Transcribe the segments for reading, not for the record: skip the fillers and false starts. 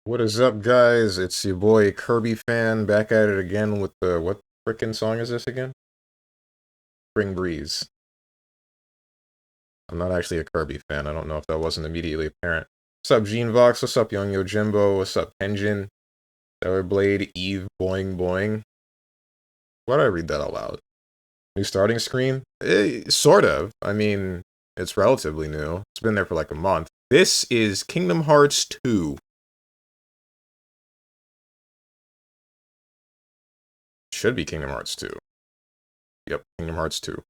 What is up, guys? It's your boy Kirby fan back at it again with the what frickin' song is this again? Spring Breeze. I'm not actually a Kirby fan. I don't know if that wasn't immediately apparent. What's up, Gene Vox? What's up, Young Yojimbo? What's up, Tenjin? Blade, Eve, Boing Boing. Why'd I read that out loud? New starting screen? Sort of. I mean, it's relatively new. It's been there for like a month. This is Kingdom Hearts 2. Should be Kingdom Hearts 2. Yep, Kingdom Hearts 2.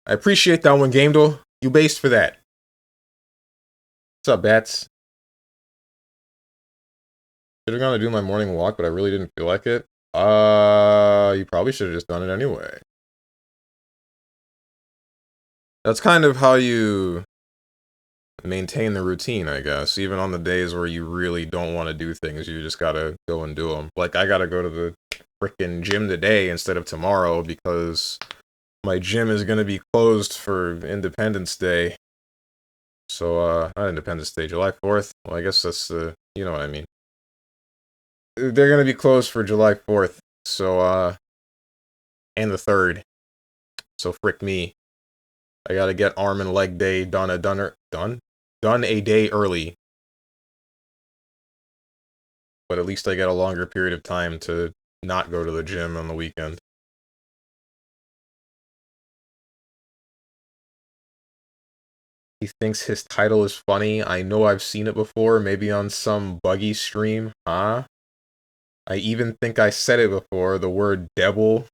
I appreciate that one, Game Door. You based for that. What's up, Bats? Should have gone to do my morning walk, but I really didn't feel like it. You probably should have just done it anyway. That's kind of how you maintain the routine, I guess. Even on the days where you really don't want to do things, you just gotta go and do them. Like, I gotta go to the freaking gym today instead of tomorrow because my gym is gonna be closed for Independence Day. So, not Independence Day, July 4th. Well, I guess that's you know what I mean. They're gonna be closed for July 4th. So, and the 3rd. So frick me. I gotta get arm and leg day done a day early. But at least I get a longer period of time to not go to the gym on the weekend. He thinks his title is funny. I know I've seen it before, maybe on some buggy stream, huh? I even think I said it before. The word debil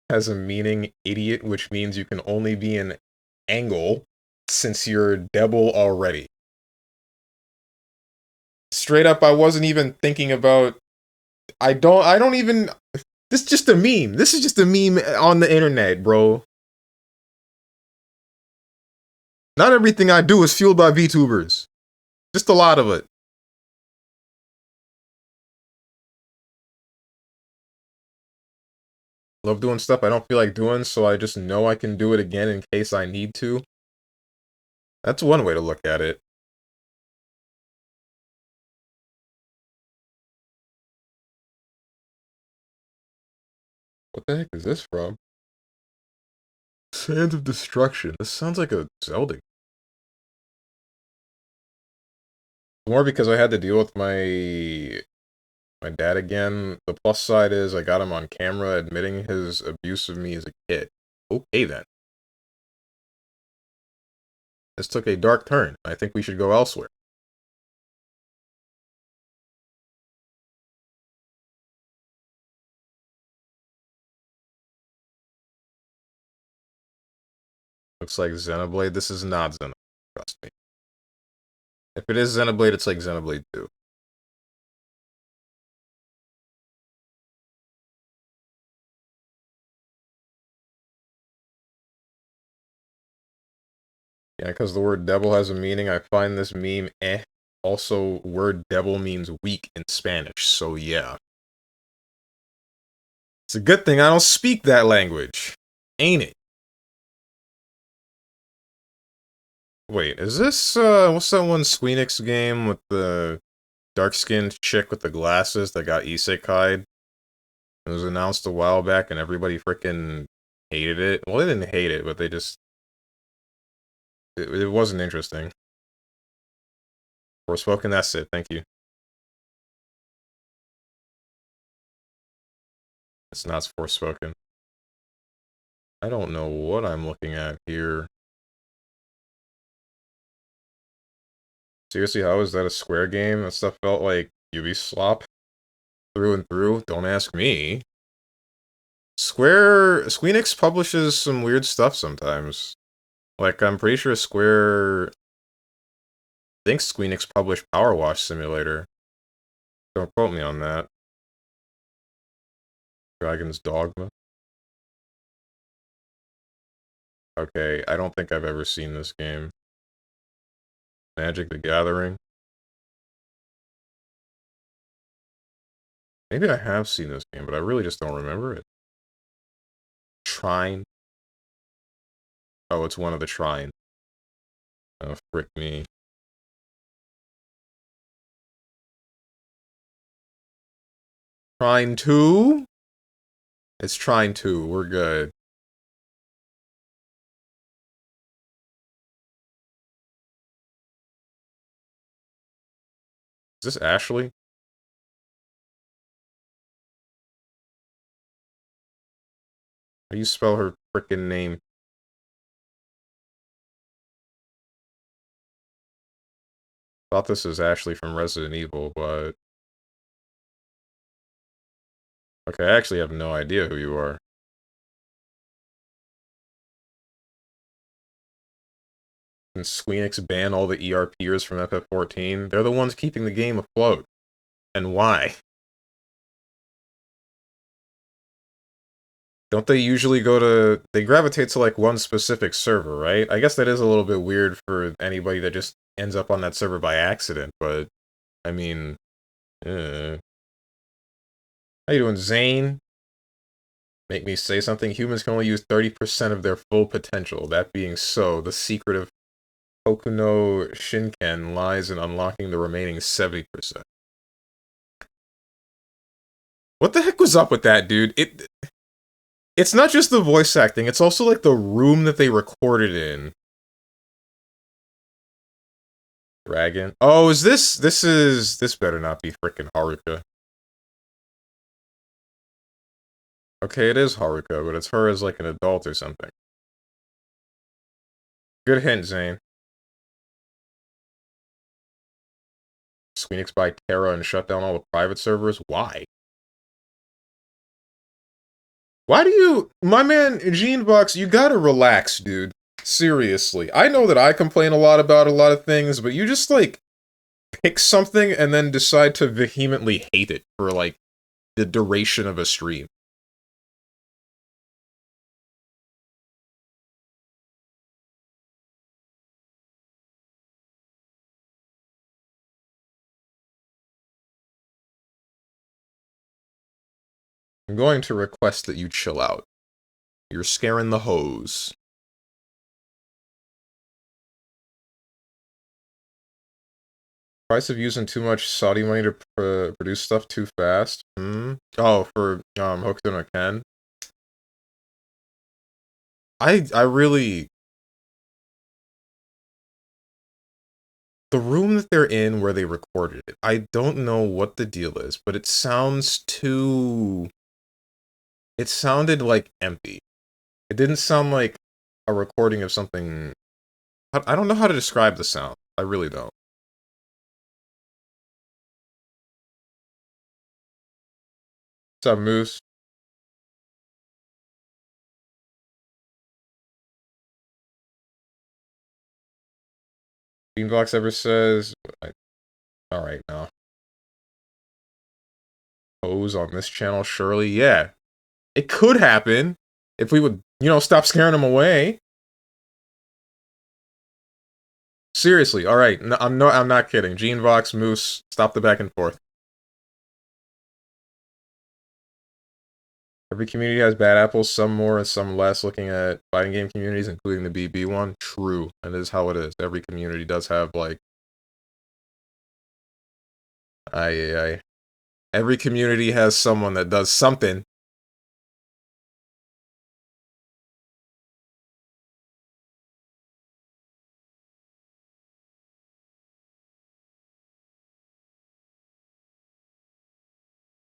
has a meaning idiot, which means you can only be an angle since you're debil already. Straight up, I wasn't even thinking about. I don't even. This is just a meme. This is just a meme on the internet, bro. Not everything I do is fueled by VTubers. Just a lot of it. Love doing stuff I don't feel like doing, so I just know I can do it again in case I need to. That's one way to look at it. What the heck is this from? Sands of Destruction. This sounds like a Zelda. More because I had to deal with my dad again. The plus side is I got him on camera admitting his abuse of me as a kid. Okay then. This took a dark turn. I think we should go elsewhere. Looks like Xenoblade. This is not Xenoblade. Trust me. If it is Xenoblade, it's like Xenoblade 2. Yeah, because the word devil has a meaning, I find this meme eh. Also, word devil means weak in Spanish, so yeah. It's a good thing I don't speak that language. Ain't it? Wait, is this, what's that one Squeenix game with the dark-skinned chick with the glasses that got isekai'd? It was announced a while back and everybody freaking hated it. Well, they didn't hate it, but they just... It wasn't interesting. Forspoken, that's it, thank you. It's not Forspoken. I don't know what I'm looking at here. Seriously, how is that a Square game? That stuff felt like Ubisoft through and through. Don't ask me. Squeenix publishes some weird stuff sometimes. Like, I'm pretty sure Square thinks Squeenix published Power Wash Simulator. Don't quote me on that. Dragon's Dogma. Okay, I don't think I've ever seen this game. Magic the Gathering. Maybe I have seen this game, but I really just don't remember it. Trine. Oh, it's one of the Trine. Oh, frick me. Trying to? It's trying to. We're good. Is this Ashley? How do you spell her frickin' name? Thought this was Ashley from Resident Evil, but... Okay, I actually have no idea who you are. And Squeenix ban all the ERPers from FF14? They're the ones keeping the game afloat. And why? Don't they usually go to... They gravitate to, like, one specific server, right? I guess that is a little bit weird for anybody that just ends up on that server by accident, but... I mean... How you doing, Zane? Make me say something. Humans can only use 30% of their full potential. That being so, the secret of Hokuno Shinken lies in unlocking the remaining 70%. What the heck was up with that, dude? It's not just the voice acting, it's also like the room that they recorded in. Dragon. Oh, is this... This better not be frickin' Haruka. Okay, it is Haruka, but it's her as like an adult or something. Good hint, Zane. Squeenix buy Terra and shut down all the private servers? Why? Why do you... My man, Genebox, you gotta relax, dude. Seriously. I know that I complain a lot about a lot of things, but you just, like, pick something and then decide to vehemently hate it for, like, the duration of a stream. I'm going to request that you chill out. You're scaring the hoes. Price of using too much Saudi money to produce stuff too fast? Oh, for, Hokuto no Ken? I really... The room that they're in where they recorded it, I don't know what the deal is, but it sounds too... It sounded, like, empty. It didn't sound like a recording of something... I don't know how to describe the sound. I really don't. What's up, Moose? Beanbox ever says... Alright, now. Hoes on this channel, surely? Yeah. It could happen if we would, you know, stop scaring them away. Seriously, alright. No, I'm not kidding. Genebox, Moose, stop the back and forth. Every community has bad apples, some more and some less. Looking at fighting game communities, including the BB one. True. That is how it is. Every community does have, like... Aye. Every community has someone that does something.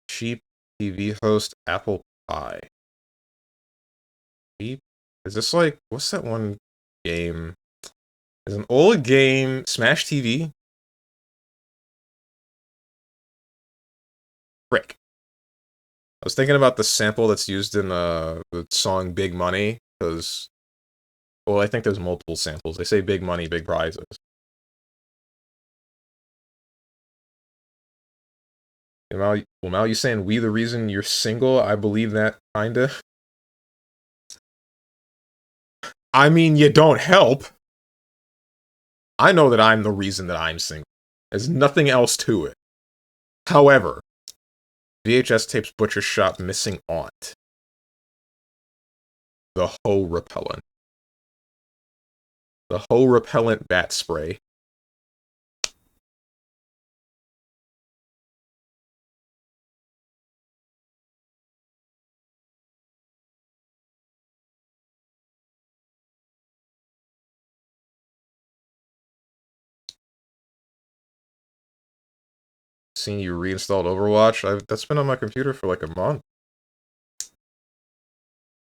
Cheap TV host, apple pie. Cheap? Is this like... What's that one game? There's an old game... Smash TV? Frick. I was thinking about the sample that's used in the song Big Money, because... Well, I think there's multiple samples. They say big money, big prizes. Well, now you saying we the reason you're single? I believe that, kinda. I mean, you don't help. I know that I'm the reason that I'm single. There's nothing else to it. However, VHS tapes Butcher Shop missing aunt. The hoe repellent. The hoe repellent bat spray. Seeing you reinstalled Overwatch. That's been on my computer for like a month.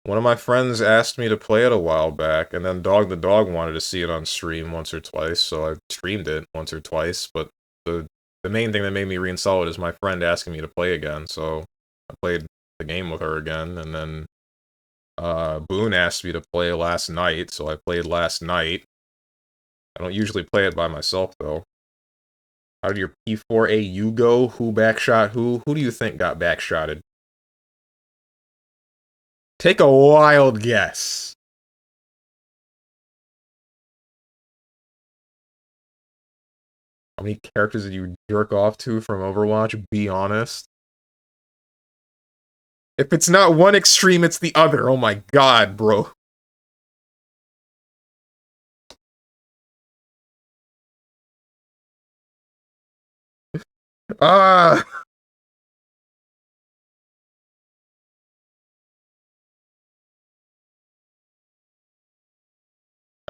One of my friends asked me to play it a while back, and then Dog the Dog wanted to see it on stream once or twice, so I streamed it once or twice, but the main thing that made me reinstall it is my friend asking me to play again, so I played the game with her again, and then Boone asked me to play last night, so I played last night. I don't usually play it by myself, though. How did your P4AU go? Who backshot who? Who do you think got backshotted? Take a wild guess. How many characters did you jerk off to from Overwatch? Be honest. If it's not one extreme, it's the other. Oh my god, bro. Ah.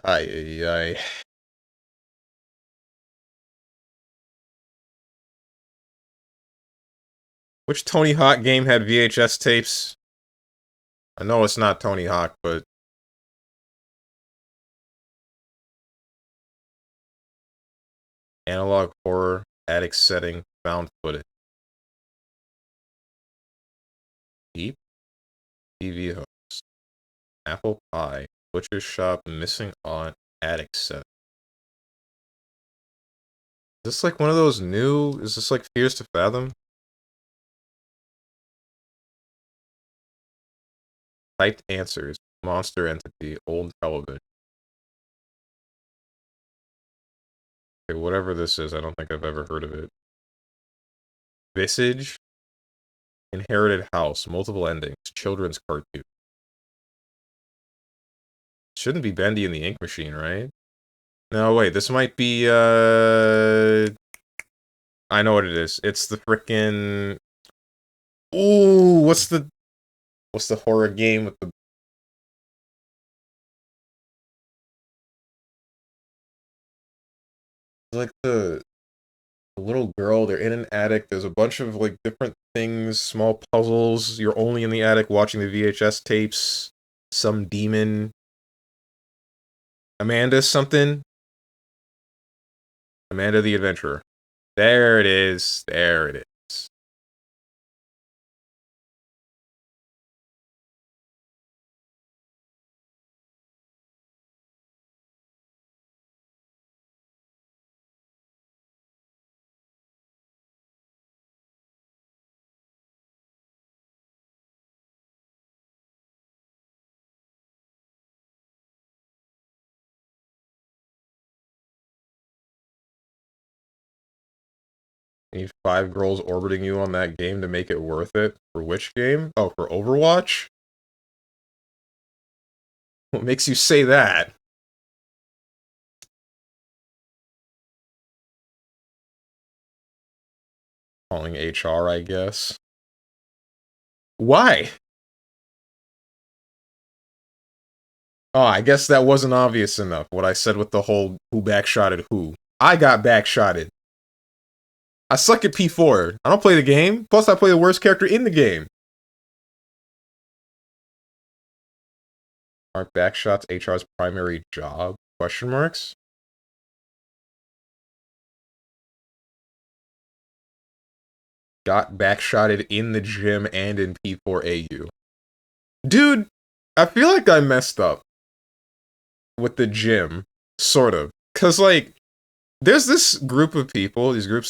Ay, ay, ay. Which Tony Hawk game had VHS tapes? I know it's not Tony Hawk, but... Analog horror, attic setting, found footage. Deep? TV host. Apple pie. Butcher shop, missing aunt, attic set. Is this like one of those new... Is this like Fears to Fathom? Typed answers. Monster entity. Old television. Okay, whatever this is, I don't think I've ever heard of it. Visage. Inherited house. Multiple endings. Children's cartoon. Shouldn't be Bendy and the Ink Machine, right? No, wait, this might be, I know what it is. It's the frickin'... Ooh, what's the horror game with the... Like the little girl, they're in an attic, there's a bunch of, like, different things, small puzzles, you're only in the attic watching the VHS tapes, some demon... Amanda something? Amanda the Adventurer. There it is, there it is. You need 5 girls orbiting you on that game to make it worth it? For which game? Oh, for Overwatch? What makes you say that? Calling HR, I guess. Why? Oh, I guess that wasn't obvious enough, what I said with the whole who backshotted who. I got backshotted. I suck at P4. I don't play the game. Plus, I play the worst character in the game. Aren't backshots HR's primary job? Question marks? Got backshotted in the gym and in P4AU. Dude, I feel like I messed up with the gym, sort of. Cause like, there's this group of people, this group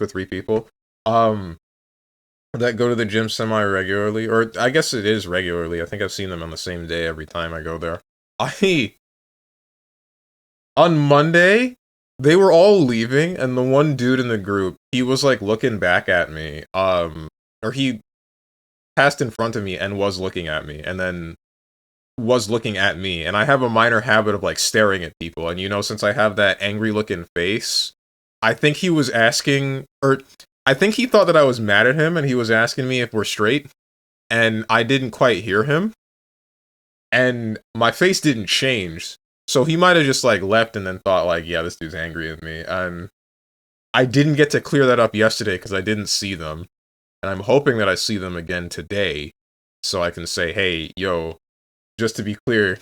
of 3 people, that go to the gym semi-regularly, or I guess it is regularly. I think I've seen them on the same day every time I go there. On Monday, they were all leaving, and the one dude in the group, he was like looking back at me, or he passed in front of me and was looking at me, and then was looking at me, and I have a minor habit of like staring at people, and you know, since I have that angry looking face, I think he was asking, or I think he thought that I was mad at him, and he was asking me if we're straight, and I didn't quite hear him, and my face didn't change, so he might have just like left and then thought like, yeah, this dude's angry at me, and I didn't get to clear that up yesterday because I didn't see them. And I'm hoping that I see them again today. So I can say, hey, yo, just to be clear,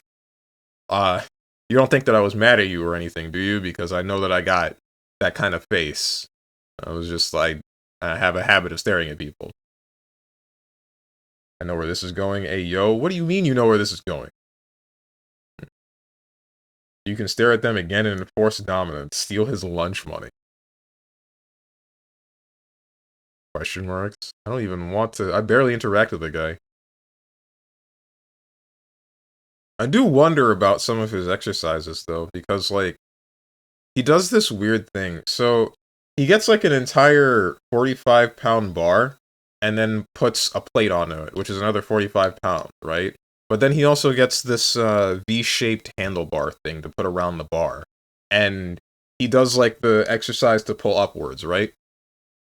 you don't think that I was mad at you or anything, do you? Because I know that I got that kind of face. I was just like, I have a habit of staring at people. I know where this is going. Hey, yo, what do you mean you know where this is going? You can stare at them again and enforce dominance. Steal his lunch money. Question marks? I don't even want to. I barely interact with the guy. I do wonder about some of his exercises, though, because, like, he does this weird thing. So, he gets, like, an entire 45-pound bar, and then puts a plate on it, which is another 45 pounds, right? But then he also gets this V-shaped handlebar thing to put around the bar. And he does, like, the exercise to pull upwards, right?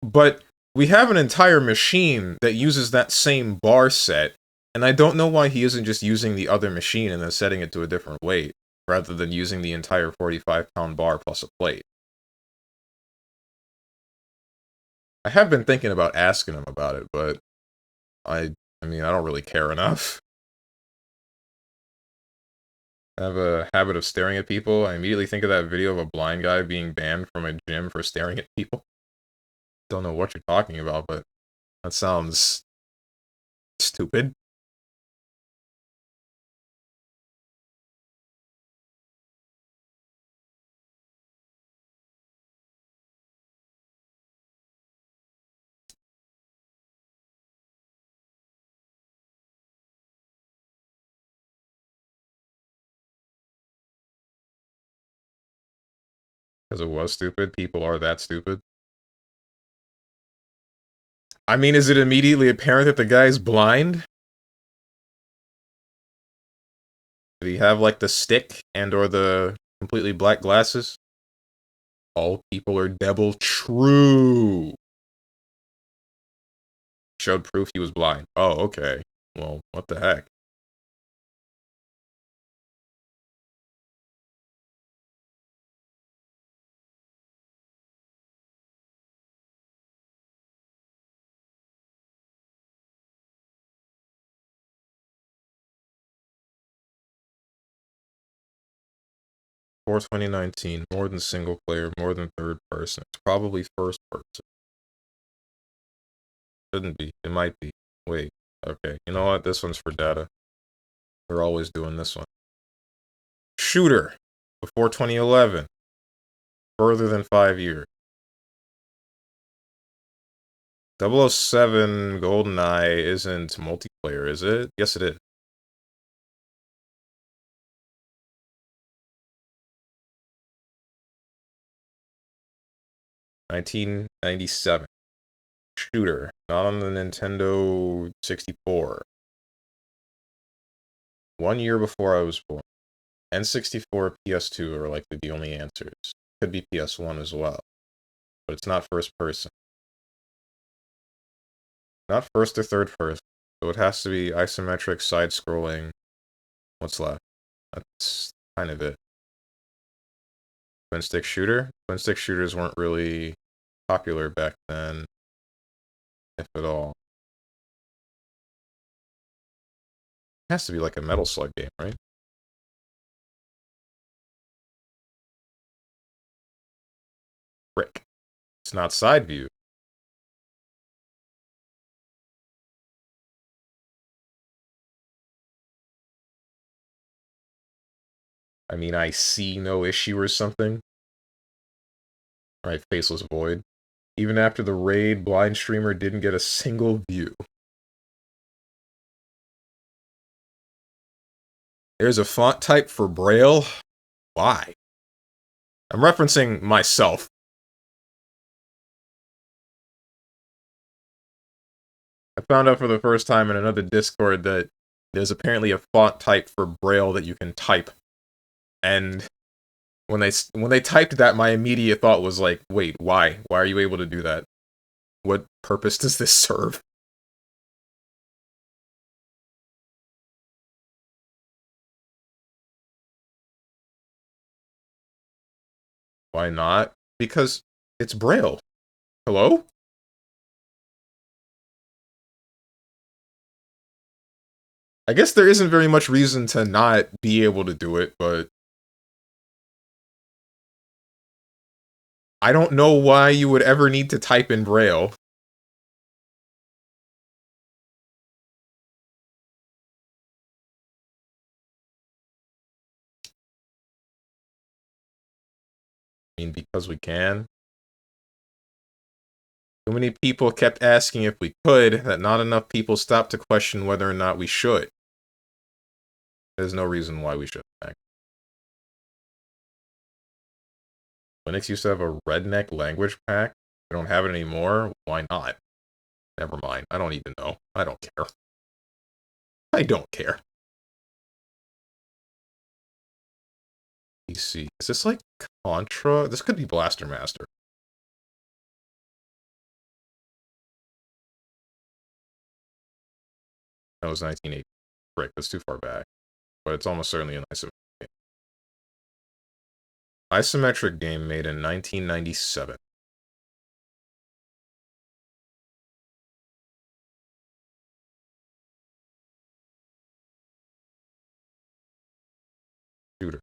But we have an entire machine that uses that same bar set, and I don't know why he isn't just using the other machine and then setting it to a different weight, rather than using the entire 45-pound bar plus a plate. I have been thinking about asking him about it, but I mean, I don't really care enough. I have a habit of staring at people. I immediately think of that video of a blind guy being banned from a gym for staring at people. Don't know what you're talking about, but that sounds stupid. Because it was stupid. People are that stupid. I mean, is it immediately apparent that the guy's blind? Did he have, like, the stick and or the completely black glasses? All people are debil. True. Showed proof he was blind. Oh, okay. Well, what the heck? For 2019, more than single player, more than third person. It's probably first person. Shouldn't be. It might be. Wait. Okay. You know what? This one's for data. They're always doing this one. Shooter. Before 2011. Further than 5 years. 007 GoldenEye isn't multiplayer, is it? Yes, it is. 1997. Shooter. Not on the Nintendo 64. 1 year before I was born. N64, PS2 are likely the only answers. Could be PS1 as well. But it's not first person. Not first or third person. So it has to be isometric, side-scrolling. What's left? That's kind of it. Twin-stick shooter? Twin-stick shooters weren't really popular back then, if at all. It has to be like a Metal Slug game, right? Frick. It's not side view. I mean, I see no issue or something. Right, faceless void. Even after the raid, blind streamer didn't get a single view. There's a font type for Braille? Why? I'm referencing myself. I found out for the first time in another Discord that there's apparently a font type for Braille that you can type. And when they typed that, my immediate thought was like, wait, why? Why are you able to do that? What purpose does this serve? Why not? Because it's Braille. Hello? I guess there isn't very much reason to not be able to do it, but I don't know why you would ever need to type in Braille. I mean, because we can. Too many people kept asking if we could, that not enough people stopped to question whether or not we should. There's no reason why we shouldn't. Linux used to have a redneck language pack. We don't have it anymore. Why not? Never mind. I don't even know. I don't care. I don't care. PC. Is this like Contra? This could be Blaster Master. That was 1980. Frick, that's too far back. But it's almost certainly an isometric game. Isometric game made in 1997. Shooter.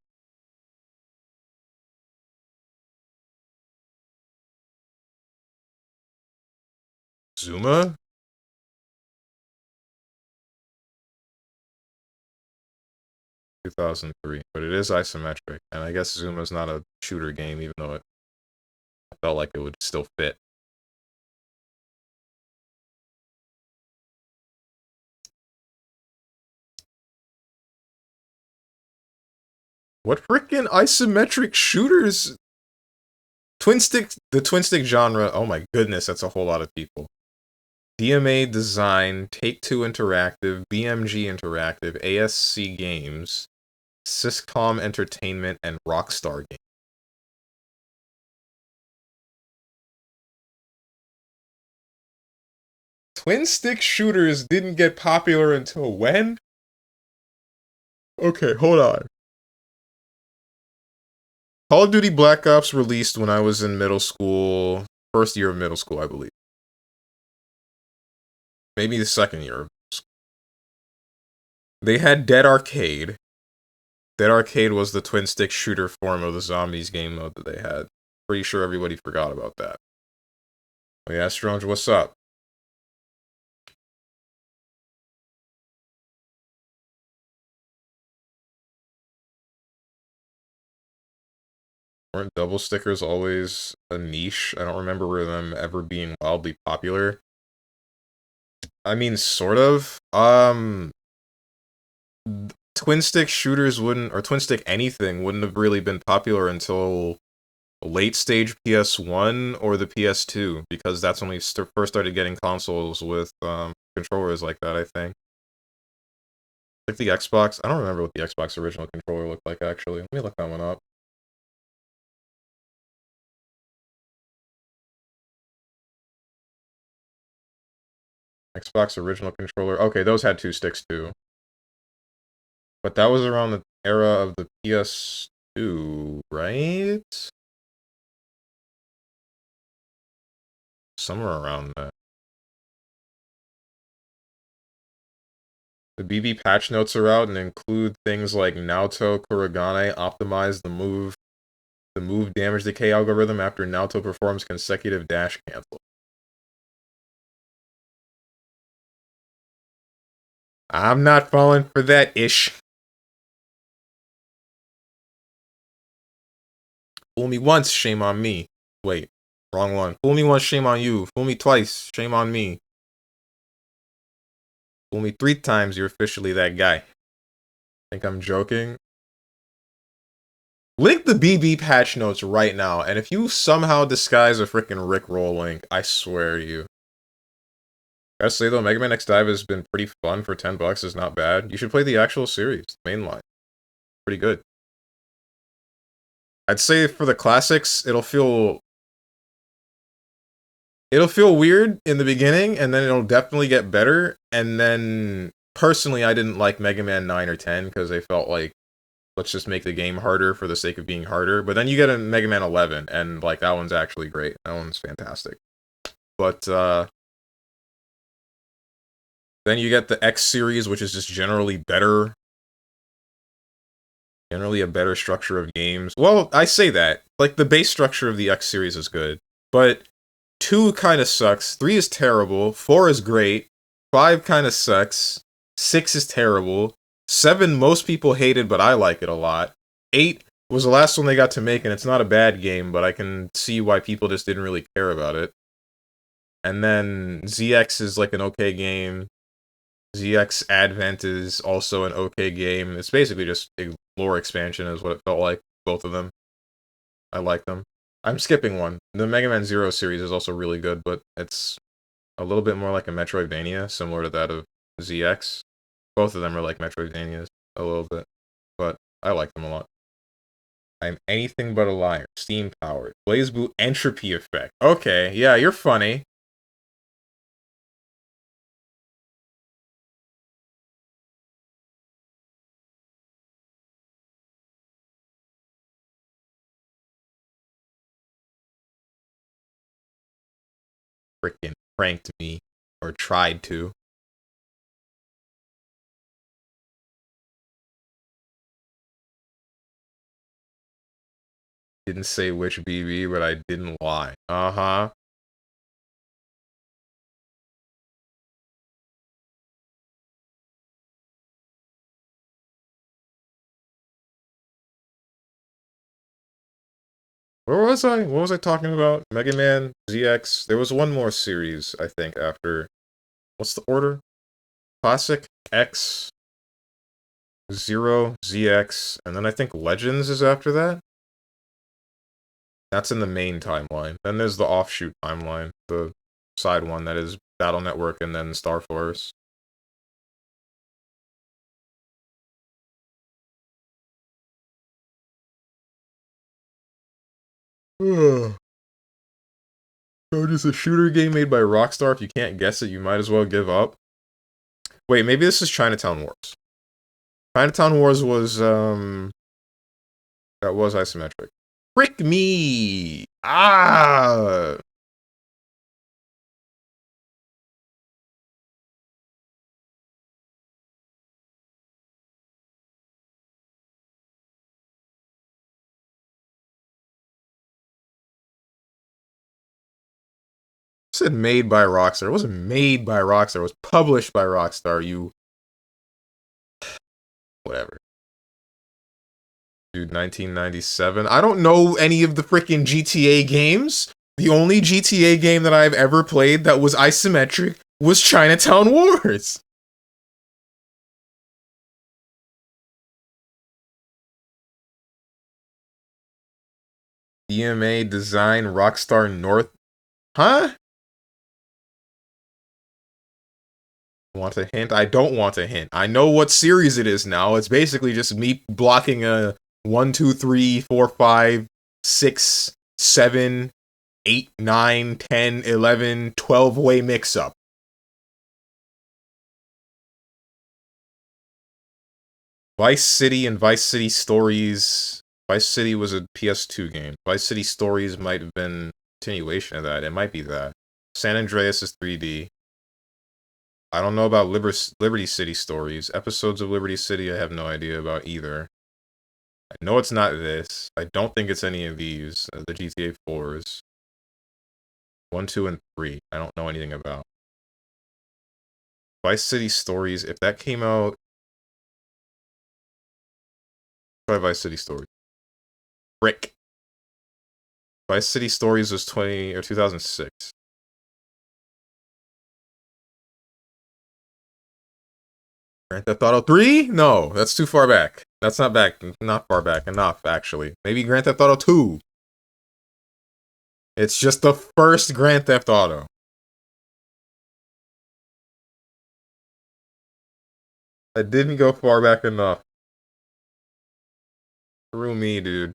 Zuma? 2003. But it is isometric. And I guess Zuma's not a shooter game, even though it felt like it would still fit. What frickin' isometric shooters? The twin stick genre, oh my goodness, that's a whole lot of people. DMA Design, Take-Two Interactive, BMG Interactive, ASC Games, Syscom Entertainment, and Rockstar Games. Twin stick shooters didn't get popular until when? Okay, hold on. Call of Duty Black Ops released when I was in middle school. First year of middle school, I believe. Maybe the second year. They had Dead Arcade. Dead Arcade was the twin stick shooter form of the zombies game mode that they had. Pretty sure everybody forgot about that. Oh yeah, Strange, what's up? Weren't double stickers always a niche? I don't remember them ever being wildly popular. I mean, sort of. Twin stick shooters wouldn't, or twin stick anything wouldn't have really been popular until late stage PS1 or the PS2, because that's when we first started getting consoles with controllers like that, I think. Like the Xbox, I don't remember what the Xbox original controller looked like, actually. Let me look that one up. Xbox original controller. Okay, those had two sticks too. But that was around the era of the PS2, right? Somewhere around that. The BB patch notes are out and include things like Naoto Kurogane optimize the move damage decay algorithm after Naoto performs consecutive dash cancel. I'm not falling for that ish. Fool me once, shame on me. Wait, wrong one. Fool me once, shame on you. Fool me twice, shame on me. Fool me 3 times, you're officially that guy. Think I'm joking? Link the BB patch notes right now, and if you somehow disguise a freaking Rickroll link, I swear to you. Gotta say though, Mega Man X Dive has been pretty fun for $10. It's not bad. You should play the actual series, the main line. Pretty good. I'd say for the classics, it'll feel weird in the beginning, and then it'll definitely get better. And then personally, I didn't like Mega Man 9 or 10 because they felt like, let's just make the game harder for the sake of being harder. But then you get a Mega Man 11, and like that one's actually great. That one's fantastic. But then you get the X series, which is just generally better. Generally a better structure of games. Well, I say that. Like, the base structure of the X series is good. But 2 kind of sucks. 3 is terrible. 4 is great. 5 kind of sucks. 6 is terrible. 7 most people hated, but I like it a lot. 8 was the last one they got to make, and it's not a bad game, but I can see why people just didn't really care about it. And then ZX is like an okay game. ZX Advent is also an okay game. It's basically just a lore expansion is what it felt like, both of them. I like them. I'm skipping one. The Mega Man Zero series is also really good, but it's a little bit more like a Metroidvania, similar to that of ZX. Both of them are like Metroidvanias, a little bit, but I like them a lot. I'm anything but a liar. Steam powered. BlazBlue entropy effect. Okay, yeah, you're funny. Freaking pranked me. Or tried to. Didn't say which BB, but I didn't lie. Uh-huh. Where was I? What was I talking about? Mega Man, ZX. There was one more series, I think, after... What's the order? Classic, X, Zero, ZX, and then I think Legends is after that? That's in the main timeline. Then there's the offshoot timeline, the side one that is Battle Network and then Star Force. Ugh. So just a shooter game made by Rockstar. If you can't guess it, you might as well give up. Wait, maybe this is Chinatown Wars. Chinatown Wars was, that was isometric. Frick me! Ah! I said made by Rockstar. It wasn't made by Rockstar. It was published by Rockstar, you... Whatever. Dude, 1997. I don't know any of the freaking GTA games. The only GTA game that I've ever played that was isometric was Chinatown Wars. DMA Design Rockstar North. Huh? Want a hint? I don't want a hint. I know what series it is now. It's basically just me blocking a 1, 2, 3, 4, 5, 6, 7, 8, 9, 10, 11, 12-way mix-up. Vice City and Vice City Stories. Vice City was a PS2 game. Vice City Stories might have been a continuation of that. It might be that. San Andreas is 3D. I don't know about Liberty City Stories. Episodes of Liberty City I have no idea about either. I know it's not this. I don't think it's any of these. The GTA 4s. 1, 2, and 3. I don't know anything about. Vice City Stories. If that came out... Try Vice City Stories. Frick. Vice City Stories was 2006. Grand Theft Auto 3? No, that's too far back. That's not far back enough, actually. Maybe Grand Theft Auto 2. It's just the first Grand Theft Auto. I didn't go far back enough. Screw me, dude.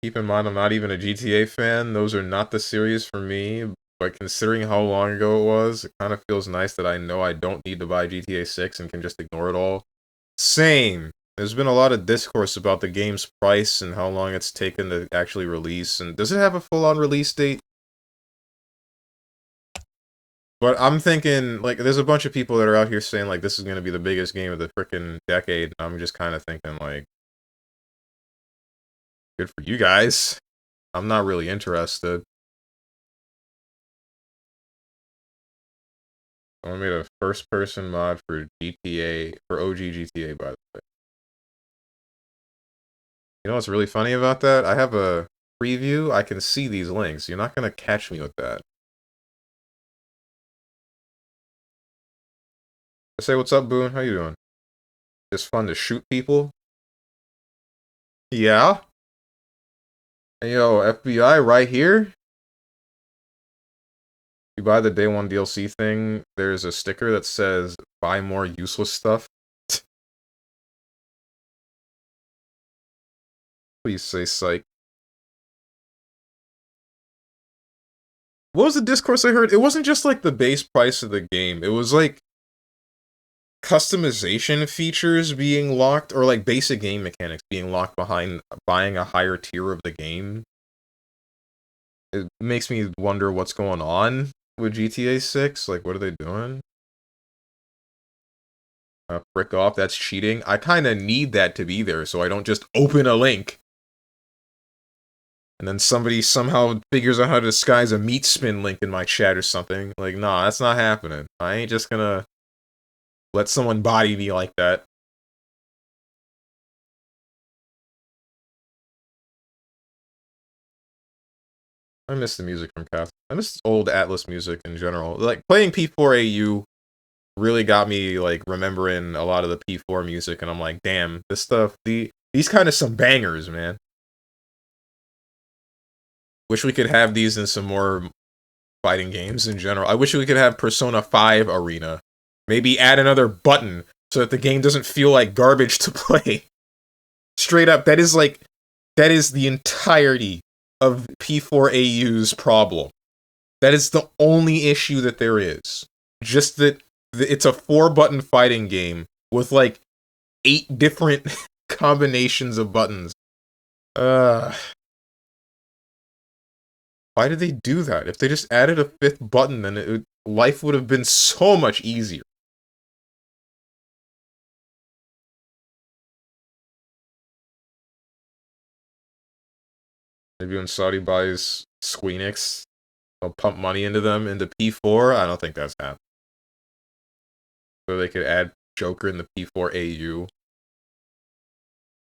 Keep in mind, I'm not even a GTA fan. Those are not the series for me. But considering how long ago it was, it kind of feels nice that I know I don't need to buy GTA 6 and can just ignore it all. Same. There's been a lot of discourse about the game's price and how long it's taken to actually release, and does it have a full-on release date? But I'm thinking, like, there's a bunch of people that are out here saying, like, this is gonna be the biggest game of the frickin' decade, and I'm just kind of thinking, like, good for you guys. I'm not really interested. I made a first-person mod for GTA, for OG GTA, by the way. You know what's really funny about that? I have a preview. I can see these links. You're not gonna catch me with that. Say what's up, Boone. How you doing? It's fun to shoot people. Yeah. Hey, yo, FBI, right here. You buy the day one DLC thing. There's a sticker that says "Buy more useless stuff." Please say psych. What was the discourse I heard? It wasn't just like the base price of the game. It was like customization features being locked, or like basic game mechanics being locked behind buying a higher tier of the game. It makes me wonder what's going on with GTA 6. Like, what are they doing? Frick off, that's cheating. I kind of need that to be there so I don't just open a link. And then somebody somehow figures out how to disguise a meat spin link in my chat or something. Like, nah, that's not happening. I ain't just gonna let someone body me like that. I miss the music from Cath. I miss old Atlas music in general. Like, playing P4AU really got me, like, remembering a lot of the P4 music, and I'm like, damn, this stuff, these kind of some bangers, man. Wish we could have these in some more fighting games in general. I wish we could have Persona 5 Arena. Maybe add another button so that the game doesn't feel like garbage to play. Straight up, that is the entirety of P4AU's problem. That is the only issue that there is. Just that it's a 4-button fighting game with like 8 different combinations of buttons. Why did they do that? If they just added a 5th button, then life would have been so much easier. Maybe when Saudi buys Squeenix, they'll pump money into them into P4. I don't think that's happening. So they could add Joker in the P4AU.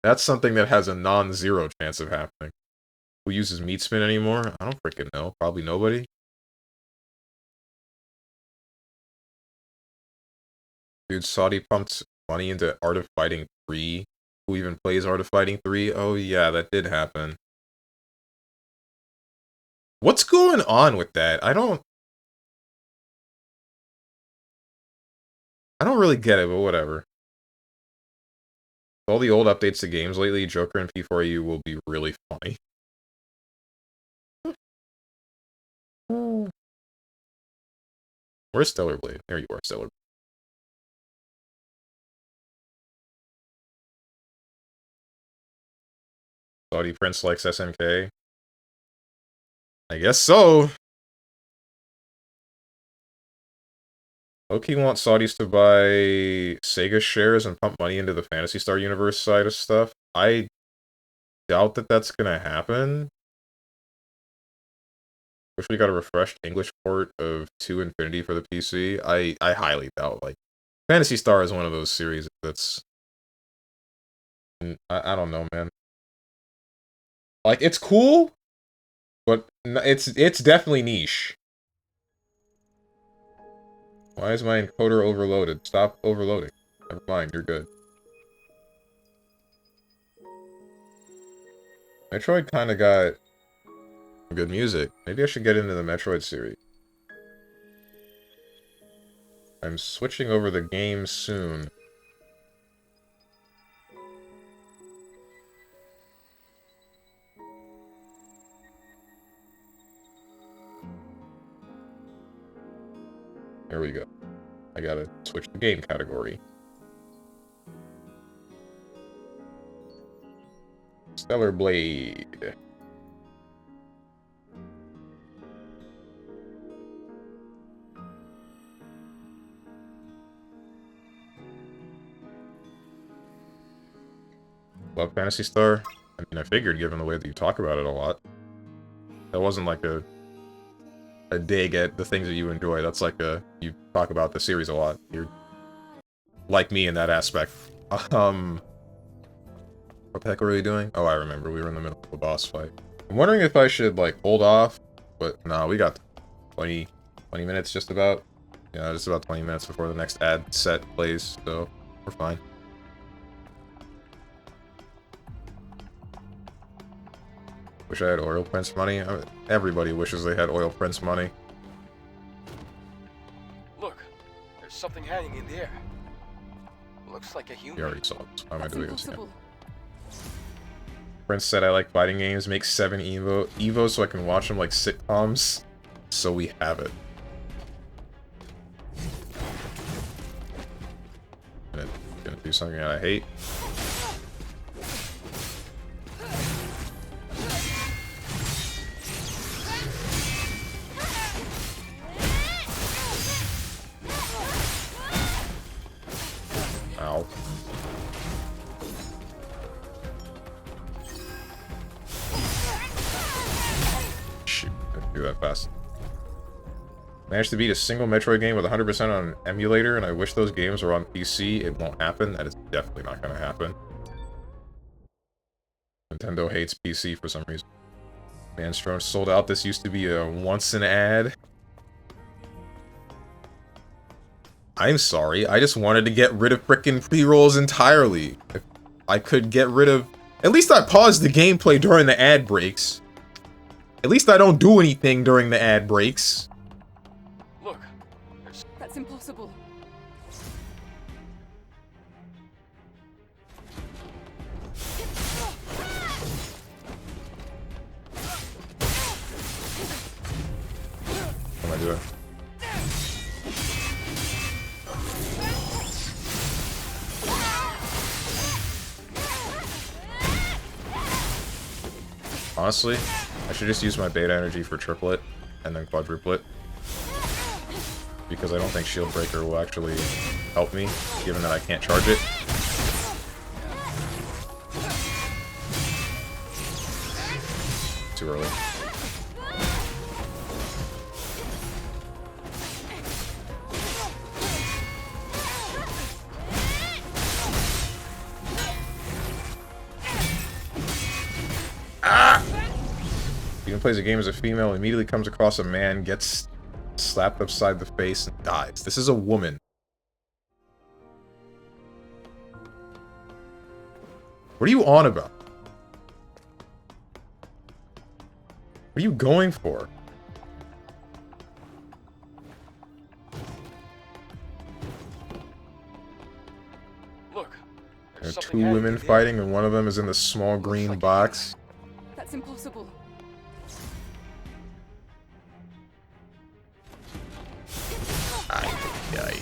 That's something that has a non-zero chance of happening. Who uses meat spin anymore? I don't freaking know. Probably nobody. Dude, Saudi pumped money into Art of Fighting 3. Who even plays Art of Fighting 3? Oh yeah, that did happen. What's going on with that? I don't really get it, but whatever. All the old updates to games lately, Joker and P4U will be really funny. Where's Stellar Blade? There you are, Stellar Blade. Saudi Prince likes SNK. I guess so. Loki wants Saudis to buy Sega shares and pump money into the Phantasy Star Universe side of stuff. I doubt that that's gonna happen. Wish we got a refreshed English port of 2 Infinity for the PC. I highly doubt. Like, Phantasy Star is one of those series that's... I don't know, man. Like, it's cool, but it's definitely niche. Why is my encoder overloaded? Stop overloading. Never mind, you're good. Metroid kinda got good music. Maybe I should get into the Metroid series. I'm switching over the game soon. There we go. I gotta switch the game category. Stellar Blade. Love Phantasy Star? I mean, I figured, given the way that you talk about it a lot. That wasn't like a dig at the things that you enjoy. That's like you talk about the series a lot. You're like me in that aspect. What the heck were we doing? Oh, I remember. We were in the middle of a boss fight. I'm wondering if I should, like, hold off, but no, we got 20 minutes just about. Yeah, just about 20 minutes before the next ad set plays, so we're fine. Wish I had oil prince money. Everybody wishes they had oil prince money. Look, there's something hanging in the air. Looks like a human. You already saw this. Why am I doing this again? Impossible. Prince said I like fighting games. Make 7 Evo so I can watch them like sitcoms. So we have it. Gonna do something that I hate. Ow. Shoot, I didn't do that fast. Managed to beat a single Metroid game with 100% on an emulator, and I wish those games were on PC. It won't happen. That is definitely not going to happen. Nintendo hates PC for some reason. Man, Strong sold out. This used to be a once an ad. I'm sorry, I just wanted to get rid of frickin' pre-rolls entirely. If I could get rid of... At least I paused the gameplay during the ad breaks. At least I don't do anything during the ad breaks. Look, That's impossible. What am I doing? Honestly, I should just use my beta energy for triplet and then quadruplet. Because I don't think Shield Breaker will actually help me, given that I can't charge it. Too early. Even plays a game as a female, immediately comes across a man, gets slapped upside the face, and dies. This is a woman. What are you on about? What are you going for? look. There are There's 2 women fighting, and one of them is in the small green box. That's impossible. Ay.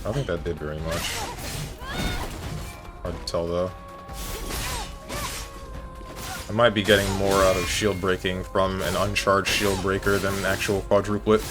I don't think that did very much. Hard to tell though. I might be getting more out of shield breaking from an uncharged shield breaker than an actual quadruplet.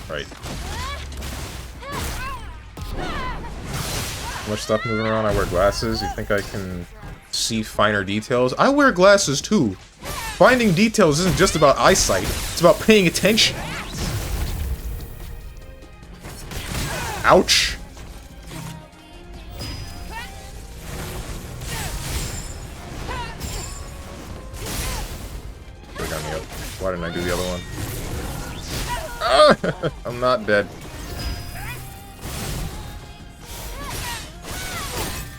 Right. Too much stuff moving around. I wear glasses. You think I can see finer details? I wear glasses too. Finding details isn't just about eyesight. It's about paying attention. Ouch. They got me up. Why didn't I do the other one? Ah! I'm not dead.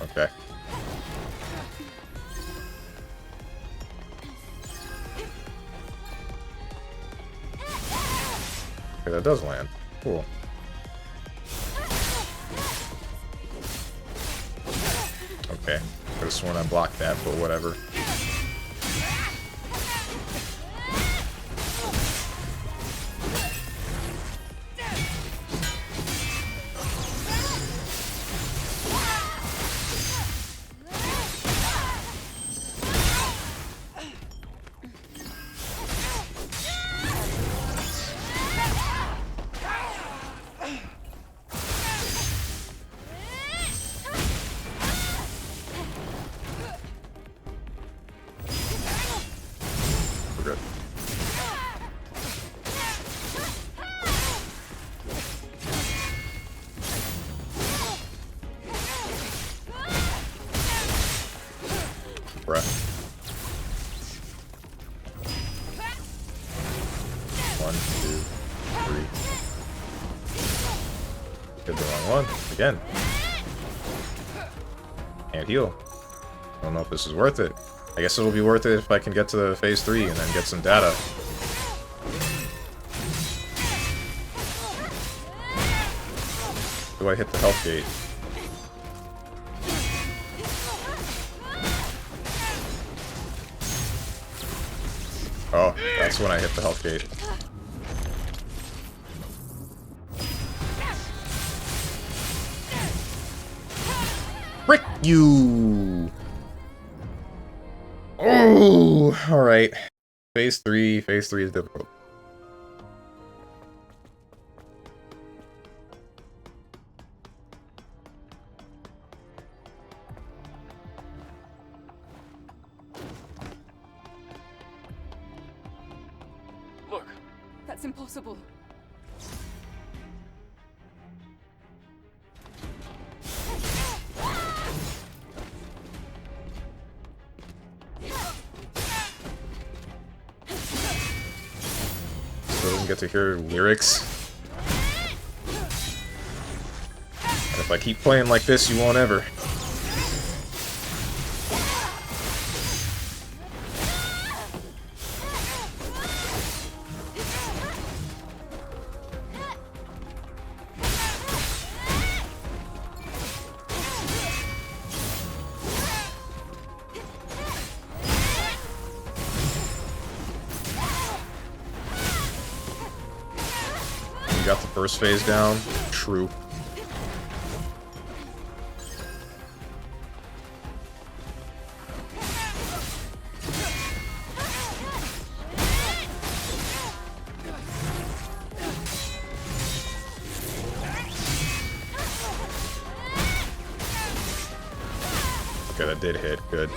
Okay. Okay, that does land. Cool. Okay. Could have sworn I blocked that, but whatever. We're good. Bruh. 1, 2, 3. Did the wrong one. Again. Can't heal. I don't know if this is worth it. I guess it'll be worth it if I can get to phase 3 and then get some data. Do I hit the health gate? Oh, that's when I hit the health gate. Frick you! Oh, alright. Phase 3 is difficult. Look, That's impossible. Still didn't get to hear lyrics. And if I keep playing like this, you won't ever. You got the first phase down? True. Okay, that did hit. Good.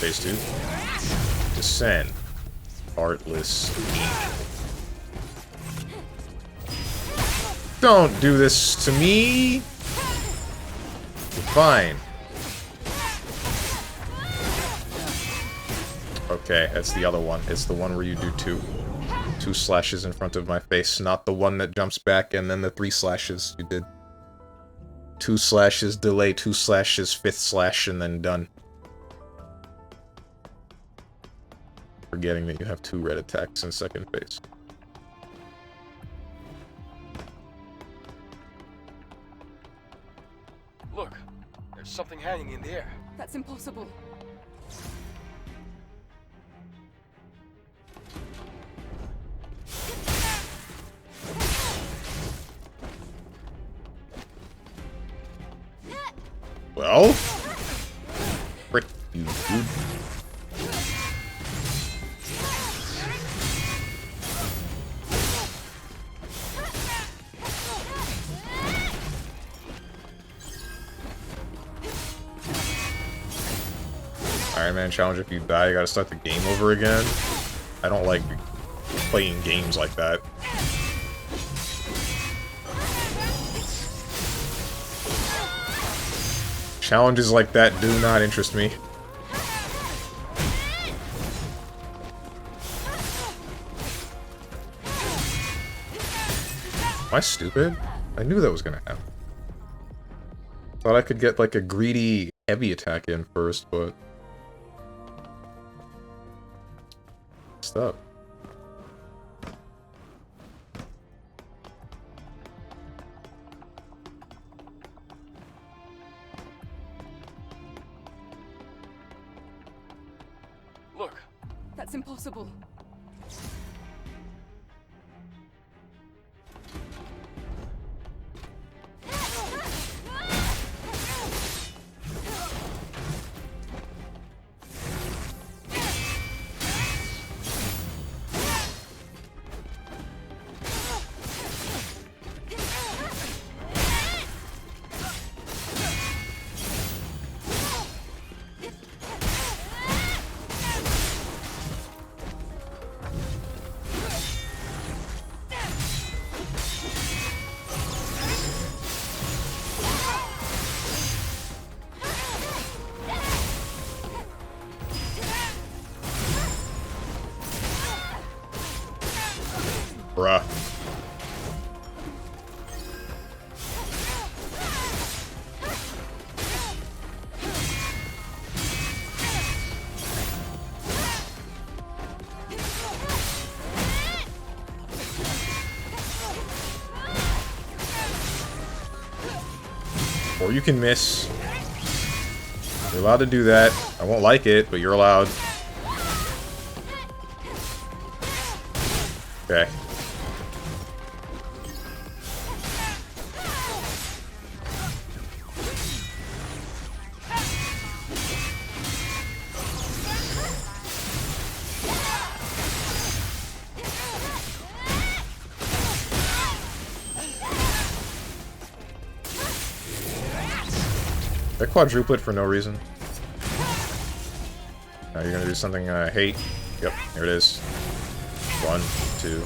Phase 2. Descend. Heartless. Don't do this to me! You're fine. Okay, that's the other one. It's the one where you do two slashes in front of my face, not the one that jumps back and then the 3 slashes you did. 2 slashes, delay, 2 slashes, 5th slash, and then done. Forgetting that you have 2 red attacks in second phase. look, there's something hanging in the air. That's impossible. Frick you, dude. Iron Man challenge, if you die, you gotta start the game over again. I don't like playing games like that. Challenges like that do not interest me. Am I stupid? I knew that was gonna happen. Thought I could get like a greedy heavy attack in first, but... Up. Look. That's impossible. Bruh. Or you can miss. You're allowed to do that. I won't like it, but you're allowed. Okay. They're quadruplet for no reason. Now you're gonna do something I hate. Yep, here it is. 1, 2, 3.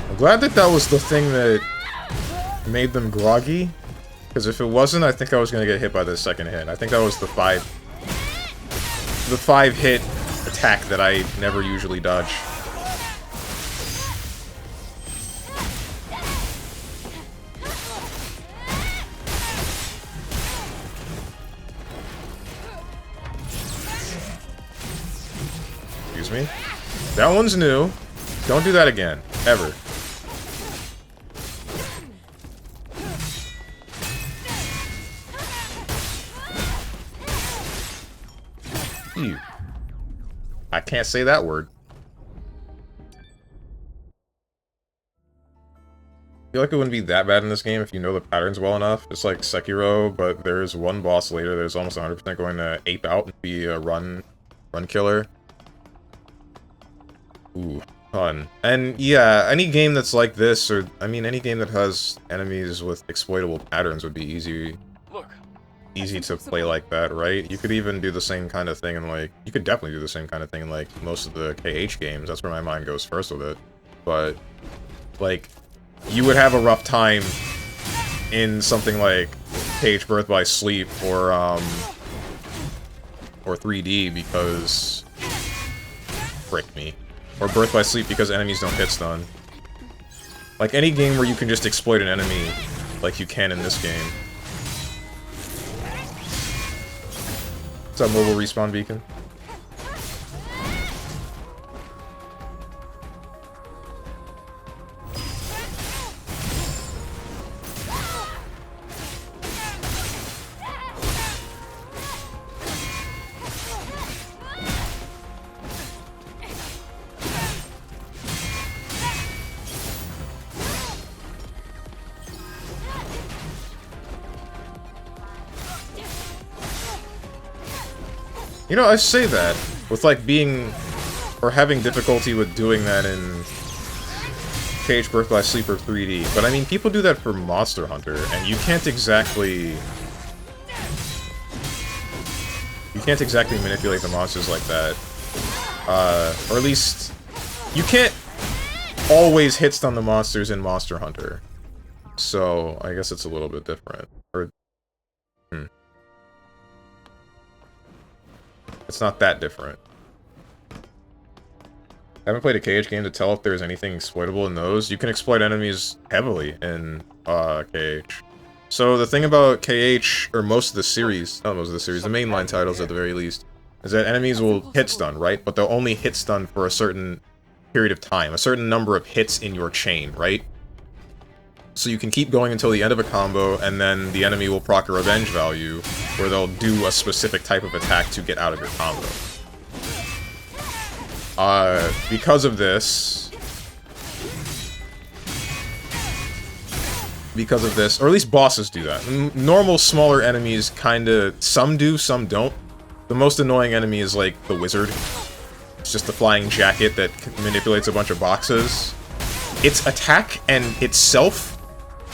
I'm glad that that was the thing that made them groggy. Because if it wasn't, I think I was gonna get hit by the second hit. I think that was the 5-hit attack that I never usually dodge. Excuse me? That one's new. Don't do that again. Ever. Ew. I can't say that word. I feel like it wouldn't be that bad in this game if you know the patterns well enough. It's like Sekiro, but there's one boss later that's almost 100% going to ape out and be a run killer. Ooh, fun. And yeah, any game that's like this, or I mean any game that has enemies with exploitable patterns would be easy to play like that, right? You could even do the same kind of thing in like, you could definitely do the same kind of thing in like most of the KH games. That's where my mind goes first with it. But like, you would have a rough time in something like KH Birth by Sleep or 3D because frick me. Or Birth by Sleep because enemies don't hit stun. Like any game where you can just exploit an enemy like you can in this game. What's up, mobile respawn beacon? You know, I say that with like being or having difficulty with doing that in Cage Birth by Sleeper 3D, but I mean, people do that for Monster Hunter, and you can't exactly manipulate the monsters like that. Or at least you can't always hit stun the monsters in Monster Hunter. So I guess it's a little bit different. Or it's not that different. I haven't played a KH game to tell if there's anything exploitable in those. You can exploit enemies heavily in KH. So the thing about KH, or most of the series, not most of the series, the mainline titles at the very least, is that enemies will hit stun, right? But they'll only hit stun for a certain period of time, a certain number of hits in your chain, right? So you can keep going until the end of a combo, and then the enemy will proc a revenge value, where they'll do a specific type of attack to get out of your combo. Because of this, or at least bosses do that. Normal, smaller enemies kinda, some do, some don't. The most annoying enemy is like the wizard. It's just the flying jacket that manipulates a bunch of boxes. Its attack and itself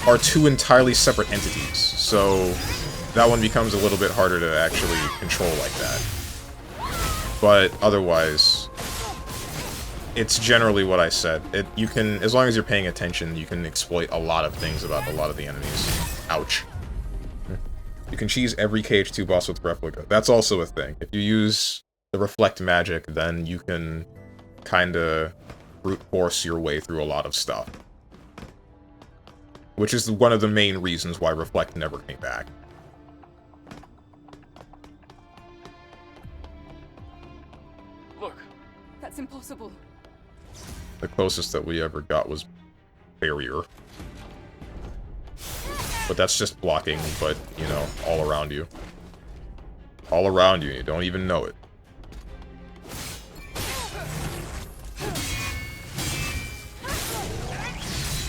are two entirely separate entities, so that one becomes a little bit harder to actually control like that. But otherwise, it's generally what I said. You can, as long as you're paying attention, you can exploit a lot of things about a lot of the enemies. Ouch. You can cheese every KH2 boss with Replica. That's also a thing. If you use the Reflect magic, then you can kinda brute force your way through a lot of stuff. Which is one of the main reasons why Reflect never came back. Look. That's impossible. The closest that we ever got was Barrier. But that's just blocking, but, you know, all around you. All around you, you don't even know it.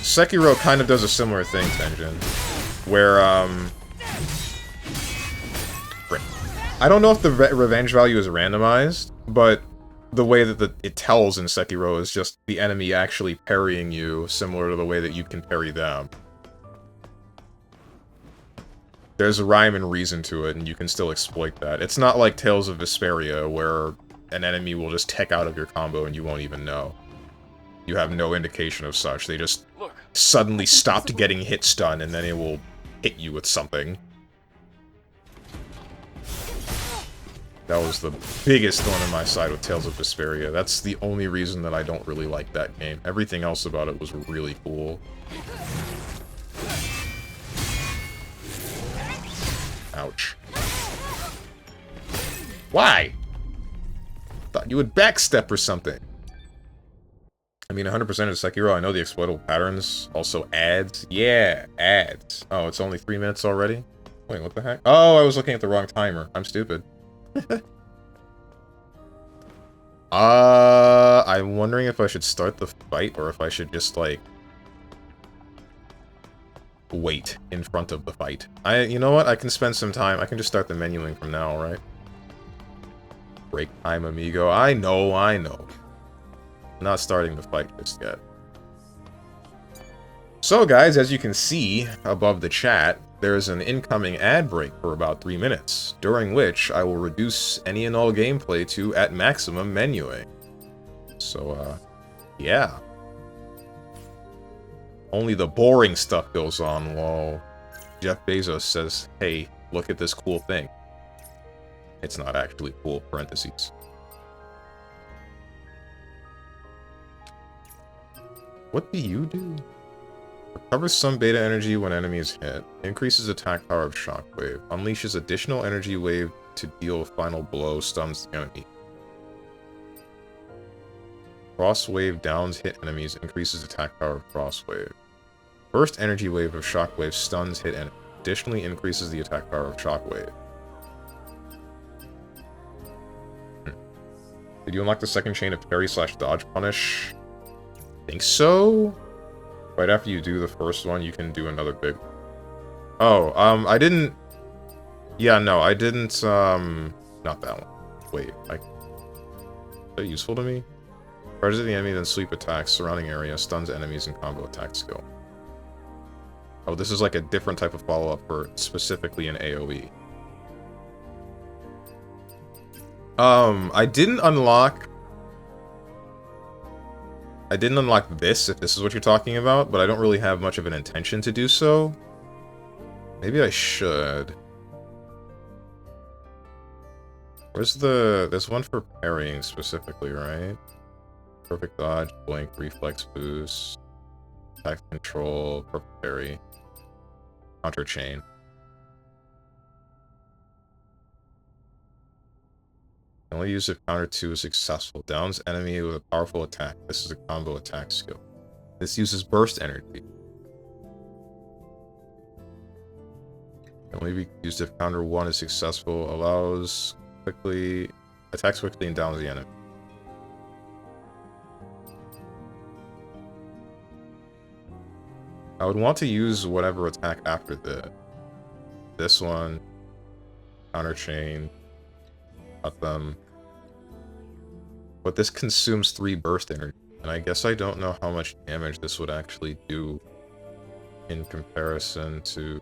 Sekiro kind of does a similar thing, Tenjin. Where, frick. I don't know if the revenge value is randomized, but the way that it tells in Sekiro is just the enemy actually parrying you, similar to the way that you can parry them. There's a rhyme and reason to it, and you can still exploit that. It's not like Tales of Vesperia, where an enemy will just tech out of your combo and you won't even know. You have no indication of such. They just suddenly stopped getting hit stun, and then it will hit you with something. That was the biggest thorn in my side with Tales of Vesperia. That's the only reason that I don't really like that game. Everything else about it was really cool. Ouch. Why? Thought you would backstep or something. I mean, 100% of Sekiro, I know the exploitable patterns. Also ads. Yeah, ads. Oh, it's only 3 minutes already? Wait, what the heck? Oh, I was looking at the wrong timer. I'm stupid. I'm wondering if I should start the fight, or if I should just, like, wait in front of the fight. You know what? I can spend some time. I can just start the menuing from now, right? Break time, amigo. I know. I'm not starting the fight just yet. So, guys, as you can see above the chat, there's an incoming ad break for about 3 minutes, during which I will reduce any and all gameplay to at maximum menuing. So, yeah. Only the boring stuff goes on while Jeff Bezos says, hey, look at this cool thing. It's not actually cool, parentheses. What do you do? Recovers some beta energy when enemies hit. Increases attack power of Shockwave. Unleashes additional energy wave to deal a final blow. Stuns the enemy. Crosswave downs hit enemies. Increases attack power of Crosswave. Burst energy wave of Shockwave stuns hit enemy. Additionally increases the attack power of Shockwave. Did you unlock the second chain of parry/dodge punish? Think so? Right after you do the first one, you can do another big one. Oh, I didn't... Yeah, no, I didn't, not that one. Wait, is that useful to me? Charges the enemy, then sweep attacks, surrounding area, stuns enemies, and combo attack skill. Oh, this is like a different type of follow-up for specifically an AoE. I didn't unlock this, if this is what you're talking about, but I don't really have much of an intention to do so. Maybe I should. There's one for parrying specifically, right? Perfect dodge, blink, reflex boost, attack control, perfect parry, counter chain. Only use if counter 2 is successful. Downs enemy with a powerful attack. This is a combo attack skill. This uses burst energy. Can only be used if counter 1 is successful. Allows quickly... attacks quickly and downs the enemy. I would want to use whatever attack after this one. Counter chain. Cut them. But this consumes 3 burst energy, and I guess I don't know how much damage this would actually do in comparison to...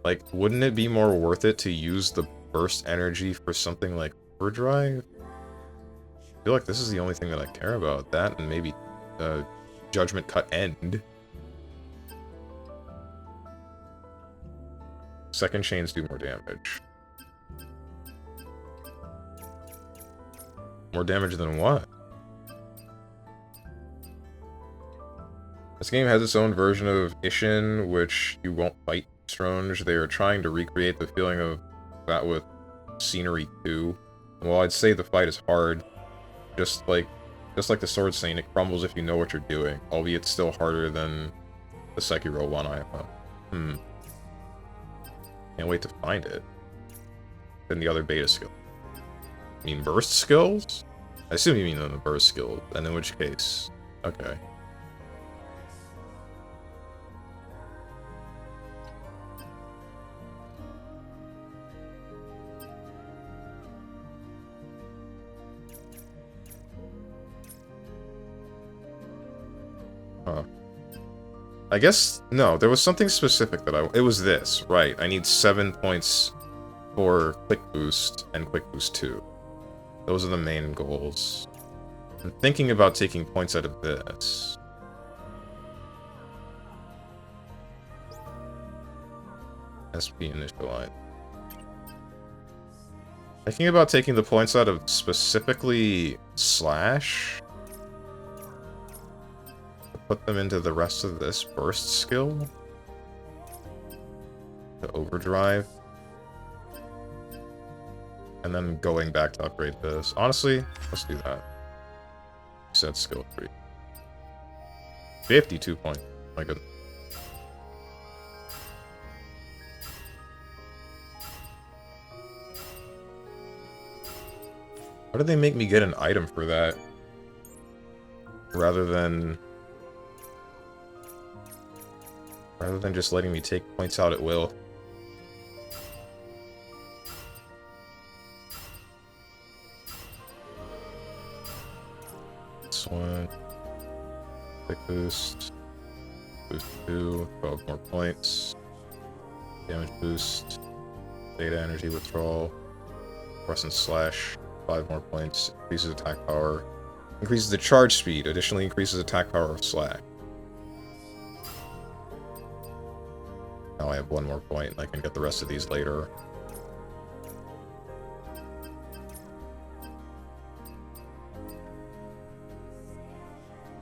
Like, wouldn't it be more worth it to use the burst energy for something like overdrive? I feel like this is the only thing that I care about. That and maybe Judgment Cut End. Second chains do more damage. More damage than what? This game has its own version of Ishin, which you won't fight Strange. They are trying to recreate the feeling of that with Scenery 2. And while I'd say the fight is hard, just like the sword saying, it crumbles if you know what you're doing, albeit still harder than the Sekiro one I have. Can't wait to find it. Then the other beta skill. You mean burst skills? I assume you mean the burst skills, and in which case... Okay. Huh. I guess... No, there was something specific that it was this, right. I need 7 points for Quick Boost and Quick Boost 2. Those are the main goals. I'm thinking about taking points out of this. SP initialize. Thinking about taking the points out of specifically Slash. Put them into the rest of this burst skill. The overdrive. And then going back to upgrade this. Honestly, let's do that. Set skill 3. 52 points. My goodness. Why did they make me get an item for that? Rather than just letting me take points out at will. This one. Quick boost. Boost 2. 12 more points. Damage boost. Data energy withdrawal. Press and slash. 5 more points. Increases attack power. Increases the charge speed. Additionally increases attack power of Slash. Now I have 1 more point, and I can get the rest of these later.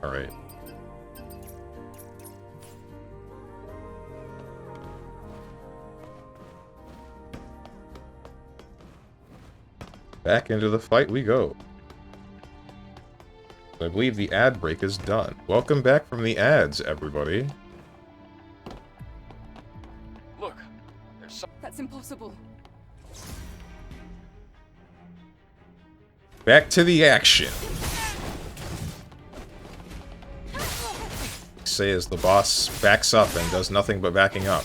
Alright. Back into the fight we go. I believe the ad break is done. Welcome back from the ads, everybody. Look, there's some... That's impossible. Back to the action. Say as the boss backs up and does nothing but backing up.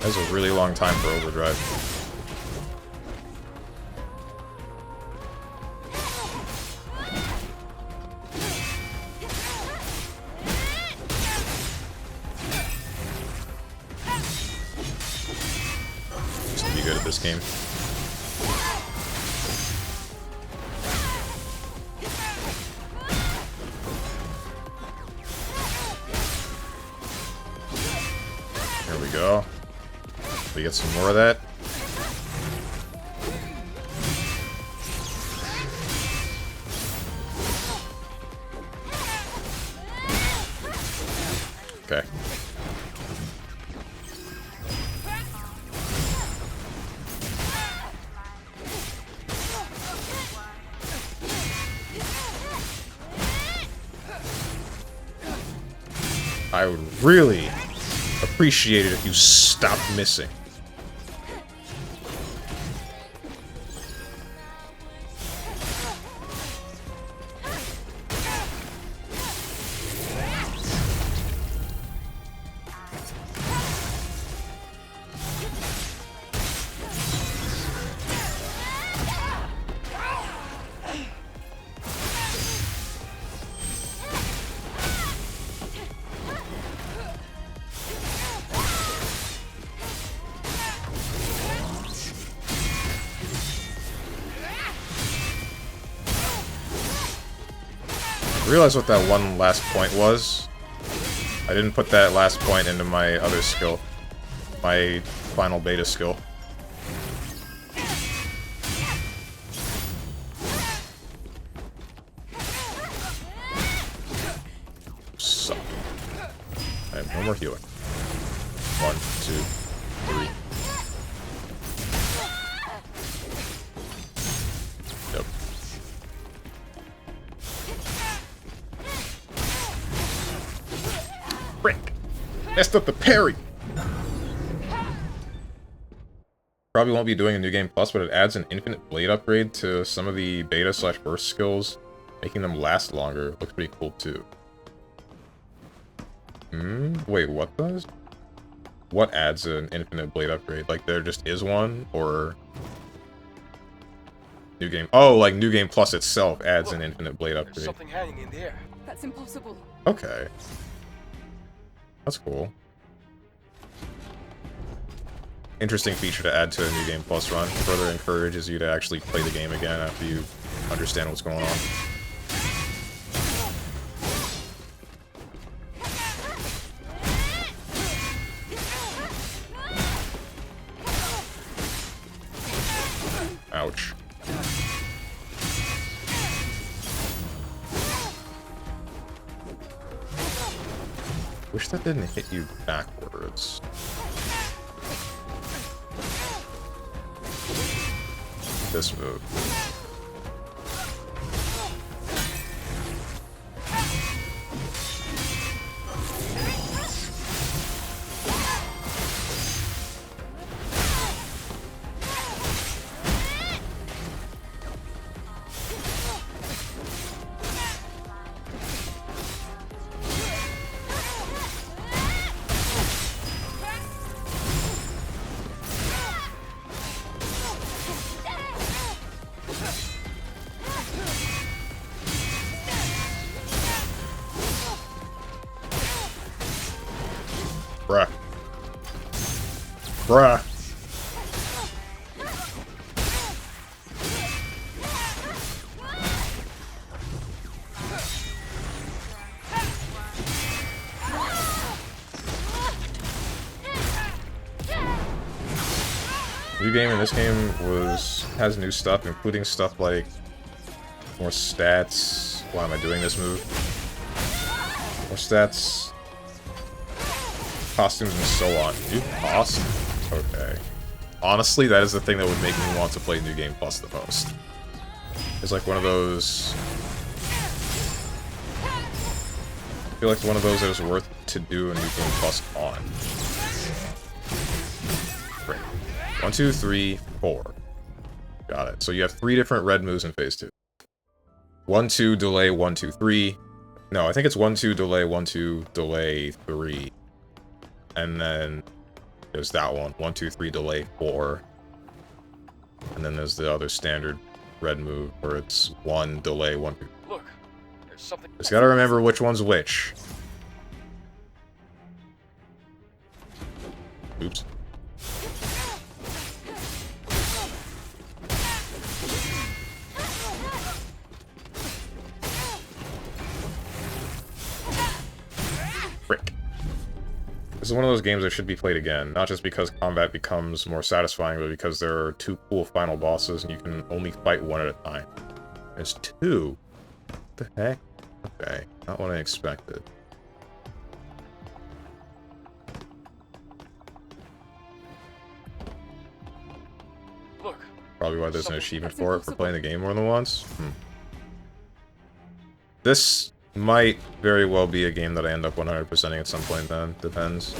That's a really long time for overdrive. Used to be good at this game. There we go. We get some more of that. Okay. I would really appreciate it if you stopped missing. I realized what that one last point was. I didn't put that last point into my other skill. My final beta skill. Suck. I have no more healing. 1, 2, 3. Yep. Frick! Messed up the parry! Probably won't be doing a new game plus, but it adds an infinite blade upgrade to some of the beta/burst skills, making them last longer. Looks pretty cool too. Wait, what does? What adds an infinite blade upgrade? Like there just is one, or new game? Oh, like new game plus itself adds an infinite blade There's upgrade. something hanging in there. That's impossible. Okay, that's cool. Interesting feature to add to a new game plus run. Further encourages you to actually play the game again after you understand what's going on. Ouch. Wish that didn't hit you backwards. This move. Bruh. Bruh. New game in this game has new stuff, including stuff like more stats. Why am I doing this move? More stats, costumes, and so on. New costumes? Okay. Honestly, that is the thing that would make me want to play New Game Plus the most. It's like one of those... I feel like one of those that is worth to do a New Game Plus on. Great. 1, 2, 3, 4. Got it. So you have 3 different red moves in Phase 2. 1, 2, delay, 1, 2, 3. No, I think it's 1, 2, delay, 1, 2, delay, 3. And then There's that one. 1, 2, 3, delay, 4. And then there's the other standard red move where it's 1, delay, 1, 2. Look, there's something. Just gotta remember which one's which. Oops. Frick. This is one of those games that should be played again, not just because combat becomes more satisfying, but because there are 2 cool final bosses and you can only fight one at a time. There's 2? What the heck? Okay, not what I expected. Look. Probably why there's an achievement for it, for playing the game more than once. This might very well be a game that I end up 100%ing at some point then. Depends.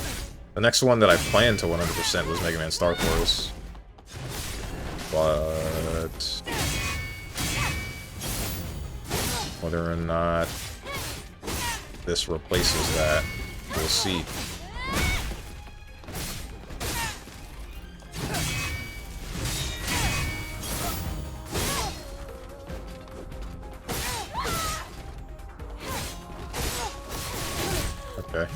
The next one that I planned to 100% was Mega Man Star Force. But whether or not this replaces that, we'll see. Okay.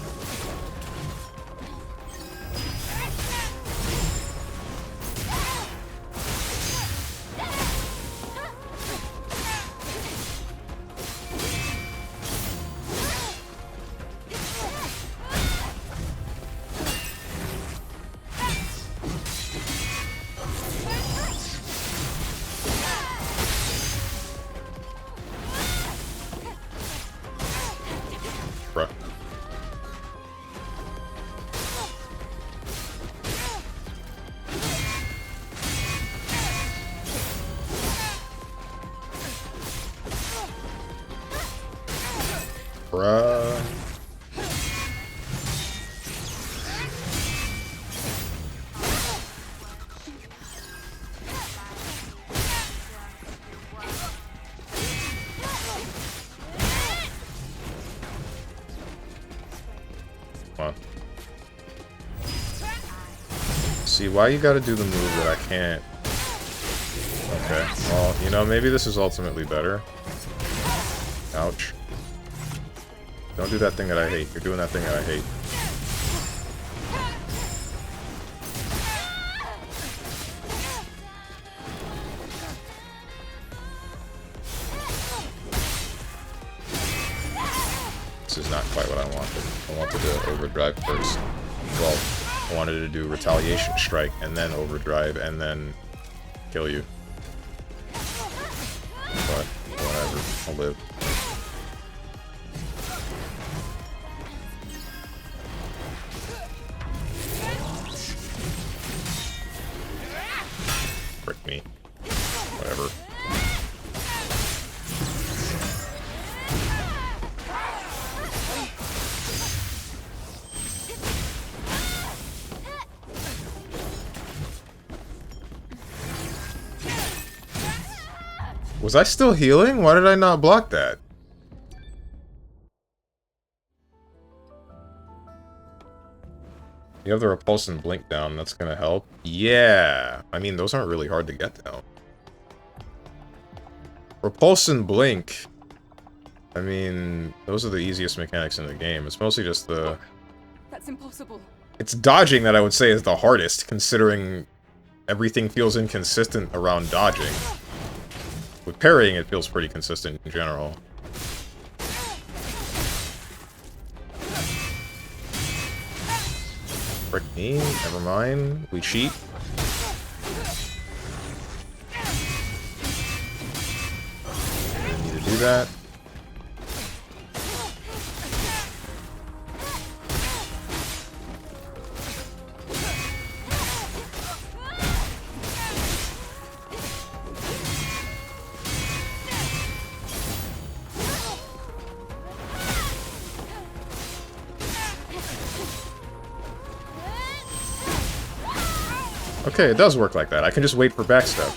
Bruh. Bruh. Come on. See, why you gotta do the move that I can't? Okay, well, you know, maybe this is ultimately better. Ouch. Don't do that thing that I hate. You're doing that thing that I hate. This is not quite what I wanted. I wanted to overdrive first. Well, I wanted to do retaliation strike and then overdrive and then kill you. But whatever, I'll live. Frick me. Whatever. Was I still healing? Why did I not block that? You have the repulse and blink down, that's gonna help. Yeah! I mean, those aren't really hard to get down. Repulse and blink. I mean, those are the easiest mechanics in the game. It's mostly just the... Look, that's impossible. It's dodging that I would say is the hardest, considering everything feels inconsistent around dodging. With parrying, it feels pretty consistent in general. Frick me, never mind. We cheat. Didn't need to do that. Okay, it does work like that. I can just wait for backstep.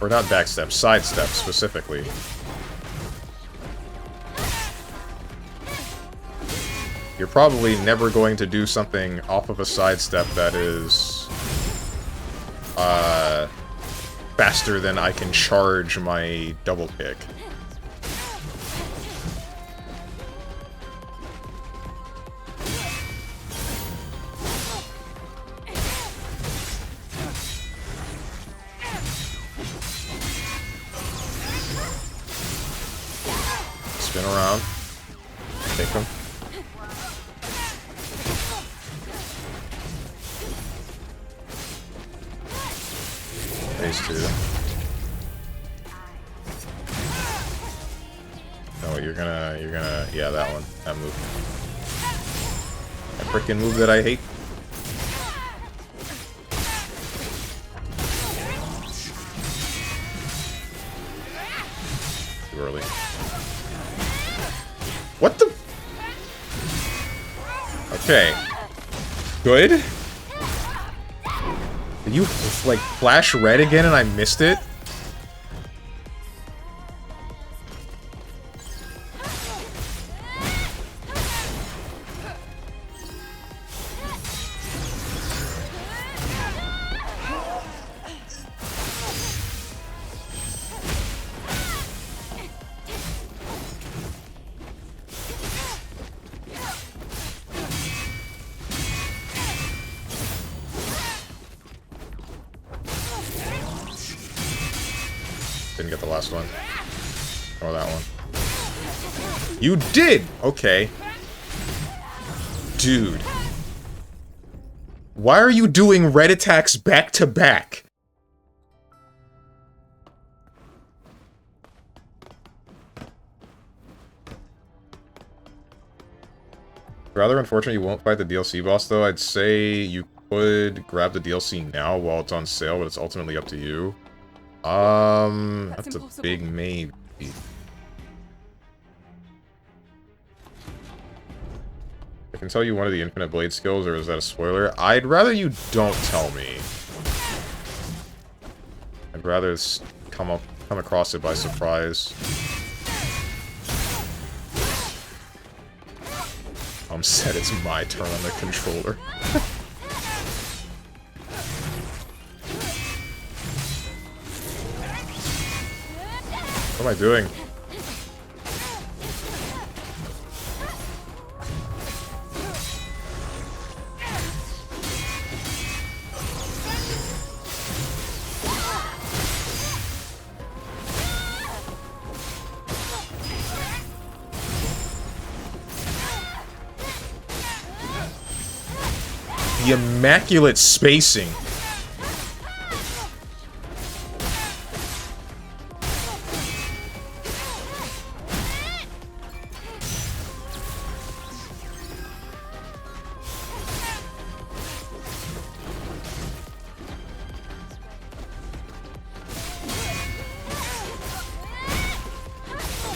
Or not backstep, sidestep specifically. you're probably never going to do something off of a sidestep that is faster than I can charge my double kick. Spin around. Take him. Phase 2. Oh, you're gonna, yeah, that one. That move. That frickin' move that I hate. Too early. What the? Okay. Good? Did you, like, flash red again and I missed it? Didn't get the last one. Or that one. You did! Okay. Dude. Why are you doing red attacks back to back? Rather unfortunate you won't fight the DLC boss, though. I'd say you could grab the DLC now while it's on sale, but it's ultimately up to you. That's a big maybe. I can tell you one of the Infinite Blade skills, or is that a spoiler? I'd rather you don't tell me. I'd rather come across it by surprise. I'm set, it's my turn on the controller. What am I doing? The immaculate spacing.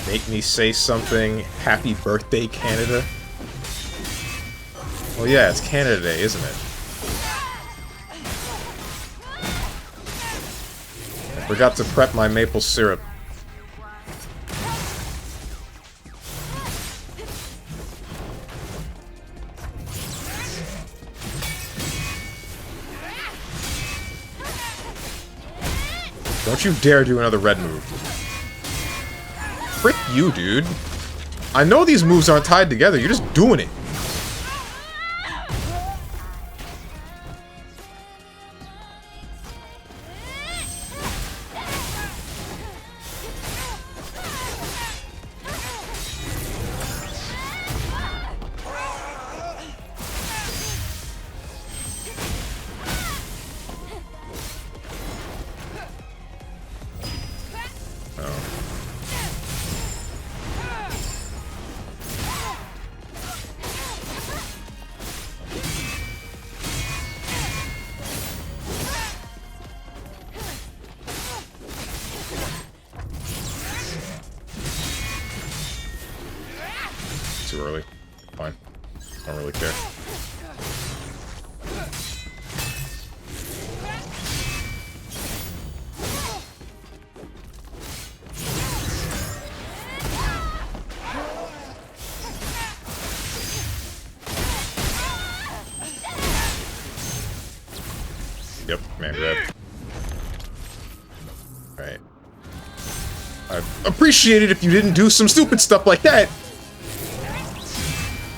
Make me say something. Happy birthday, Canada. Well, yeah, it's Canada Day, isn't it? I forgot to prep my maple syrup. Don't you dare do another red move. Frick you, dude. I know these moves aren't tied together, you're just doing it. Too early. Fine. Don't really care. Yep, man grab. Alright. I'd appreciate it if you didn't do some stupid stuff like that!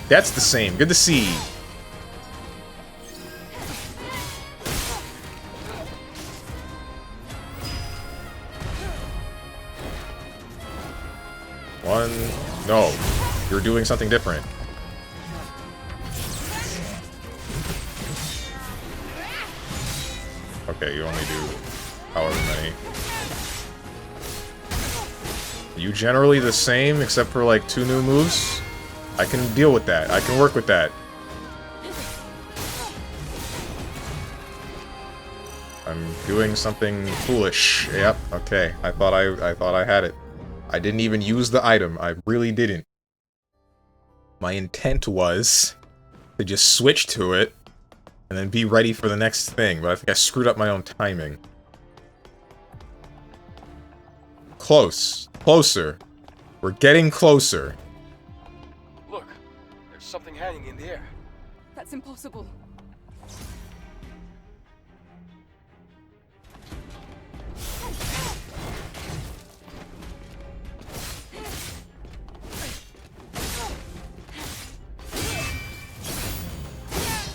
That's the same. Good to see. One... No. You're doing something different. Okay, you only do however many. Are you generally the same, except for like 2 new moves? I can deal with that. I can work with that. I'm doing something foolish. Yep, okay. I thought I had it. I didn't even use the item. I really didn't. My intent was to just switch to it and then be ready for the next thing, but I think I screwed up my own timing. Close. Closer. We're getting closer. Look, there's something hanging in the air. That's impossible.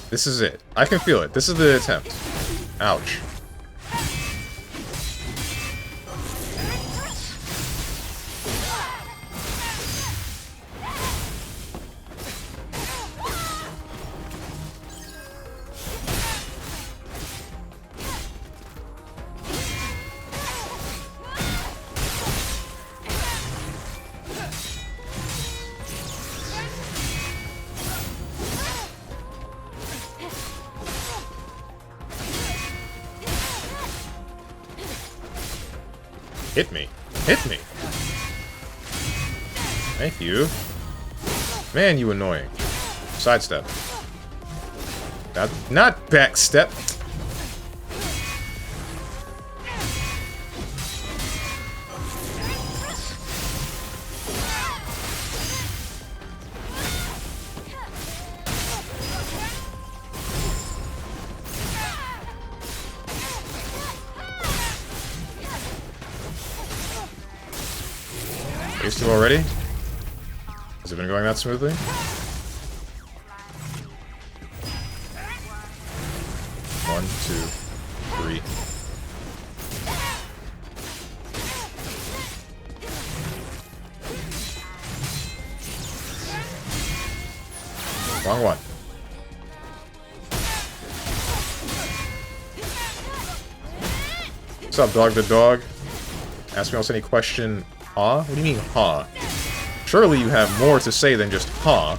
This is it. I can feel it. This is the attempt. Ouch. Hit me. Hit me. Thank you. Man, you annoying. Sidestep. Not backstep. Phase 2 already? Has it been going that smoothly? One, two, three. Wrong one. What's up, dog the dog? Ask me else any question. Huh? What do you mean, huh? Surely you have more to say than just huh.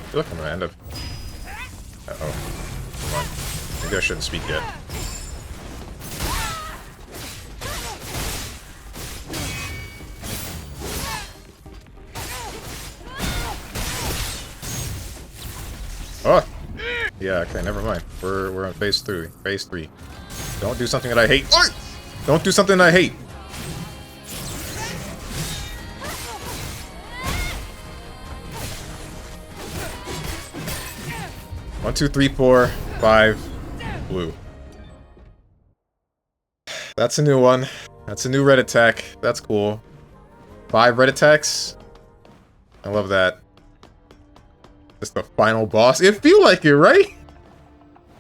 I feel like I'm gonna end up... Uh-oh. Come on. Maybe I shouldn't speak yet. Oh! Yeah, okay, never mind. We're on phase 3. Phase 3. Don't do something that I hate. Don't do something that I hate! One, two, three, 4, 5, blue. That's a new one. That's a new red attack. That's cool. 5 red attacks. I love that. It's the final boss. It feel like it, right?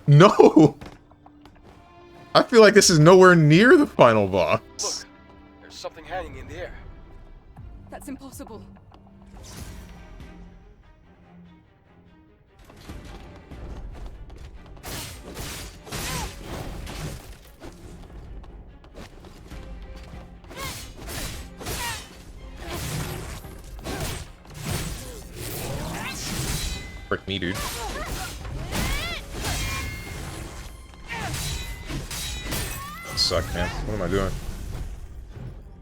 No! I feel like this is nowhere near the final boss. Look, there's something hanging in the air. That's impossible. Frick me, dude. Suck, man. What am I doing?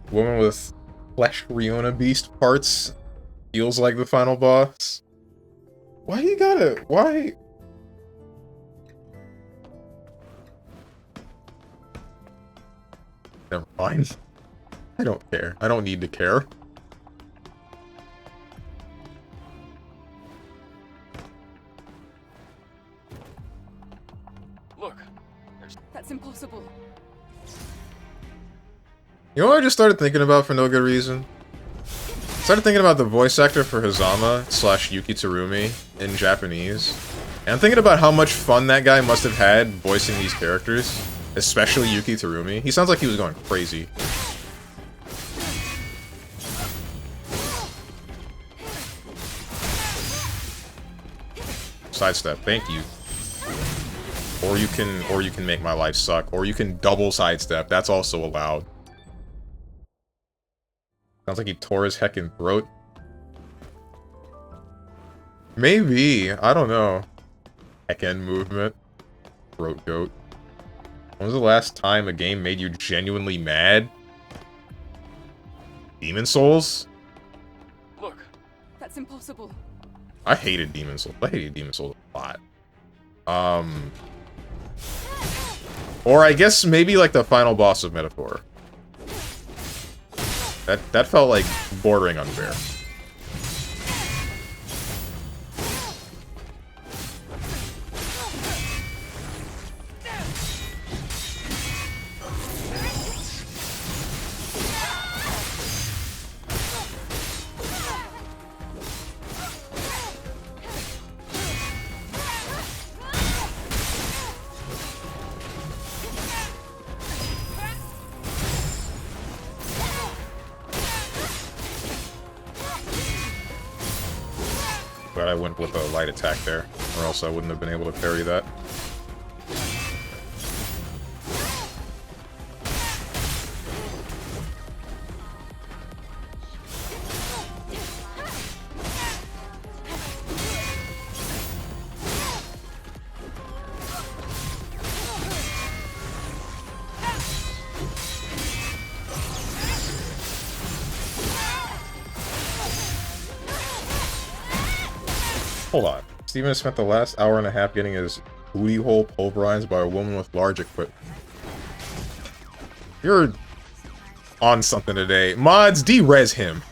Woman with flesh Riona beast parts feels like the final boss. Why you gotta... Why... Never mind. I don't care. I don't need to care. Look, That's impossible. You know what I just started thinking about for no good reason? Started thinking about the voice actor for Hazama / Yuki Tsurumi in Japanese. And I'm thinking about how much fun that guy must have had voicing these characters. Especially Yuki Tsurumi. He sounds like he was going crazy. Sidestep, thank you. Or you can make my life suck. Or you can double sidestep, that's also allowed. Sounds like he tore his heckin' throat. Maybe, I don't know. Heckin' movement. Throat goat. When was the last time a game made you genuinely mad? Demon Souls? look. That's impossible. I hated Demon Souls. I hated Demon Souls a lot. Or I guess maybe like the final boss of Metaphor. That felt like bordering unfair. Glad I went with a light attack there, or else I wouldn't have been able to parry that. Hold on. Steven has spent the last hour and a half getting his booty hole pulverized by a woman with large equipment. You're on something today. Mods, de-res him.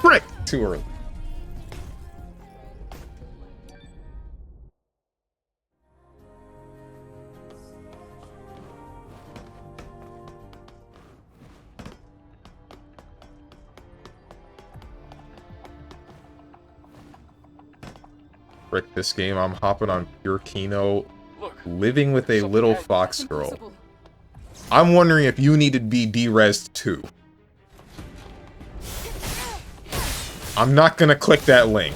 Frick! Too early. Frick, this game, I'm hopping on pure Kino, Look, living with a little fox That's girl. impossible. I'm wondering if you need to be de-resed too. I'm not gonna click that link.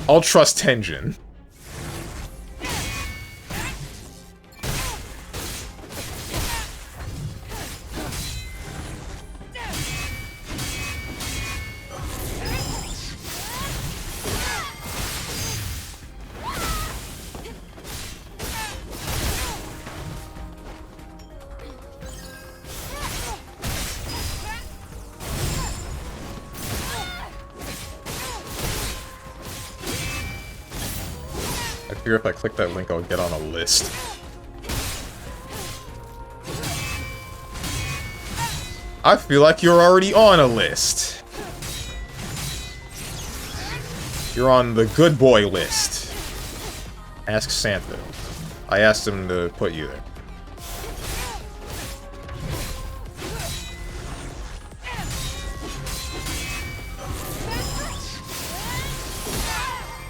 I'll trust Tenjin. I fear if I click that link, I'll get on a list. I feel like you're already on a list. You're on the good boy list. Ask Santa. I asked him to put you there.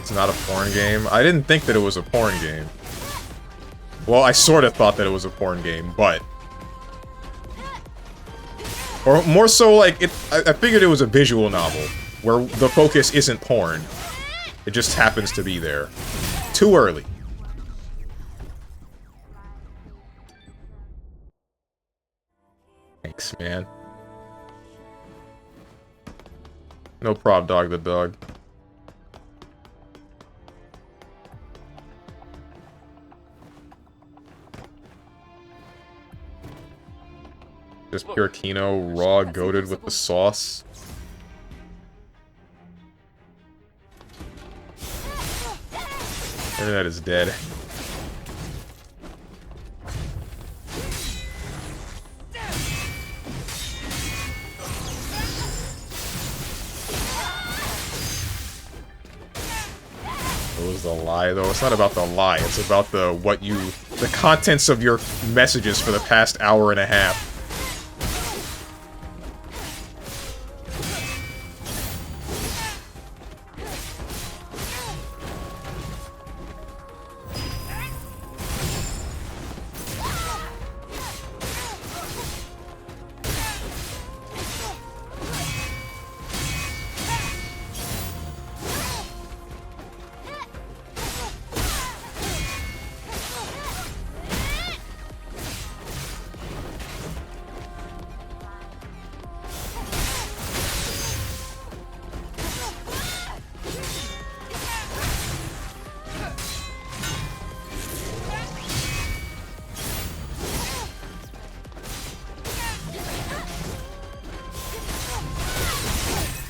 It's not a porn game. I didn't think that it was a porn game. Well, I sort of thought that it was a porn game, but... Or more so, like, I figured it was a visual novel, where the focus isn't porn. It just happens to be there. Too early. Thanks, man. No prob, dog the dog. Just pure Kino, raw, goated with the sauce. Internet is dead. What was the lie, though? It's not about the lie. It's about the contents of your messages for the past hour and a half.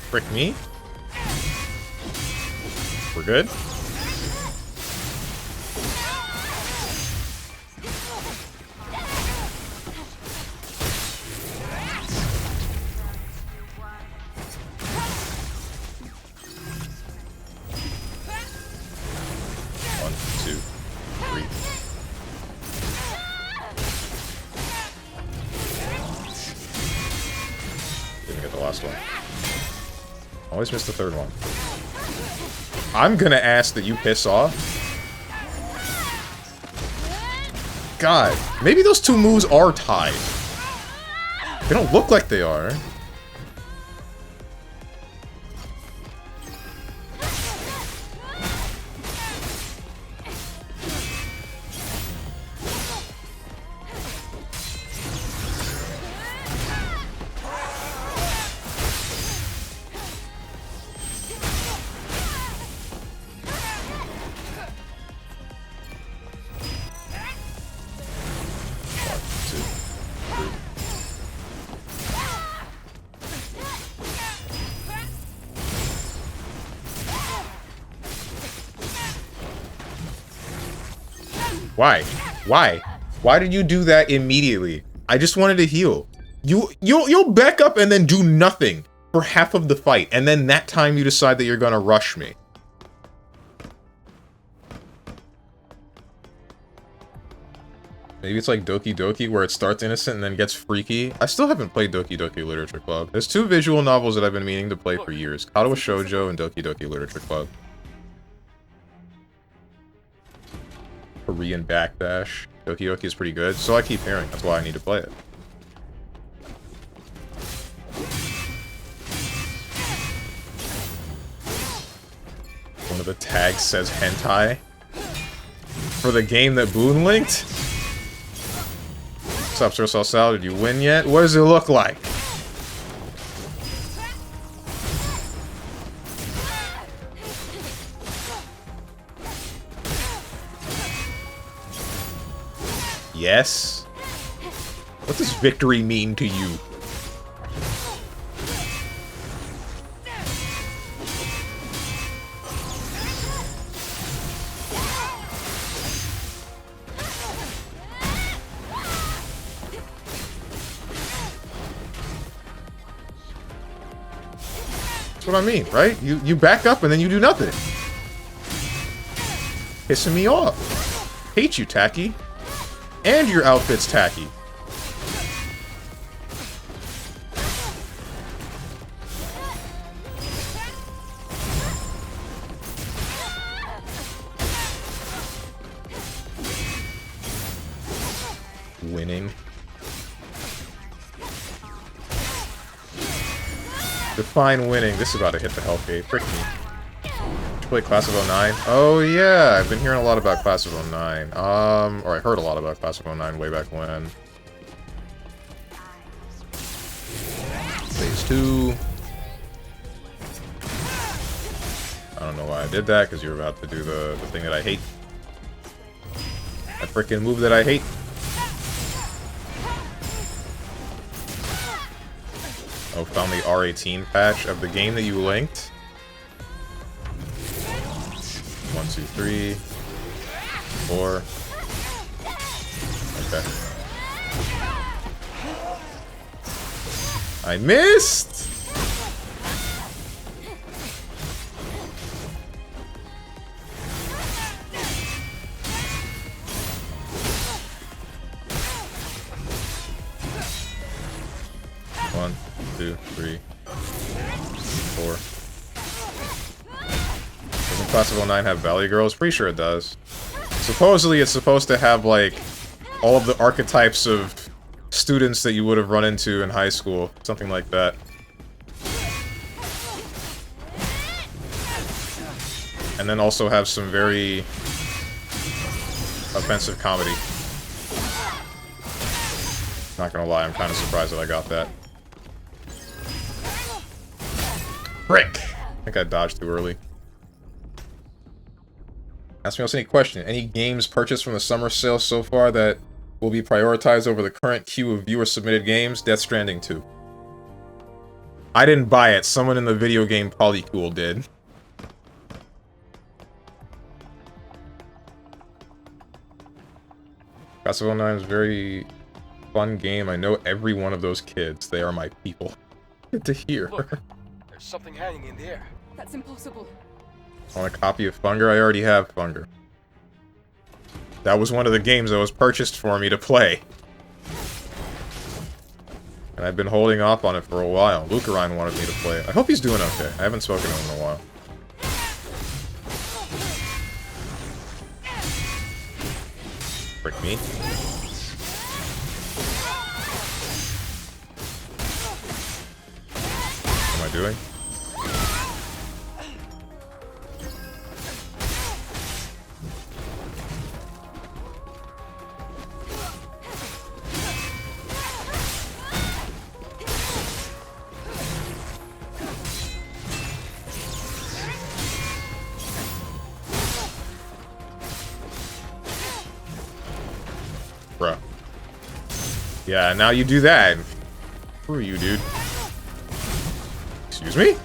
Frick me? We're good? One, two, three. Didn't get the last one. Always miss the third one. I'm gonna ask that you piss off. God, maybe those two moves are tied. They don't look like they are. Why? Why? Why did you do that immediately? I just wanted to heal. You'll back up and then do nothing for half of the fight, and then that time you decide that you're gonna rush me. Maybe it's like Doki Doki, where it starts innocent and then gets freaky. I still haven't played Doki Doki Literature Club. There's two visual novels that I've been meaning to play for years. Katawa Shoujo and Doki Doki Literature Club. Korean Backdash. Doki Doki is pretty good, so I keep hearing. That's why I need to play it. One of the tags says hentai. For the game that Boone linked? What's up, Sir Sal? Did you win yet? What does it look like? Yes? What does victory mean to you? That's what I mean, right? You back up and then you do nothing. Pissing me off. Hate you, Tacky. And your outfit's tacky. Winning. Define winning. This is about to hit the health gate. Frick me. Play Class of 09? Oh yeah, I've been hearing a lot about Class of 09. Or I heard a lot about Class of 09 way back when. 2. I don't know why I did that, because you're about to do the thing that I hate. That freaking move that I hate. Oh, found the R18 patch of the game that you linked. 1, 2, 3, 4. Okay. I missed! One, 2, 3, 4. Doesn't Class of 09 have Valley Girls? Pretty sure it does. Supposedly it's supposed to have, like, all of the archetypes of students that you would have run into in high school. Something like that. And then also have some very offensive comedy. Not gonna lie, I'm kind of surprised that I got that. Frick! I think I dodged too early. Ask me else any question. Any games purchased from the summer sale so far that will be prioritized over the current queue of viewer-submitted games? Death Stranding 2. I didn't buy it. Someone in the video game Polycool did. Class of 09 is a very fun game. I know every one of those kids. They are my people. Good to hear. Look, there's something hanging in the air. That's impossible. Want a copy of Funger? I already have Funger. That was one of the games that was purchased for me to play. And I've been holding off on it for a while. Lucarine wanted me to play it. I hope he's doing okay. I haven't spoken to him in a while. Frick me. What am I doing? Bruh. Yeah, now you do that. Who are you, dude? Excuse me?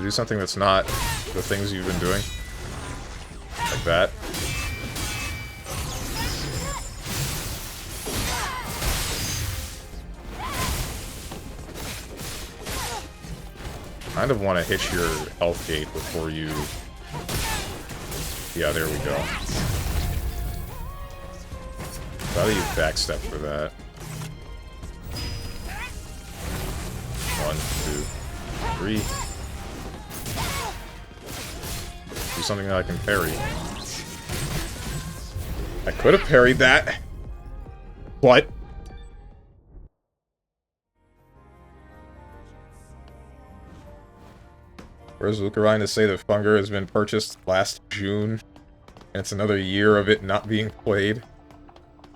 Do something that's not the things you've been doing. Like that. Kind of want to hit your health gate before you... Yeah, there we go. How do you backstep for that? 1, 2, 3. Do something that I can parry. I could have parried that. What? Where's Lucarine to say that Funger has been purchased last June, and it's another year of it not being played?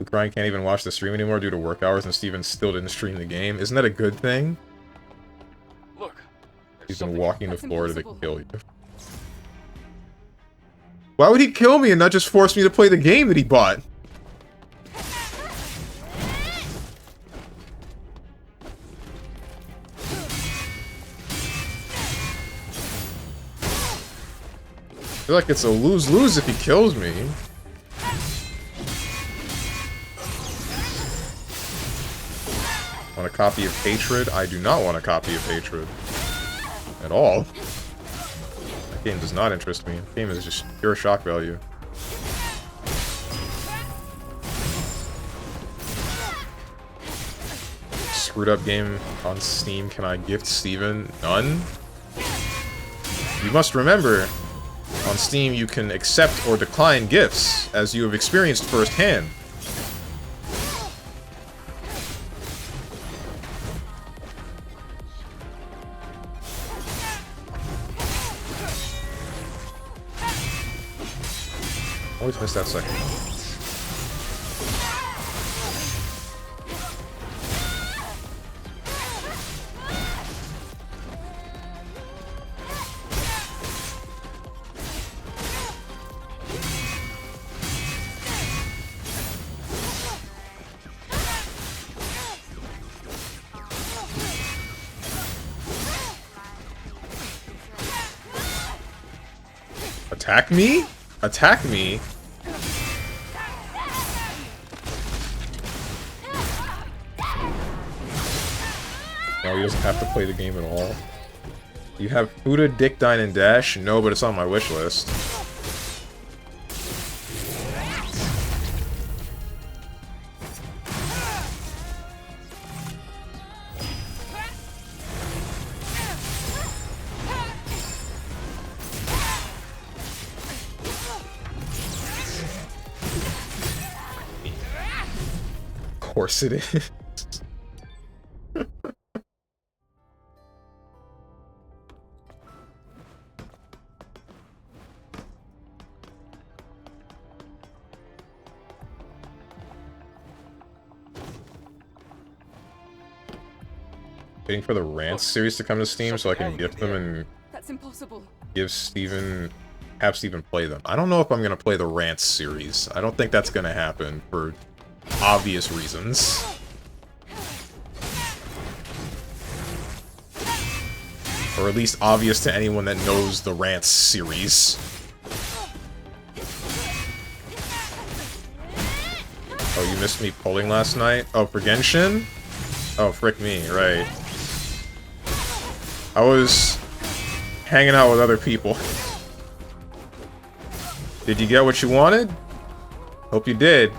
Lucarine can't even watch the stream anymore due to work hours, and Steven still didn't stream the game. Isn't that a good thing? Look, He's been walking to Florida to kill you. Why would he kill me and not just force me to play the game that he bought? I feel like it's a lose-lose if he kills me. Want a copy of Hatred? I do not want a copy of Hatred. At all. That game does not interest me. The game is just pure shock value. Screwed up game on Steam. Can I gift Steven? None? You must remember, on Steam you can accept or decline gifts, as you have experienced firsthand. Always miss that second. Attack me? Attack me? No, he doesn't have to play the game at all. You have Fuda, Dick, Dine, and Dash? No, but it's on my wish list. Of course it is. Waiting for the Rants series to come to Steam so I can gift them and That's impossible. give Steven, have Steven play them. I don't know if I'm gonna play the Rants series. I don't think that's gonna happen for obvious reasons. Or at least obvious to anyone that knows the Rants series. Oh, you missed me polling last night? Oh, for Genshin? Oh, frick me, right. I was hanging out with other people. Did you get what you wanted? Hope you did.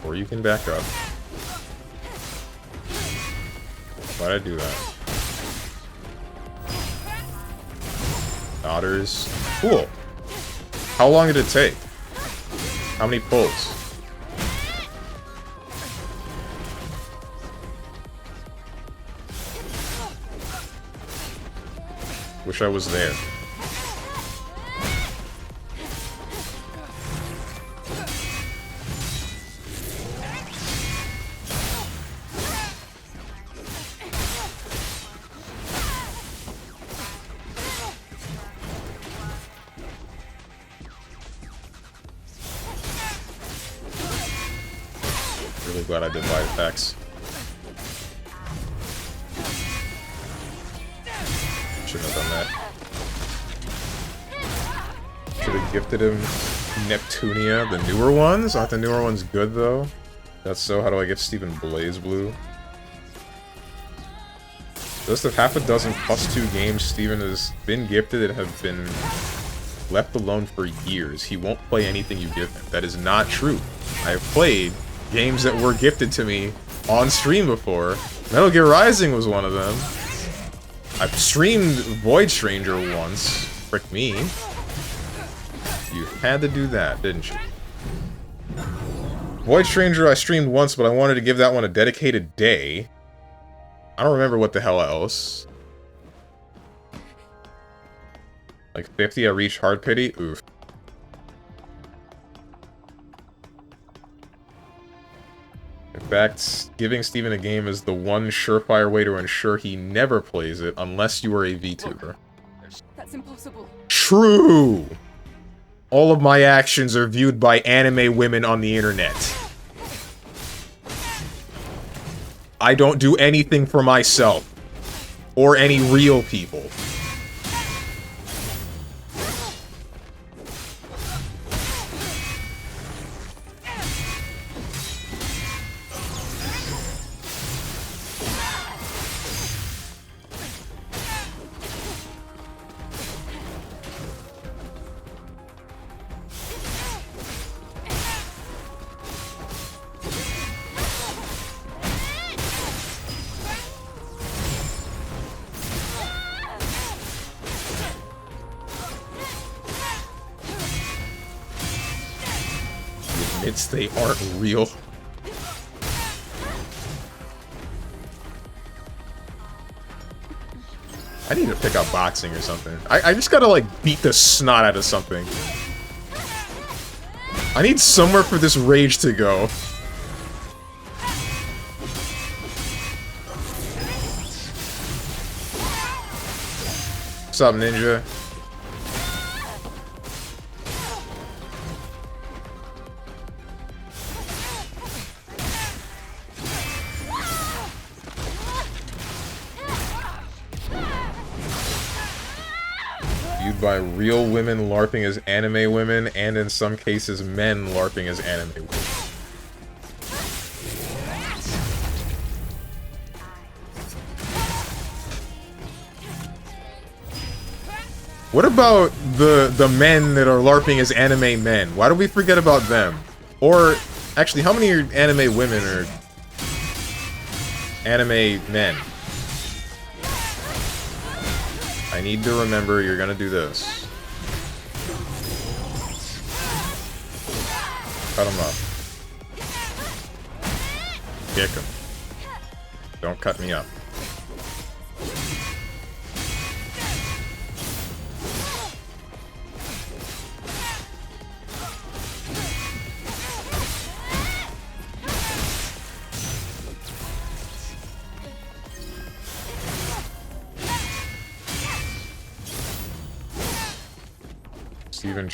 Or you can back up. Why'd I do that? Otters. Cool. How long did it take? How many pulls? Wish I was there. Really glad I did light attacks. Shouldn't have done that. Should have gifted him Neptunia, the newer ones? Aren't the newer ones good though? That's so, how do I give Steven Blaze Blue? List of half a dozen +2 games Steven has been gifted that have been left alone for years. He won't play anything you give him. That is not true. I have played games that were gifted to me on stream before. Metal Gear Rising was one of them. I've streamed Void Stranger once. Frick me. You had to do that, didn't you? Void Stranger I streamed once, but I wanted to give that one a dedicated day. I don't remember what the hell else. Like 50, I reached Hard Pity? Oof. In fact, giving Steven a game is the one surefire way to ensure he never plays it unless you are a VTuber. That's impossible. True! All of my actions are viewed by anime women on the internet. I don't do anything for myself. Or any real people. It's they aren't real. I need to pick up boxing or something. I just gotta, like, beat the snot out of something. I need somewhere for this rage to go. What's up, ninja? Viewed by real women LARPing as anime women, and in some cases men LARPing as anime women. What about the men that are LARPing as anime men? Why do we forget about them? Or, actually, how many are anime women or anime men? I need to remember you're gonna do this. Cut him up. Kick him. Don't cut me up. Steven,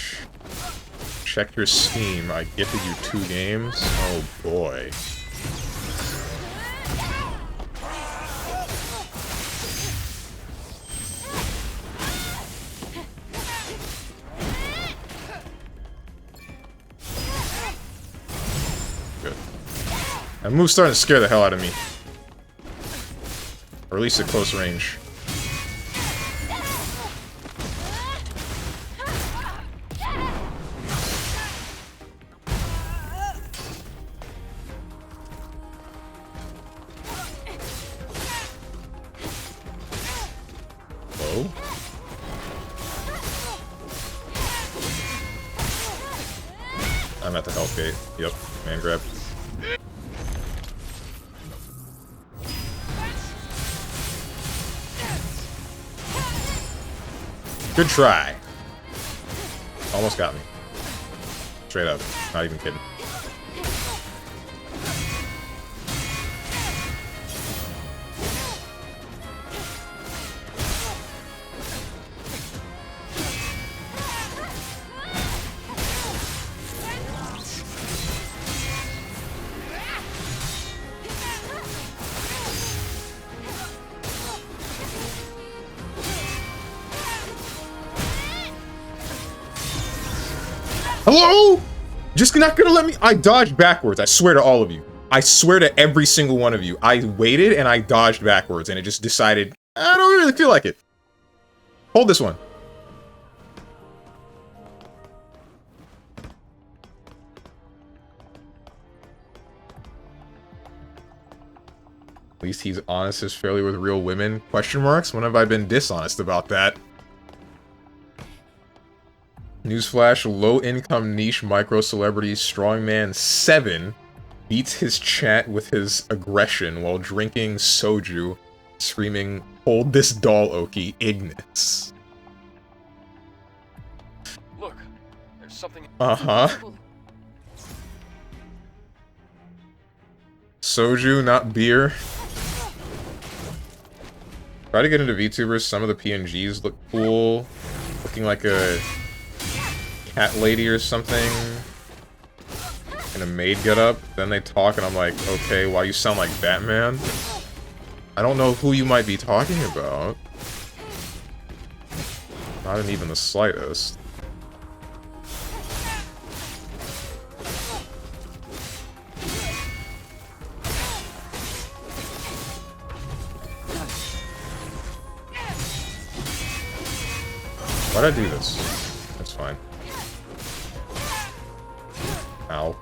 check your Steam. I gifted you 2 games. Oh boy. Good. That move's starting to scare the hell out of me. Or at least at close range. I'm at the health gate. Yep, man grab. Good try. Almost got me. Straight up. Not even kidding. Hello? Just not gonna let me. I dodged backwards. I swear to all of you. I swear to every single one of you. I waited and I dodged backwards and it just decided, I don't really feel like it. Hold this one. At least he's honest as fairly with real women. Question marks? When have I been dishonest about that? Newsflash, low-income niche micro-celebrity StrongmanSteven beats his chat with his aggression while drinking soju, screaming, "Hold this doll, Oki, Ignis." Look, there's something. Uh-huh. Soju, not beer. Try to get into VTubers. Some of the PNGs look cool. Looking like a cat lady or something. And a maid get up. Then they talk and I'm like, okay, why you sound like Batman? I don't know who you might be talking about. Not in even the slightest. Why'd I do this? That's fine. Ow.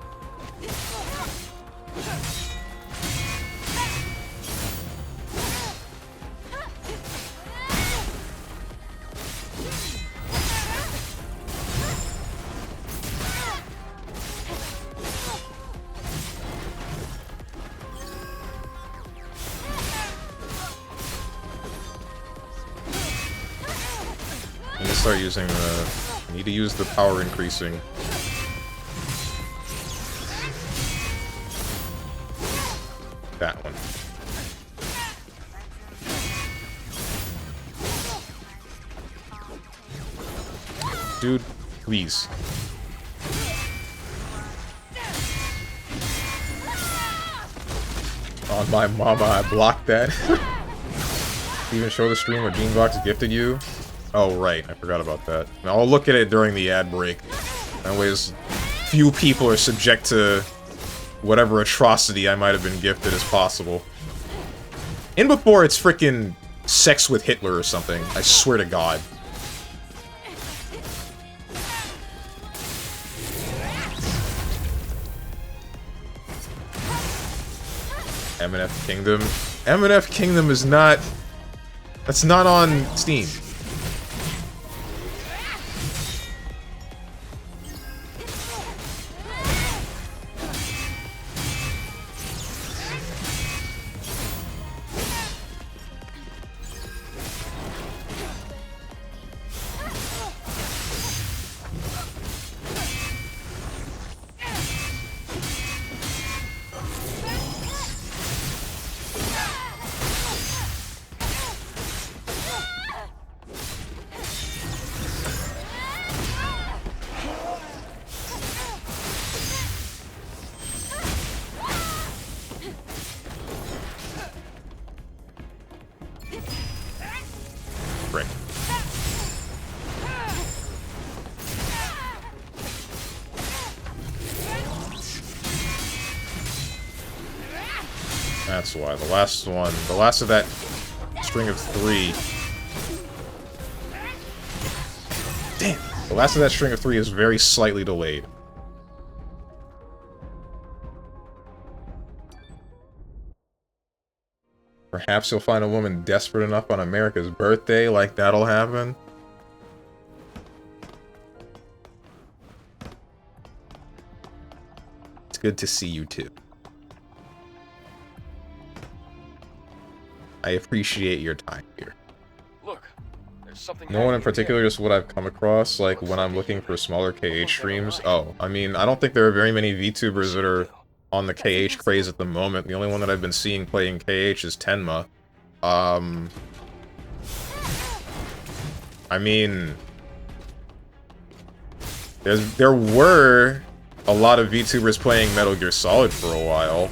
start using the... I need to use the power increasing. That one. Dude, please. On my mama, I blocked that. Even show the stream what Genebox gifted you? Oh, right. I forgot about that. Now, I'll look at it during the ad break. That way, few people are subject to whatever atrocity I might have been gifted as possible. And before it's freaking sex with Hitler or something. I swear to God. M&F Kingdom. M&F Kingdom is not... That's not on Steam. That's why. The last one, the last of that string of 3. Damn! The last of that string of 3 is very slightly delayed. Perhaps you'll find a woman desperate enough on America's birthday, like that'll happen. It's good to see you too. I appreciate your time here. Look, there's something. No one in particular, just what I've come across, like when I'm looking for smaller KH streams. Oh, I mean, I don't think there are very many VTubers that are on the KH craze at the moment. The only one that I've been seeing playing KH is Tenma. I mean, there were a lot of VTubers playing Metal Gear Solid for a while,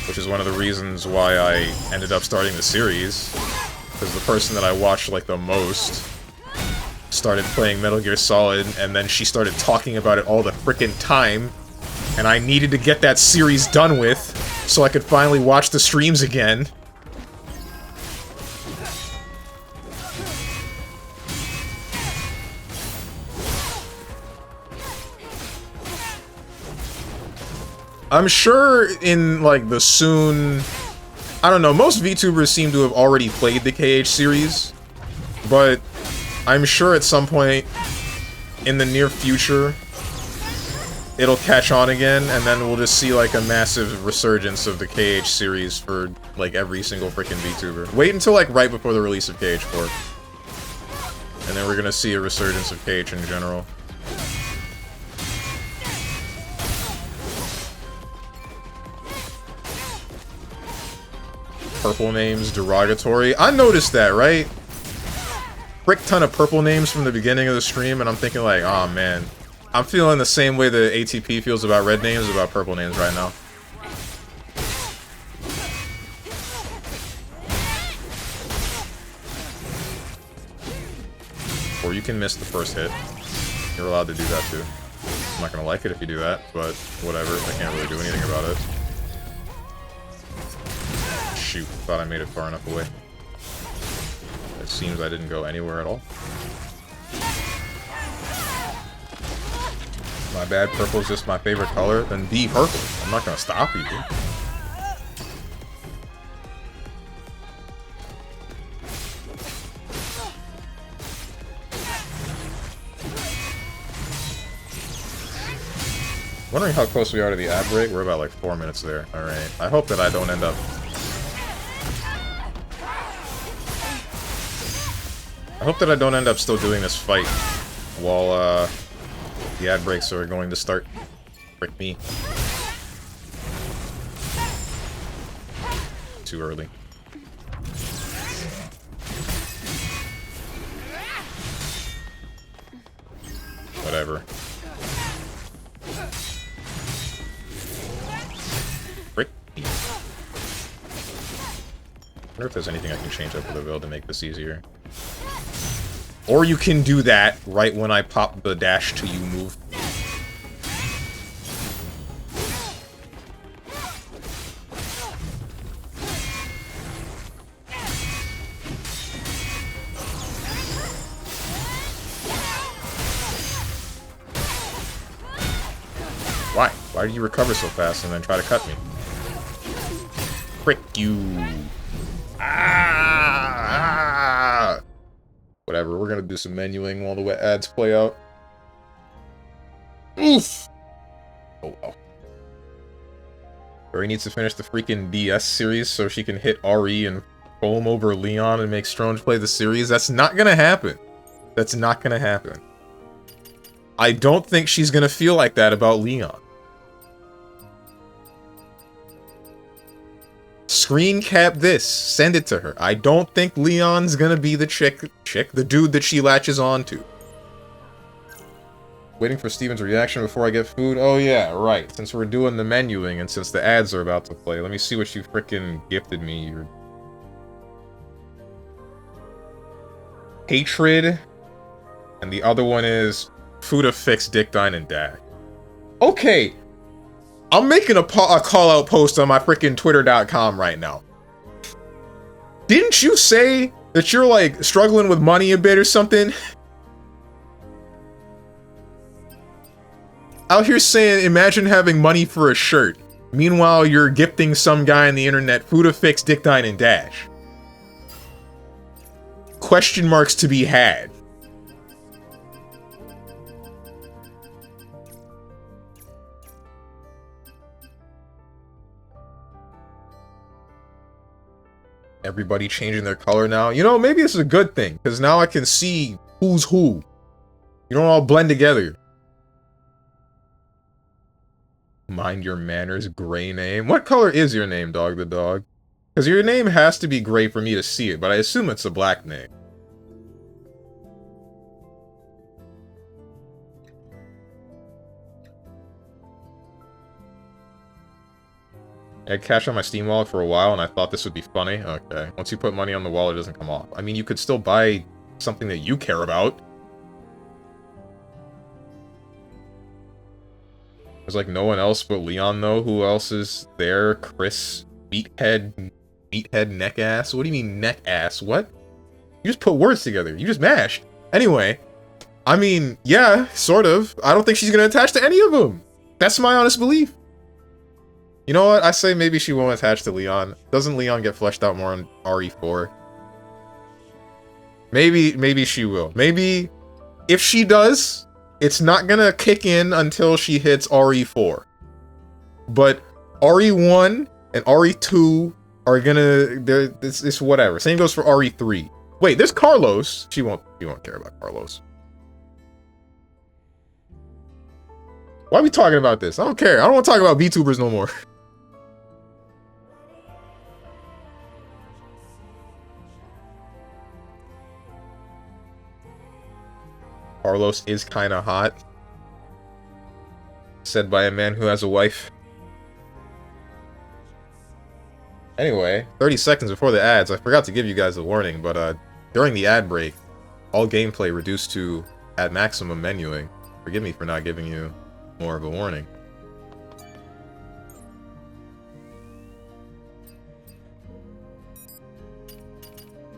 which is one of the reasons why I ended up starting the series, because the person that I watched like the most started playing Metal Gear Solid, and then she started talking about it all the frickin' time, and I needed to get that series done with so I could finally watch the streams again. I'm sure in, like, the soon... I don't know, most VTubers seem to have already played the KH series, but I'm sure at some point in the near future it'll catch on again, and then we'll just see, like, a massive resurgence of the KH series for, like, every single freaking VTuber. Wait until, like, right before the release of KH4. And then we're gonna see a resurgence of KH in general. Purple names, derogatory. I noticed that, right? Frick ton of purple names from the beginning of the stream, and I'm thinking like, oh man. I'm feeling the same way the ATP feels about red names about purple names right now. Or you can miss the first hit. You're allowed to do that too. I'm not gonna like it if you do that, but whatever. I can't really do anything about it. Shoot, thought I made it far enough away. It seems I didn't go anywhere at all. My bad, purple's just my favorite color. Then be purple. I'm not gonna stop you, dude. Wondering how close we are to the ad break. We're about like 4 minutes there. Alright. I hope that I don't end up... I hope that I don't end up still doing this fight while, the ad breaks are going to start. Frick me. Too early. Whatever. Frick me. I wonder if there's anything I can change up with the build to make this easier. Or you can do that right when I pop the dash to you move. Why? Why did you recover so fast and then try to cut me? Frick you. Ah! Whatever, we're gonna do some menuing while the wet ads play out. Oof! Oh well. Barry needs to finish the freaking DS series so she can hit RE and foam over Leon and make Strange play the series. That's not gonna happen. That's not gonna happen. I don't think she's gonna feel like that about Leon. Screen cap this. Send it to her. I don't think Leon's gonna be the the dude that she latches on to. Waiting for Steven's reaction before I get food? Oh yeah, right. Since we're doing the menuing and since the ads are about to play, let me see what you frickin' gifted me. Your hatred. And the other one is food to fix Dick, Dine, and Dash. Okay. I'm making a call-out post on my freaking Twitter.com right now. Didn't you say that you're, like, struggling with money a bit or something? Out here saying, imagine having money for a shirt. Meanwhile, you're gifting some guy on the internet food to fix Dick, Dine, and Dash. Question marks to be had. Everybody changing their color now. You know, maybe this is a good thing, because now I can see who's who. You don't all blend together. Mind your manners, gray name. What color is your name, Dog the Dog? Because your name has to be gray for me to see it, but I assume it's a black name. I had cash on my Steam wallet for a while, and I thought this would be funny. Okay. Once you put money on the wallet, it doesn't come off. I mean, you could still buy something that you care about. There's like no one else but Leon, though. Who else is there? Chris? Meathead neck ass? What do you mean neck ass? What? You just put words together. You just mashed. Anyway. I mean, yeah, sort of. I don't think she's gonna attach to any of them. That's my honest belief. You know what? I say maybe she won't attach to Leon. Doesn't Leon get fleshed out more in RE4? Maybe she will. Maybe if she does, it's not gonna kick in until she hits RE4. But RE1 and RE2 are gonna... It's whatever. Same goes for RE3. Wait, there's Carlos. She won't care about Carlos. Why are we talking about this? I don't care. I don't want to talk about VTubers no more. Carlos is kind of hot. Said by a man who has a wife. Anyway, 30 seconds before the ads, I forgot to give you guys a warning, but during the ad break, all gameplay reduced to at maximum menuing. Forgive me for not giving you more of a warning.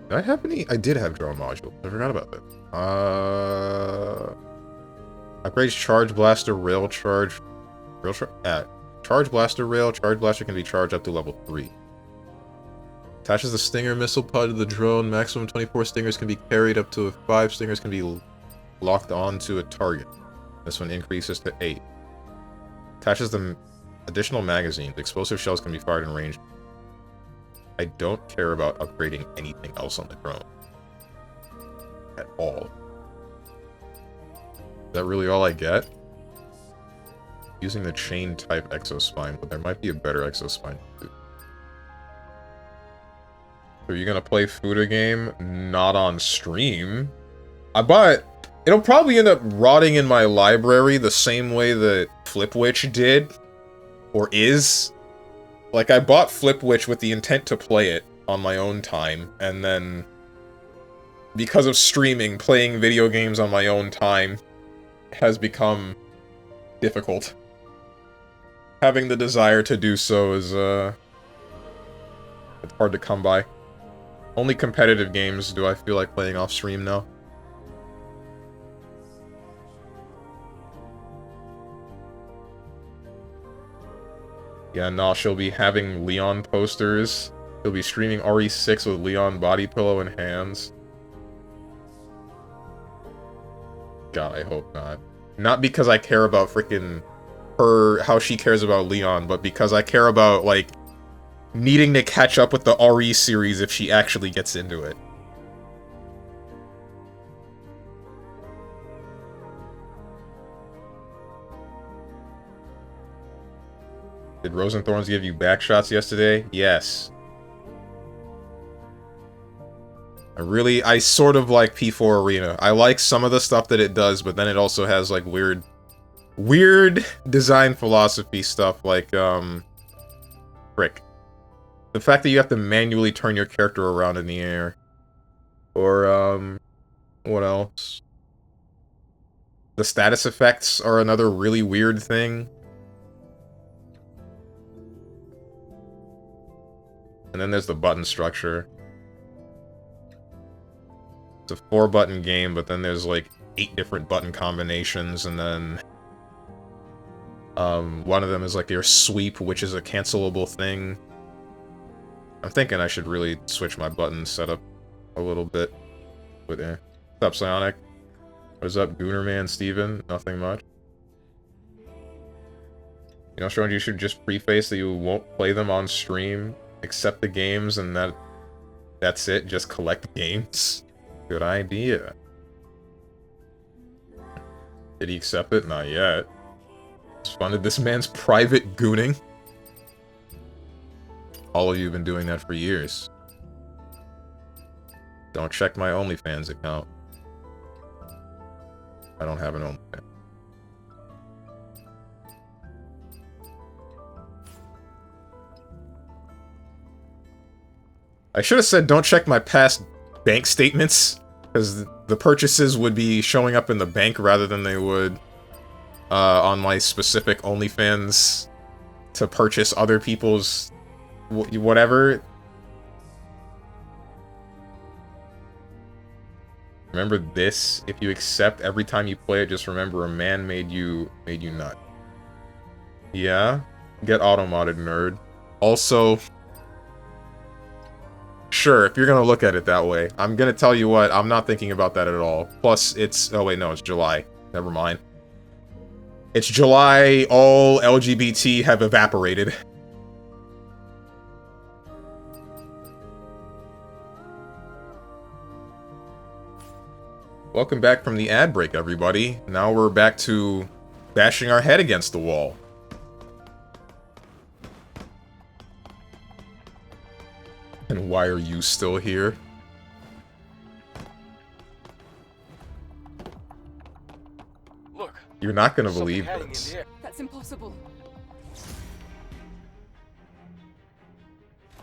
Did I have any? I did have drone module. I forgot about that. Upgrades charge blaster, rail charge. Charge blaster, rail. Charge blaster can be charged up to level 3. Attaches the stinger missile pod to the drone. Maximum 24 stingers can be carried. Up to 5 stingers can be locked onto a target. This one increases to 8. Attaches the additional magazines. Explosive shells can be fired in range. I don't care about upgrading anything else on the drone. at all. Is that really all I get? Using the chain type exospine, but there might be a better exospine. Are you gonna play Fuda game? Not on stream. But it'll probably end up rotting in my library the same way that Flipwitch did. Or is. Like, I bought Flipwitch with the intent to play it on my own time, and then because of streaming, playing video games on my own time has become difficult. Having the desire to do so is, it's hard to come by. Only competitive games do I feel like playing off stream now. Yeah, no, she'll be having Leon posters. He'll be streaming RE6 with Leon body pillow in hands. God, I hope not. Not because I care about freaking her, how she cares about Leon, but because I care about, like, needing to catch up with the RE series if she actually gets into it. Did Rosenthorns give you backshots yesterday? Yes. I sort of like P4 Arena. I like some of the stuff that it does, but then it also has, like, weird design philosophy stuff, like, frick. The fact that you have to manually turn your character around in the air. Or, what else? The status effects are another really weird thing. And then there's the button structure. It's a 4-button game, but then there's like 8 different button combinations, and then one of them is like your sweep, which is a cancelable thing. I'm thinking I should really switch my button setup a little bit. But yeah. What's up, Psionic? What is up, StrongmanSteven? Nothing much. You know, Strong, you should just preface that you won't play them on stream. Accept the games, and that's it. Just collect games. Good idea. Did he accept it? Not yet. Just funded this man's private gooning. All of you have been doing that for years. Don't check my OnlyFans account. I don't have an OnlyFans. I should have said don't check my past bank statements, because the purchases would be showing up in the bank rather than they would on my specific OnlyFans to purchase other people's whatever. Remember this: if you accept every time you play it, just remember a man made you nut. Yeah? Get auto-modded, nerd. Also, sure, if you're gonna look at it that way. I'm gonna tell you what, I'm not thinking about that at all. Plus, it's... oh wait, no, it's July. Never mind. It's July, all LGBT have evaporated. Welcome back from the ad break, everybody. Now we're back to bashing our head against the wall. And why are you still here? Look. You're not gonna believe this. That's impossible.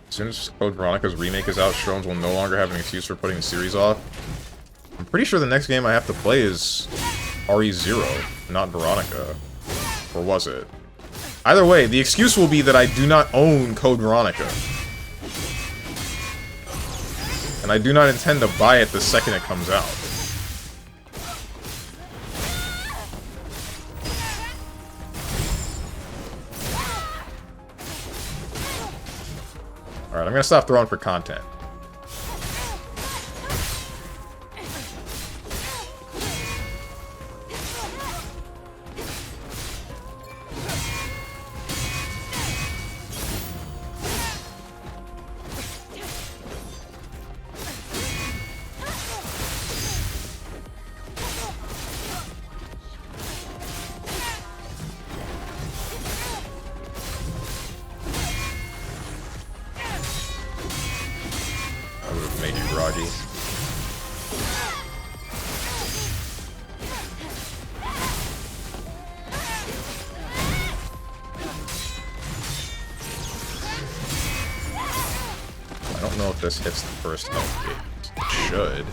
As soon as Code Veronica's remake is out, Strones will no longer have an excuse for putting the series off. I'm pretty sure the next game I have to play is RE0, not Veronica. Or was it? Either way, the excuse will be that I do not own Code Veronica. And I do not intend to buy it the second it comes out. Alright, I'm gonna stop throwing for content. don't know if this hits the first health gauge. It should.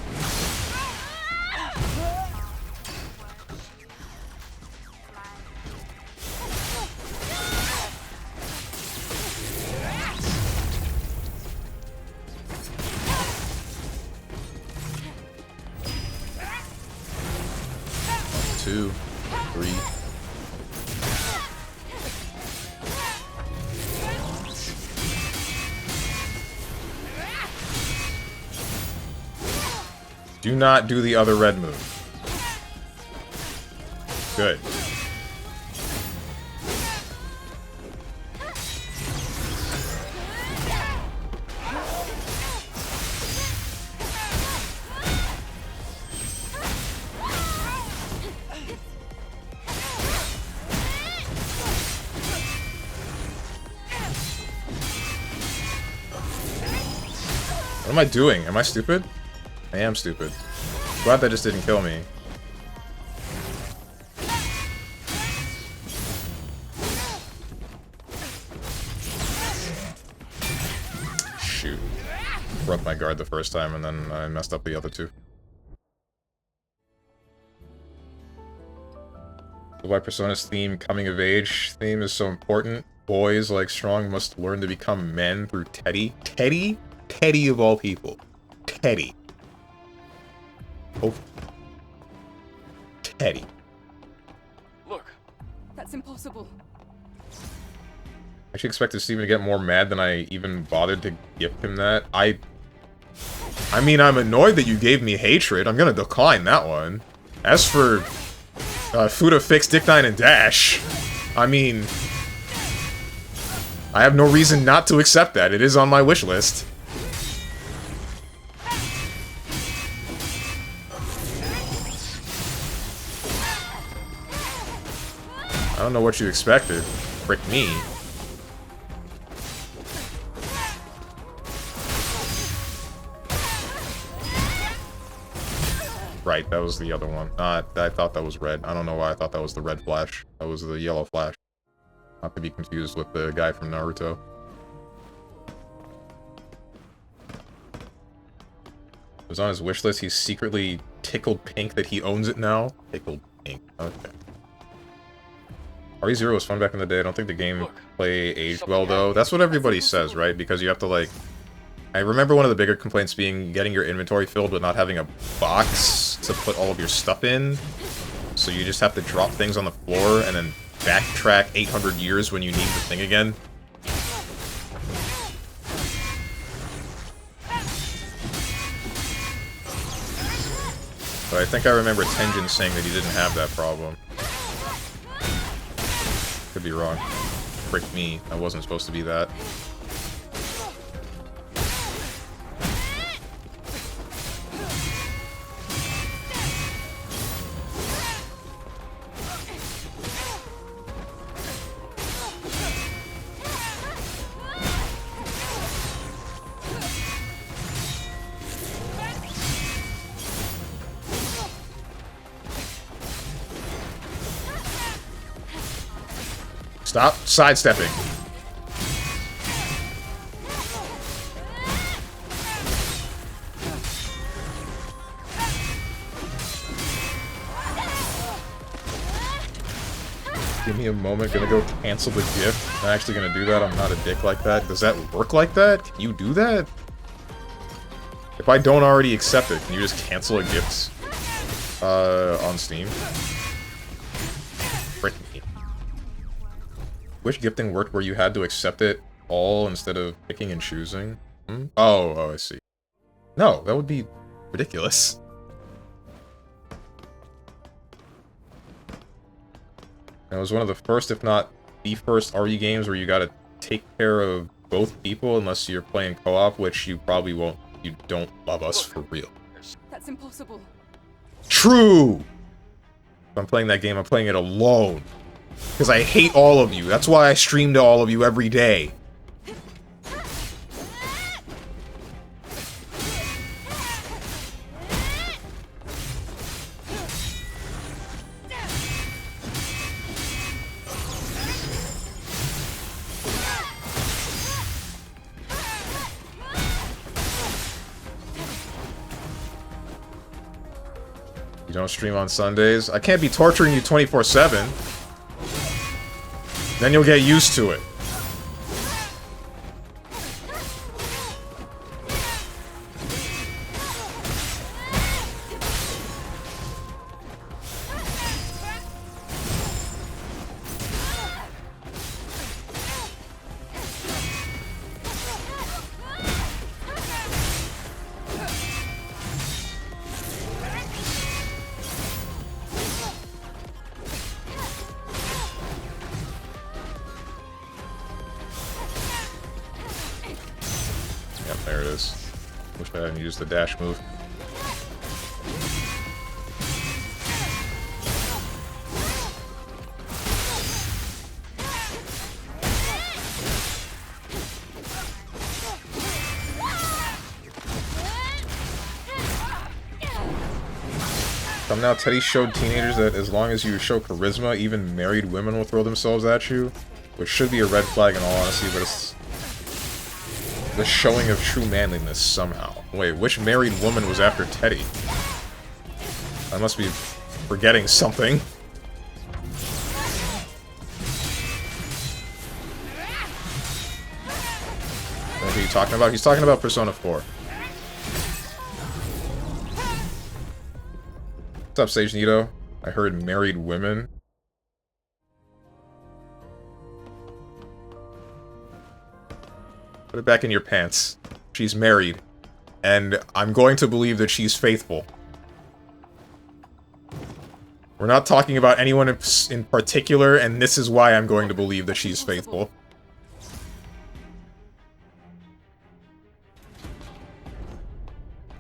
Two, three. Do not do the other red move. Good. What am I doing? Am I stupid? I am stupid. Glad that just didn't kill me. Shoot. Broke my guard the first time and then I messed up the other two. Why Persona's theme, coming of age theme, is so important. Boys like Strong must learn to become men through Teddy. Teddy? Teddy of all people. Teddy. Oh. Teddy. Look. That's impossible. I actually expected Steven to get more mad than I even bothered to gift him that. I mean, I'm annoyed that you gave me hatred. I'm gonna decline that one. As for Fuda Fix, Dick 9, and Dash, I mean, I have no reason not to accept that. It is on my wish list. I don't know what you expected. Frick me. Right, that was the other one. I thought that was red. I don't know why I thought that was the red flash. That was the yellow flash. Not to be confused with the guy from Naruto. It was on his wish list. He's secretly tickled pink that he owns it now. Tickled pink. Okay. RE0 was fun back in the day. I don't think the gameplay aged well, though. That's what everybody says, right? Because you have to, like... I remember one of the bigger complaints being getting your inventory filled but not having a box to put all of your stuff in. So you just have to drop things on the floor and then backtrack 800 years when you need the thing again. But I think I remember Tenjin saying that he didn't have that problem. Could be wrong. Frick me. I wasn't supposed to be that. Stop sidestepping. Give me a moment, gonna go cancel the gift. I'm actually gonna do that, I'm not a dick like that. Does that work like that? Can you do that? If I don't already accept it, can you just cancel a gift on Steam? Frick me. Wish gifting worked where you had to accept it all instead of picking and choosing? Hmm? Oh, I see. No, that would be ridiculous. It was one of the first, if not the first, RE games where you gotta take care of both people unless you're playing co-op, which you probably won't. You don't love us for real. That's impossible. True! If I'm playing that game, I'm playing it alone. Because I hate all of you. That's why I stream to all of you every day. don't stream on Sundays? I can't be torturing you 24/7. Then you'll get used to it. Yep, there it is. Wish I hadn't used the dash move. Come now, Teddy showed teenagers that as long as you show charisma, even married women will throw themselves at you. Which should be a red flag in all honesty, but it's the showing of true manliness somehow. Wait, which married woman was after Teddy? I must be forgetting something. What are you talking about? He's talking about Persona 4. What's up, Sage Nito? I heard married women. Put it back in your pants. She's married. And I'm going to believe that she's faithful. We're not talking about anyone in particular, and this is why I'm going to believe that she's faithful.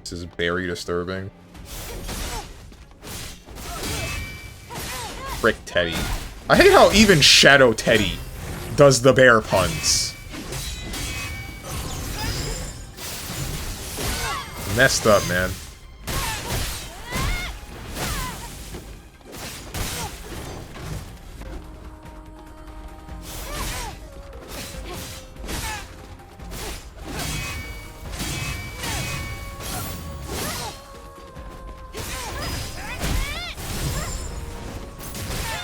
This is very disturbing. Frick Teddy. I hate how even Shadow Teddy does the bear puns. Messed up, man.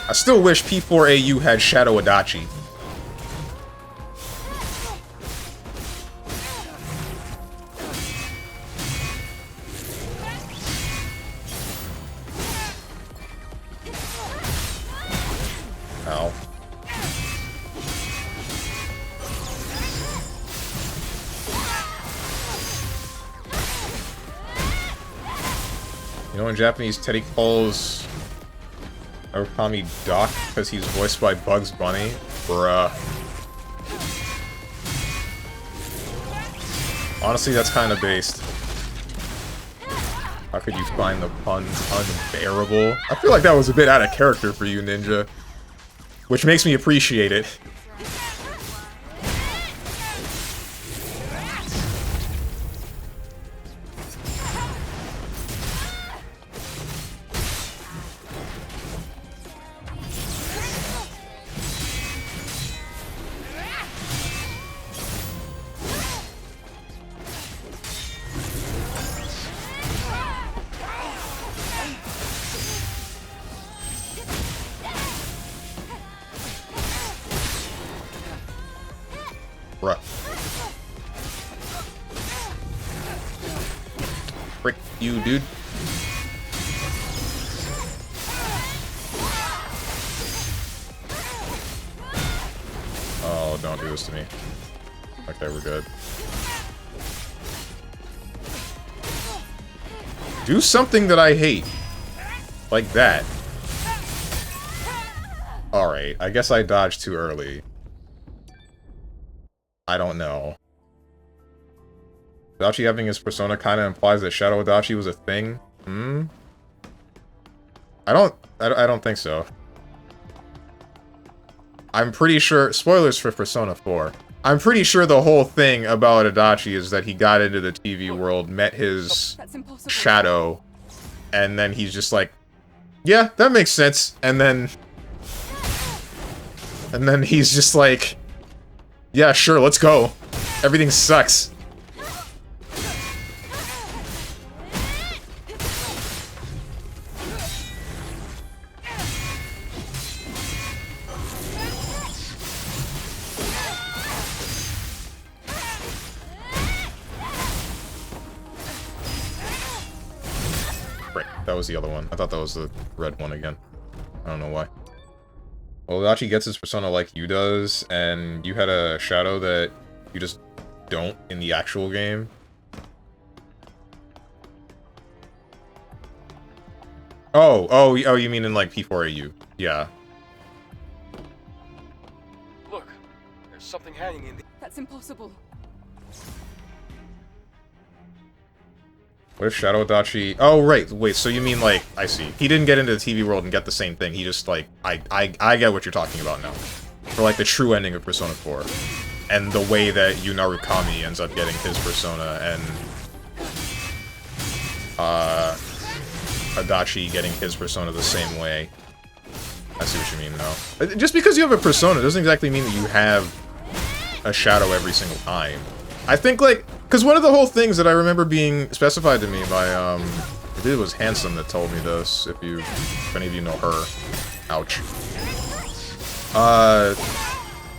I still wish P4AU had Shadow Adachi. Ow. You know, in Japanese, Teddy calls Okami Doc because he's voiced by Bugs Bunny? Bruh. Honestly, that's kind of based. How could you find the puns unbearable? I feel like that was a bit out of character for you, Ninja. Which makes me appreciate it. Bruh. Frick you, dude. Oh, don't do this to me. Okay, we're good. Do something that I hate. Like that. Alright, I guess I dodged too early. I don't know. Adachi having his persona kinda implies that Shadow Adachi was a thing? Hmm? I don't think so. I'm pretty sure... Spoilers for Persona 4. I'm pretty sure the whole thing about Adachi is that he got into the TV world, met his shadow, and then he's just like, yeah, that makes sense. And then he's just like, yeah, sure, let's go. Everything sucks. that was the other one. I thought that was the red one again. I don't know why. Well, Adachi gets his persona like you does, and you had a shadow that you just don't in the actual game. Oh, you mean in, like, P4AU. Yeah. Look, there's something hanging in there. That's impossible. What if Shadow Adachi... Oh, right. Wait, so you mean, like... I see. He didn't get into the TV world and get the same thing. He just, like... I get what you're talking about now. For, like, the true ending of Persona 4. And the way that Narukami ends up getting his persona, and... Adachi getting his persona the same way. I see what you mean now. Just because you have a persona doesn't exactly mean that you have a shadow every single time. I think, like... Because one of the whole things that I remember being specified to me by, I believe it was Handsome that told me this, if any of you know her. Ouch.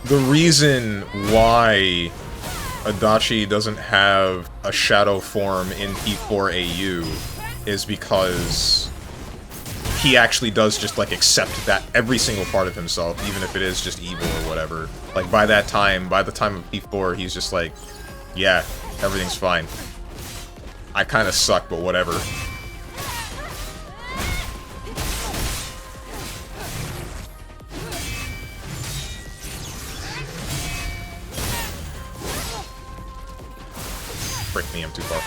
The reason why Adachi doesn't have a shadow form in P4AU is because he actually does just, like, accept that every single part of himself, even if it is just evil or whatever. Like, by the time of P4, he's just like, yeah, everything's fine. I kinda suck, but whatever. Frick me, I'm too far.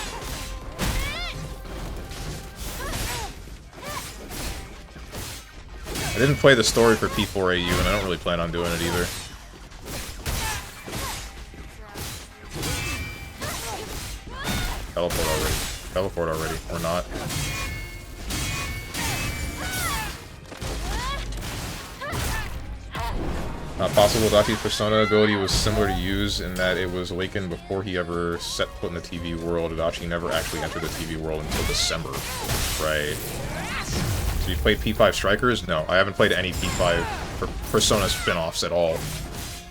I didn't play the story for P4AU, and I don't really plan on doing it either. Teleport already. Teleport already. Or not. Possible Adachi's persona ability was similar to Yu's in that it was awakened before he ever set foot in the TV world. Adachi never actually entered the TV world until December. Right. So you played P5 Strikers? No, I haven't played any P5 Persona spin-offs at all.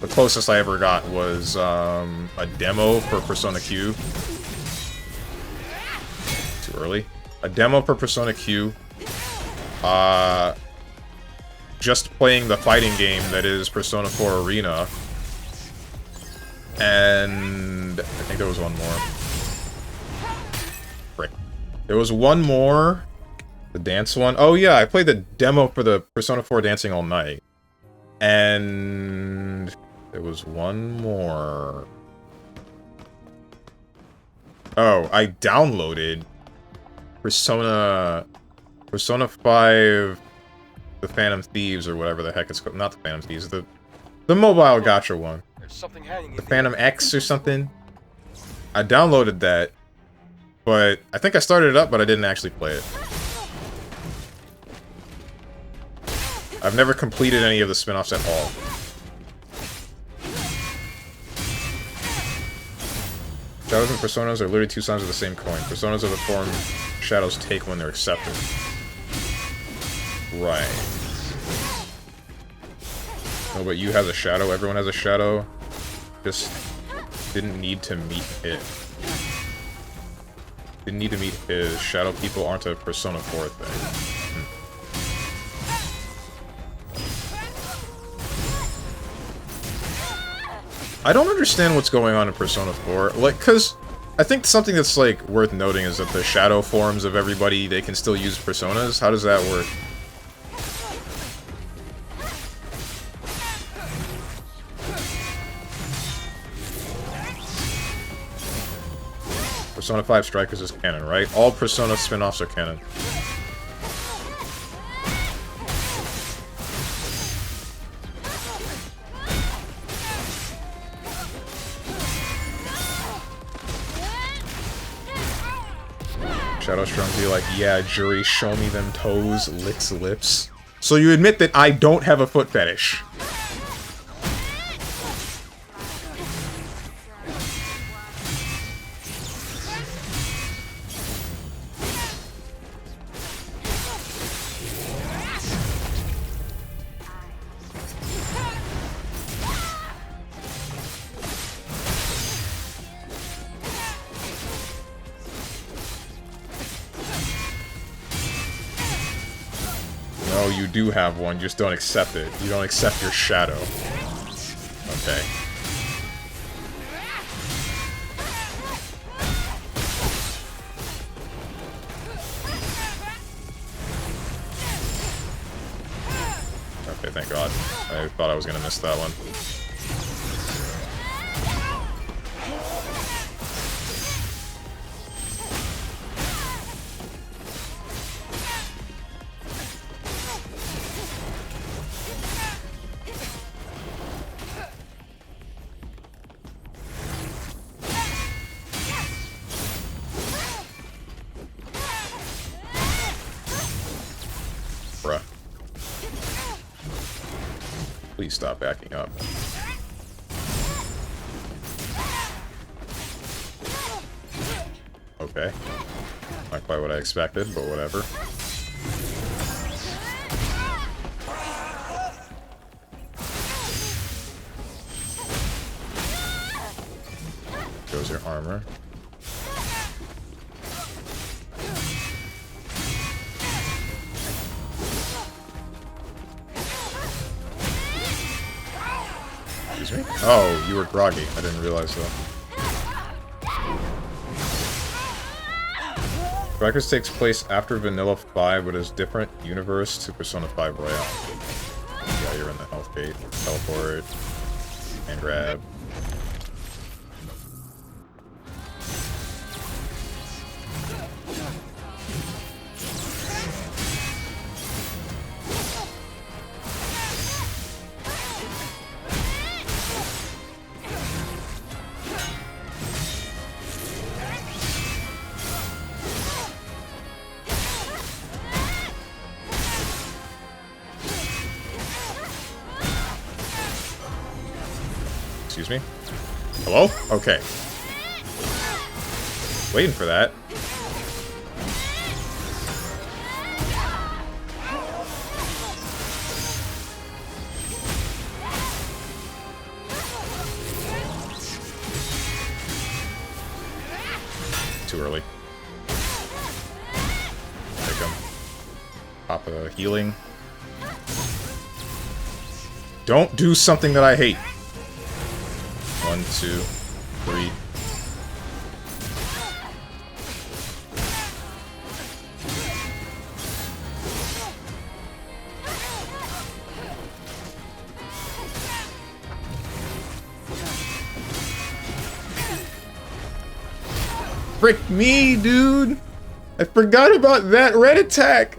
The closest I ever got was a demo for Persona Q. Too early. A demo for Persona Q. Just playing the fighting game that is Persona 4 Arena. And I think there was one more. Frick. There was one more. The dance one. Oh yeah, I played the demo for the Persona 4 Dancing All Night. And there was one more. Oh, I downloaded Persona 5 The Phantom Thieves, or whatever the heck it's called. Not the Phantom Thieves, the mobile gacha one. There's something hanging The Phantom X or something. I downloaded that, but I think I started it up, but I didn't actually play it. I've never completed any of the spin-offs at all. Shadows and Personas are literally two sides of the same coin. Personas are the form shadows take when they're accepted. Right. No, but you has a shadow, everyone has a shadow. Just didn't need to meet it. Didn't need to meet his. Shadow people aren't a Persona 4 thing. I don't understand what's going on in Persona 4. Like, cause I think something that's, like, worth noting is that the shadow forms of everybody, they can still use personas. How does that work? Persona 5 Strikers is canon, right? All Persona spin-offs are canon. Shadow Strong be like, yeah, jury, show me them toes, licks lips. So you admit that I don't have a foot fetish. know you do have one, you just don't accept it. You don't accept your shadow. Okay. Okay, thank God. I thought I was gonna miss that one. Bruh. Please stop backing up. Okay. Not quite what I expected, but whatever. Goes your armor. Excuse me? Oh, you were groggy. I didn't realize that. Strikers takes place after Vanilla 5, but is different universe to Persona 5 Royale. Yeah, you're in the health gate. Teleport. And grab. Excuse me? Hello? Okay. Waiting for that. Too early. Take him. Pop a healing. Don't do something that I hate. 1, 2, 3. Frick me, dude! I forgot about that red attack!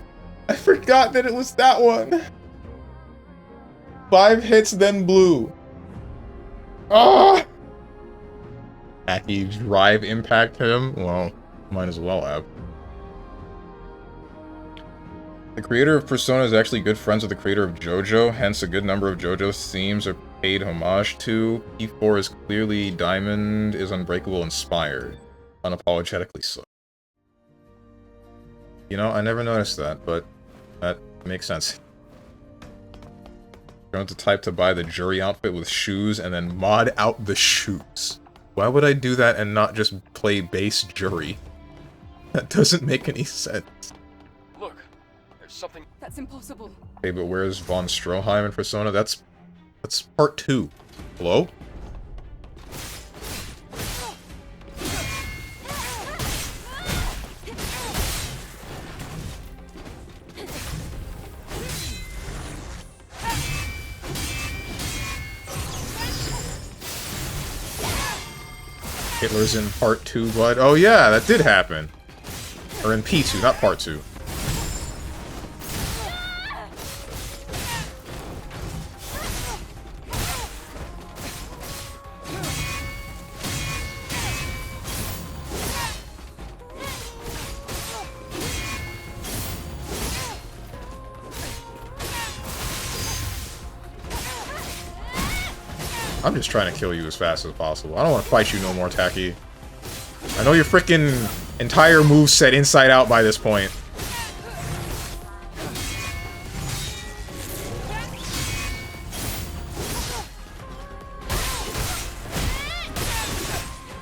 I forgot that it was that one! 5 hits, then blue. Ah! Hacky drive impact him? Well, might as well have. The creator of Persona is actually good friends with the creator of JoJo, hence a good number of JoJo's themes are paid homage to. P4 is clearly Diamond is Unbreakable inspired. Unapologetically so. You know, I never noticed that, but that makes sense. Going to type to buy the jury outfit with shoes and then mod out the shoes. Why would I do that and not just play base jury? That doesn't make any sense. Look, there's something. That's impossible. Okay, but where's Von Stroheim in Persona? That's part 2. Hello? Hitler's in part 2, bud. Oh yeah, that did happen. Or in P2, not part 2. I'm just trying to kill you as fast as possible. I don't want to fight you no more, Tacky. I know your freaking entire moveset inside out by this point.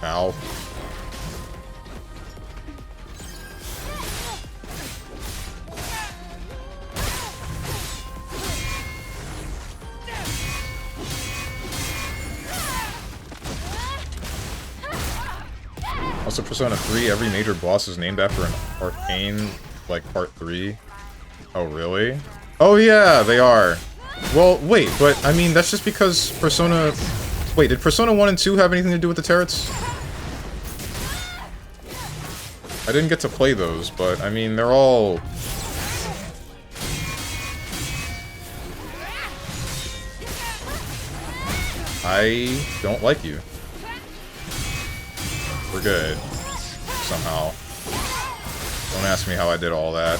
Ow. of Persona 3, every major boss is named after an arcane, like, part 3. Oh, really? Oh, yeah, they are. Well, wait, but, I mean, that's just because Persona... Wait, did Persona 1 and 2 have anything to do with the turrets? I didn't get to play those, but, I mean, they're all... I don't like you. We're good. Somehow. Don't ask me how I did all that.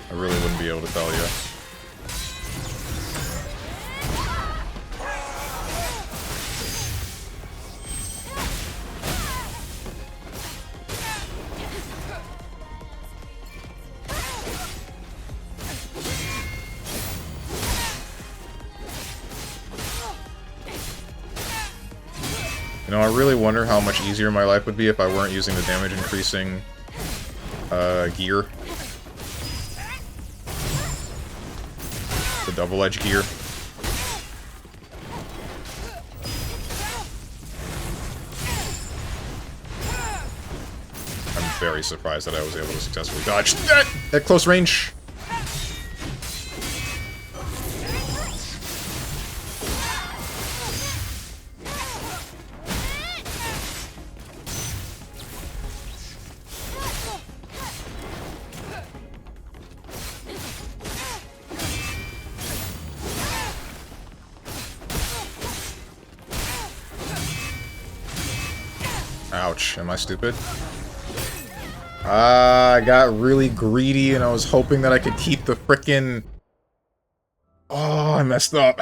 I really wouldn't be able to tell you. You know, I really wonder how much easier my life would be if I weren't using the damage increasing gear. The double-edged gear. I'm very surprised that I was able to successfully dodge that at close range. Ouch, am I stupid? I got really greedy and I was hoping that I could keep the frickin'... Oh, I messed up.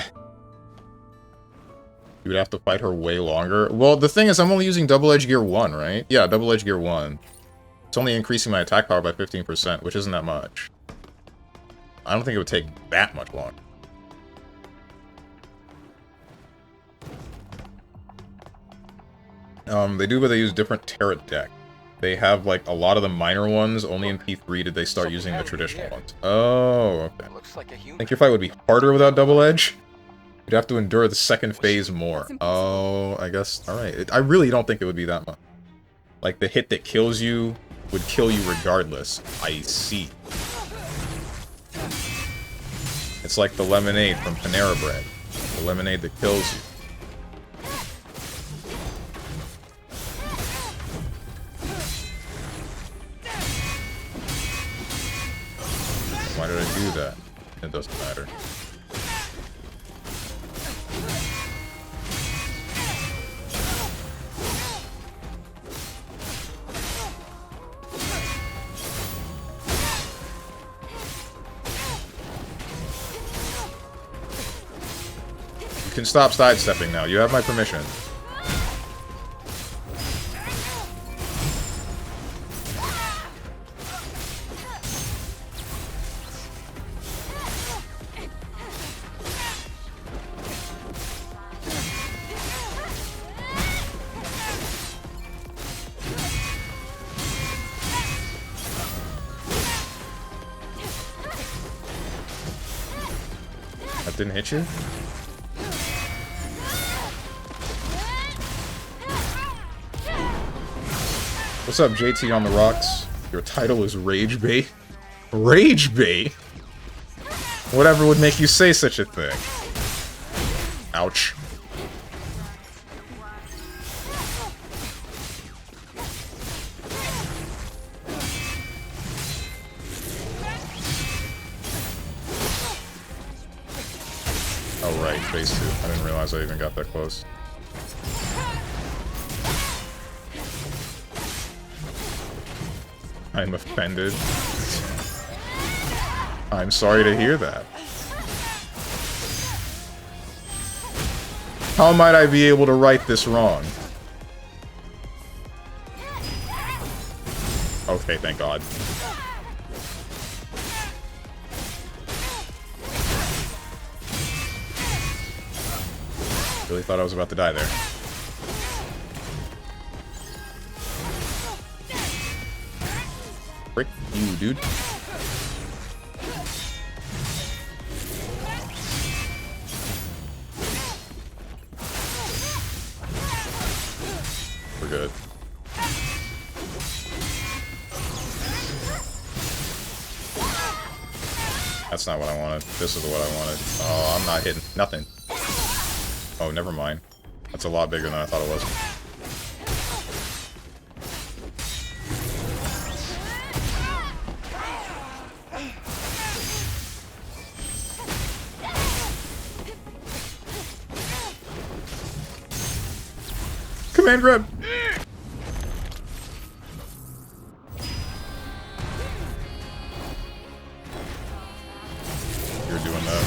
You would have to fight her way longer. Well, the thing is, I'm only using double-edged gear 1, right? Yeah, double-edged gear 1. It's only increasing my attack power by 15%, which isn't that much. I don't think it would take that much longer. They do, but they use different turret deck. They have, like, a lot of the minor ones. Only in P3 did they start using the traditional ones. Oh, okay. I think your fight would be harder without double edge. You'd have to endure the second phase more. Oh, I guess. Alright. I really don't think it would be that much. Like, the hit that kills you would kill you regardless. I see. It's like the lemonade from Panera Bread. The lemonade that kills you. Why did I do that? It doesn't matter. You can stop sidestepping now. You have my permission. That didn't hit you? What's up, JT on the rocks? Your title is Rage Bait? Rage Bait? Whatever would make you say such a thing? Ouch. Oh right, phase 2. I didn't realize I even got that close. I'm offended. I'm sorry to hear that. How might I be able to right this wrong? Okay, thank God. Really thought I was about to die there. Frick you, dude. We're good. That's not what I wanted. This is what I wanted. Oh, I'm not hitting nothing. Oh, never mind. That's a lot bigger than I thought it was. Command grab! You're doing that.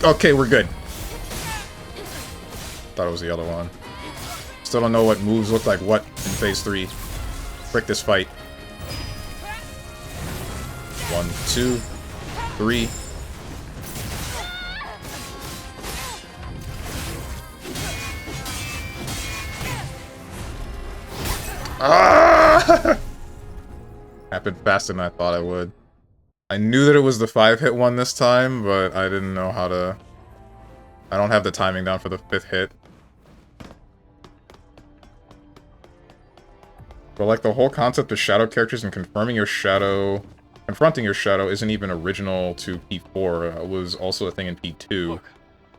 Okay, we're good. Thought it was the other one. Still don't know what moves look like what in phase 3. Frick this fight. 1, 2, 3. Ah! Happened faster than I thought it would. I knew that it was the 5-hit one this time, but I didn't know how to... I don't have the timing down for the 5th hit. But like the whole concept of shadow characters and confronting your shadow isn't even original to P4. It was also a thing in P2. Look,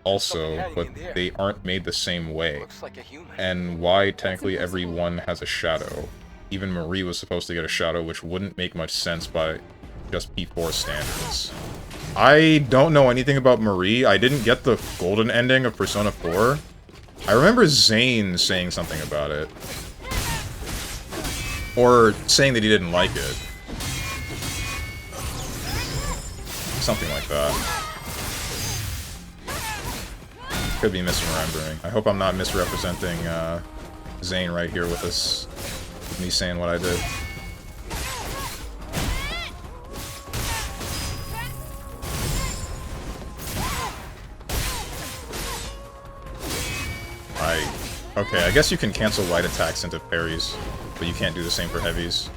Also, but they aren't made the same way. looks like a human. And why technically everyone has a shadow. Even Marie was supposed to get a shadow, which wouldn't make much sense by just P4 standards. I don't know anything about Marie. I didn't get the golden ending of Persona 4. I remember Zane saying something about it. Or saying that he didn't like it. Something like that. Could be misremembering. I hope I'm not misrepresenting Zane right here with this, with me saying what I did. Okay, I guess you can cancel light attacks into parries, but you can't do the same for heavies.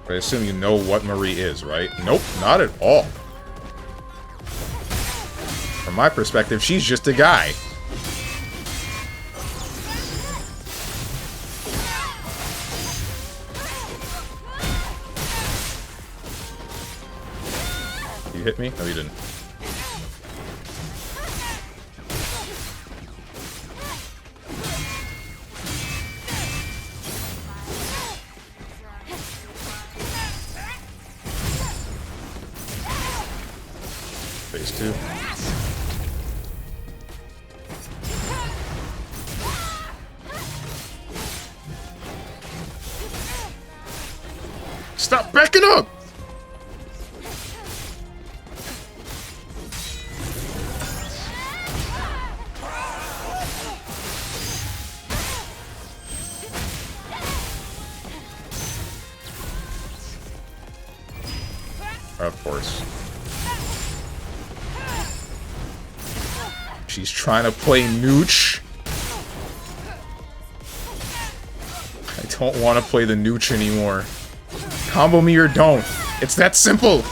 But I assume you know what Marie is, right? Nope, not at all. From my perspective, she's just a guy. You hit me? No, you didn't. Phase 2. Stop backing up! Of course. She's trying to play Nooch. I don't want to play the Nooch anymore. Combo me or don't. It's that simple.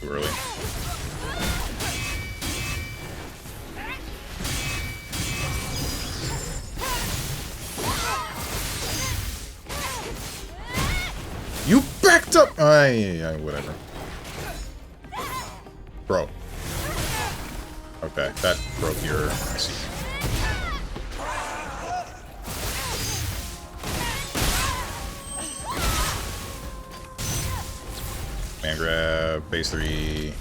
Too early. You backed up! Whatever. Bro. Okay, that broke your... I see. Man grab, phase 3.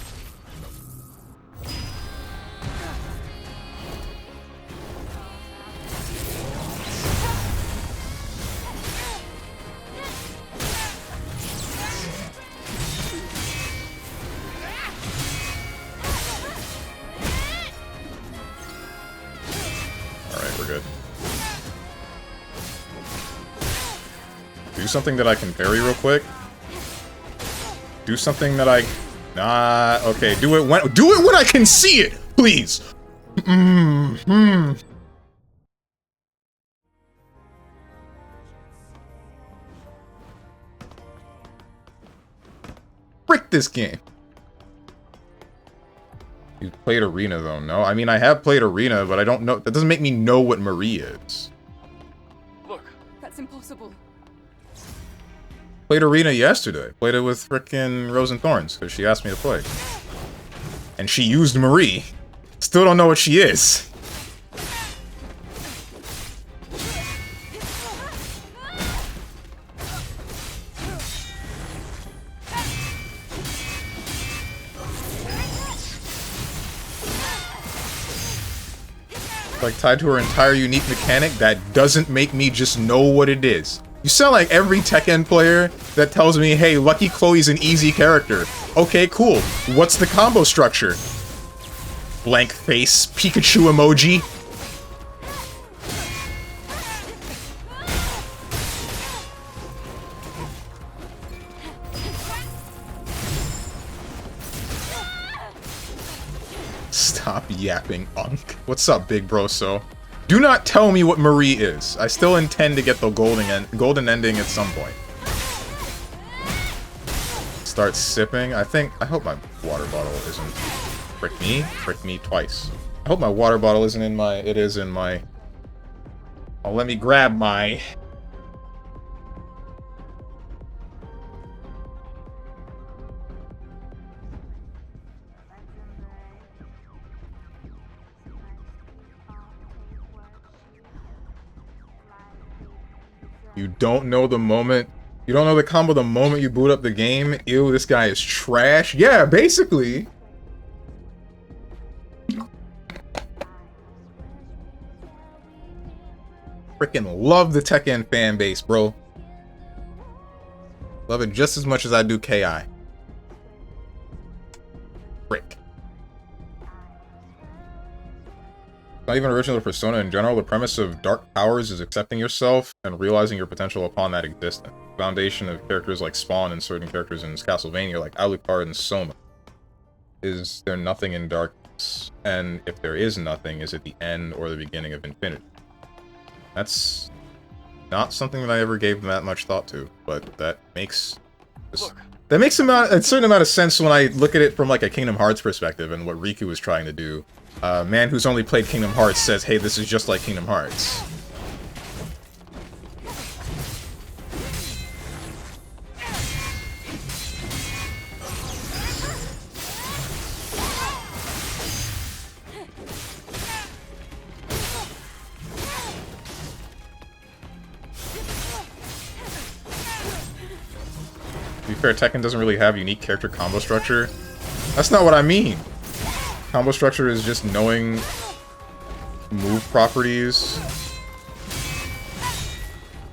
Do something that I can parry real quick. Do something that I... Nah, okay, do it when I can see it, please! Frick this game! You played Arena, though, no? I mean, I have played Arena, but I don't know... That doesn't make me know what Marie is. Look. That's impossible. Played Arena yesterday. Played it with frickin' Rose and Thorns, because she asked me to play. And she used Marie. Still don't know what she is. Like, tied to her entire unique mechanic, that doesn't make me just know what it is. You sound like every Tekken player that tells me, hey, Lucky Chloe's an easy character. Okay, cool. What's the combo structure? Blank face, Pikachu emoji. Stop yapping, Unk. What's up, big bro? So, do not tell me what Marie is. I still intend to get the golden ending at some point. Start sipping. I hope my water bottle isn't... Frick me twice. I hope my water bottle isn't in my... It is in my... Oh, let me grab my... You don't know the moment... You don't know the combo the moment you boot up the game? Ew, this guy is trash. Yeah, basically. Freaking love the Tekken fan base, bro. Love it just as much as I do KI. Frick. Not even original Persona in general, the premise of Dark Powers is accepting yourself and realizing your potential upon that existence. The foundation of characters like Spawn and certain characters in Castlevania like Alucard and Soma. Is there nothing in darkness? And if there is nothing, is it the end or the beginning of infinity? That's not something that I ever gave that much thought to, but that makes... That makes a certain amount of sense when I look at it from like a Kingdom Hearts perspective and what Riku was trying to do. Man who's only played Kingdom Hearts says, hey, this is just like Kingdom Hearts. To be fair, Tekken doesn't really have unique character combo structure. That's not what I mean. Combo structure is just knowing move properties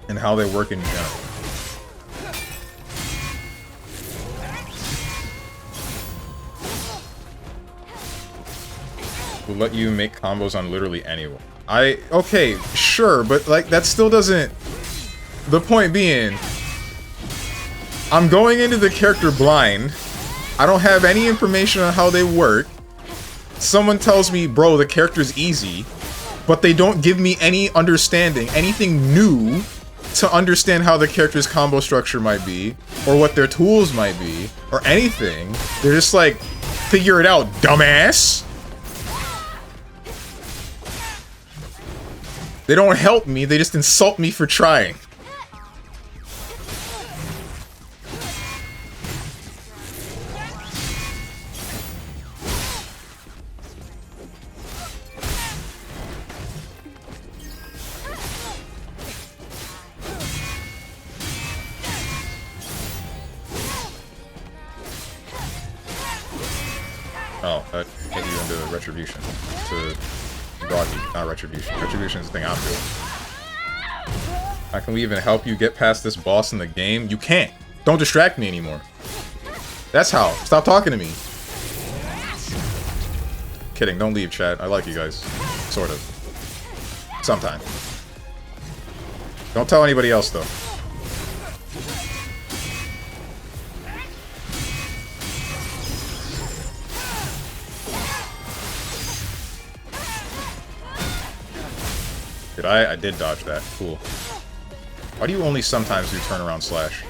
and how they work in general. Will let you make combos on literally anyone. Okay, sure, but like that still doesn't... The point being, I'm going into the character blind. I don't have any information on how they work. Someone tells me, bro, the character's easy, but they don't give me any understanding, anything new to understand how the character's combo structure might be, or what their tools might be, or anything. They're just like, figure it out, dumbass! They don't help me, they just insult me for trying. Oh, that hit you into Retribution. To Doggy, not Retribution. Retribution is the thing I'm doing. Can we even help you get past this boss in the game? You can't. Don't distract me anymore. That's how. Stop talking to me. Kidding, don't leave, chat. I like you guys. Sort of. Sometime. Don't tell anybody else, though. I did dodge that. Cool. Why do you only sometimes do turnaround slash?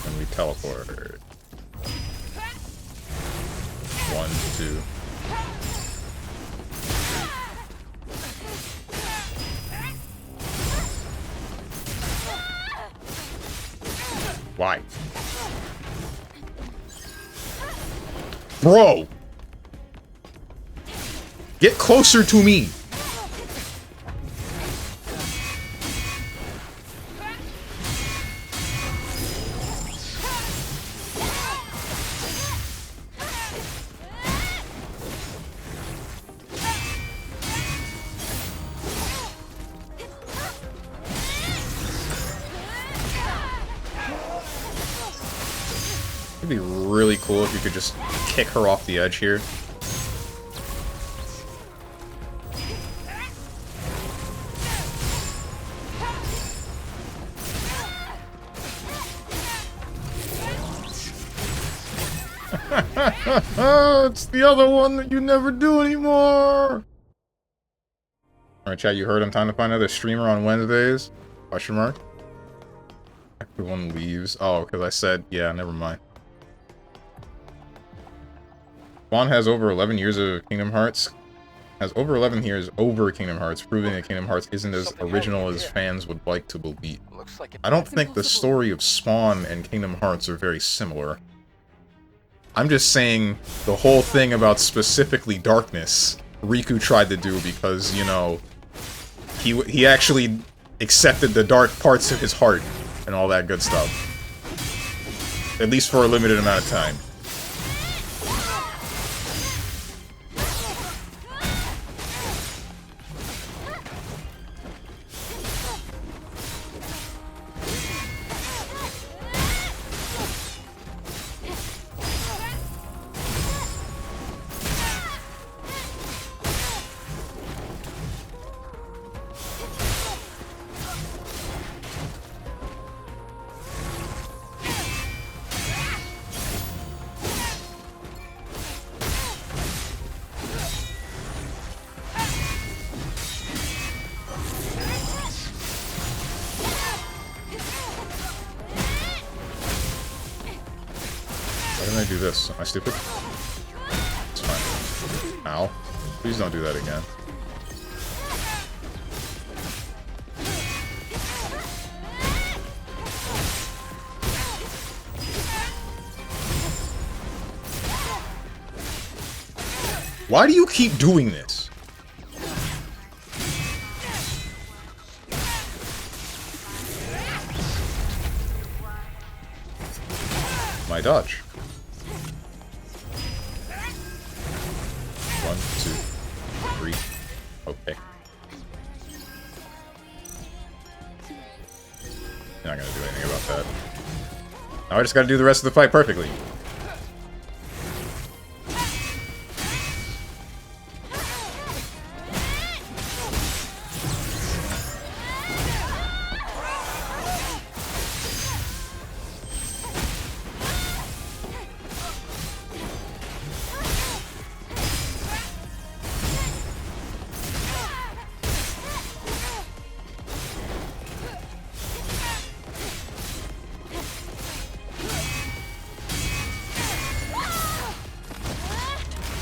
When we teleport. 1, 2. Why? Bro! Get closer to me! It'd be really cool if you could just kick her off the edge here. It's the other one that you never do anymore! Alright, chat, you heard I'm trying to find another streamer on Wednesdays? Question mark? Everyone leaves. Oh, because I said, yeah, never mind. Juan has over 11 years of Kingdom Hearts. Has over 11 years over Kingdom Hearts, proving that Kingdom Hearts isn't as original as fans would like to believe. I don't think the story of Spawn and Kingdom Hearts are very similar. I'm just saying the whole thing about specifically darkness, Riku tried to do because, you know, he actually accepted the dark parts of his heart and all that good stuff. At least for a limited amount of time. Why didn't I do this? Am I stupid? It's fine. Ow. Please don't do that again. Why do you keep doing this? My dodge. 1, 2, 3. Okay. Not gonna do anything about that. Now I just gotta do the rest of the fight perfectly.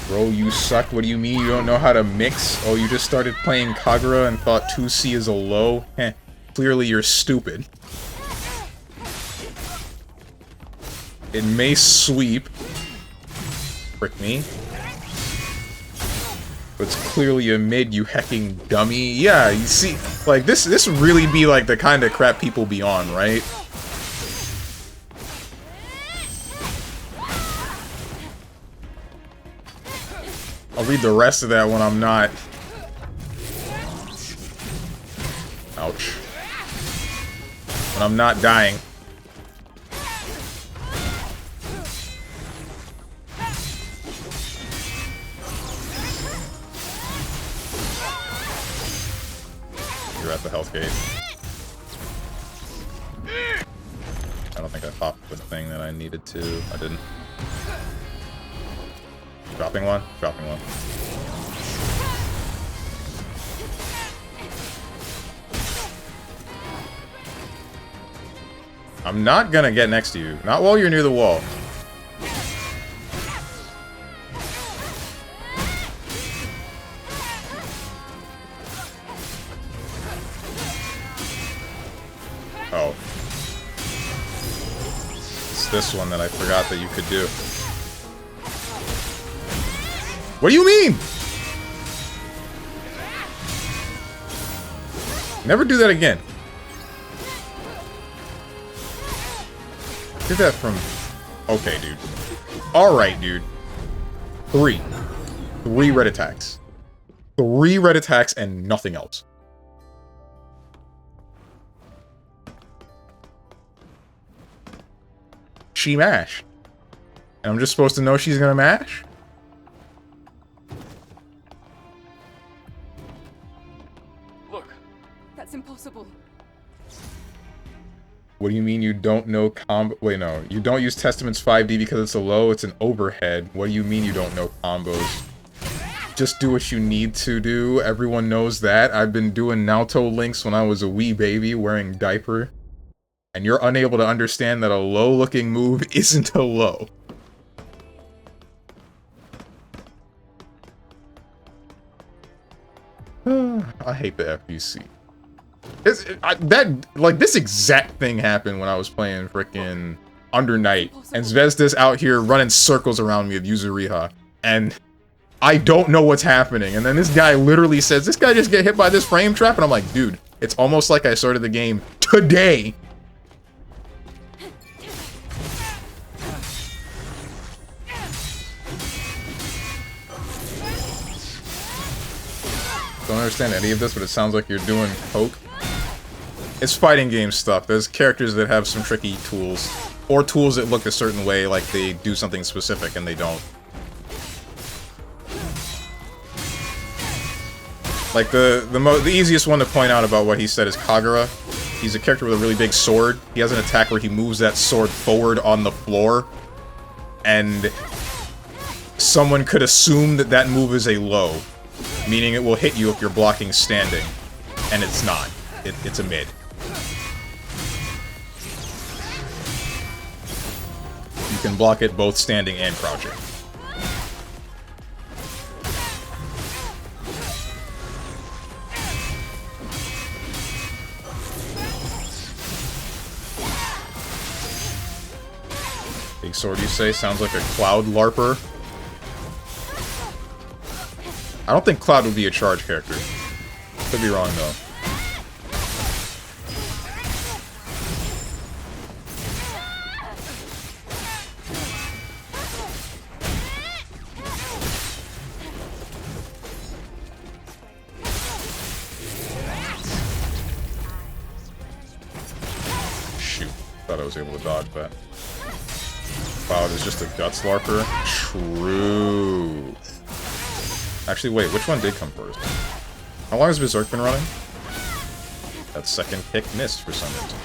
Bro, you suck. What do you mean you don't know how to mix? Oh, you just started playing Kagura and thought 2C is a low? Heh. Clearly you're stupid. It may sweep. Frick me. But it's clearly a mid, you hecking dummy. Yeah, you see, like, this really be like the kind of crap people be on, right? I'll read the rest of that when I'm not. Ouch. When I'm not dying. You're at the health gate. I don't think I popped the thing that I needed to. I didn't. Dropping one? Dropping one. I'm not gonna get next to you. Not while you're near the wall. Oh. It's this one that I forgot that you could do. What do you mean? Never do that again. Did that from... Okay, dude. Alright, dude. 3 red attacks. 3 red attacks and nothing else. She mashed. And I'm just supposed to know she's gonna mash? Look. That's impossible. What do you mean you don't know combo? Wait, no. You don't use Testament's 5D because it's a low, it's an overhead. What do you mean you don't know combos? Just do what you need to do. Everyone knows that. I've been doing Naruto links when I was a wee baby wearing diaper. And you're unable to understand that a low-looking move isn't a low. I hate the FBC. This exact thing happened when I was playing frickin' Under Night, and Zvezda's out here running circles around me with Yuzuriha, and I don't know what's happening, and then this guy literally says, this guy just get hit by this frame trap, and I'm like, dude, it's almost like I started the game today. Don't understand any of this, but it sounds like you're doing coke. It's fighting game stuff. There's characters that have some tricky tools. Or tools that look a certain way, like they do something specific and they don't. Like, the easiest one to point out about what he said is Kagura. He's a character with a really big sword. He has an attack where he moves that sword forward on the floor. And someone could assume that that move is a low. Meaning it will hit you if you're blocking standing. And it's not. It's a mid. You can block it both standing and crouching. Big sword, you say? Sounds like a Cloud LARPer. I don't think Cloud would be a charge character. Could be wrong, though. Shoot. Thought I was able to dodge that. Cloud is just a Guts LARPer? True. Actually, wait, which one did come first? How long has Berserk been running? That second kick missed for some reason.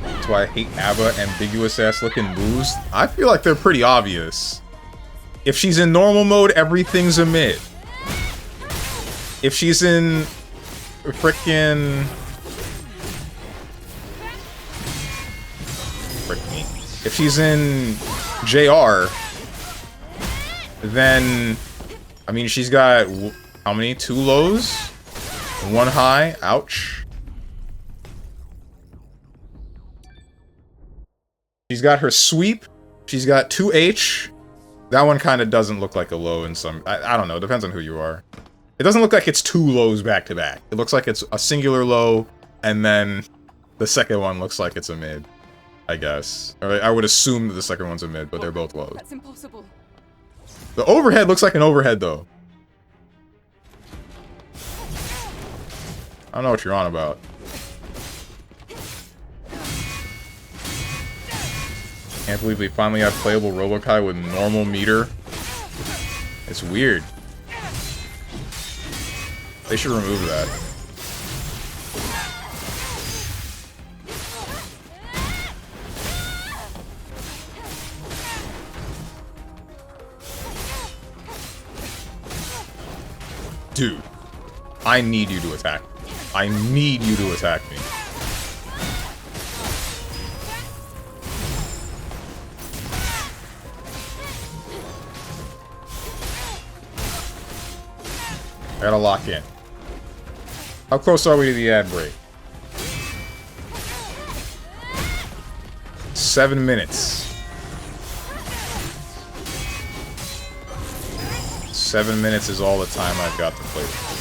That's why I hate ABBA ambiguous-ass looking moves. I feel like they're pretty obvious. If she's in normal mode, everything's a mid. If she's in frickin'... If she's in JR, then, I mean, she's got, how many? 2 lows? 1 high? Ouch. She's got her sweep. She's got 2H. That one kind of doesn't look like a low in some, I don't know, depends on who you are. It doesn't look like it's 2 lows back to back. It looks like it's a singular low, and then the second one looks like it's a mid. I guess. Or I would assume that the second one's a mid, but they're both lows. That's impossible. The overhead looks like an overhead, though. I don't know what you're on about. Can't believe they finally have playable Robokai with normal meter. It's weird. They should remove that. Dude. I need you to attack me. I need you to attack me. I gotta lock in. How close are we to the ad break? 7 minutes. 7 minutes is all the time I've got to play with.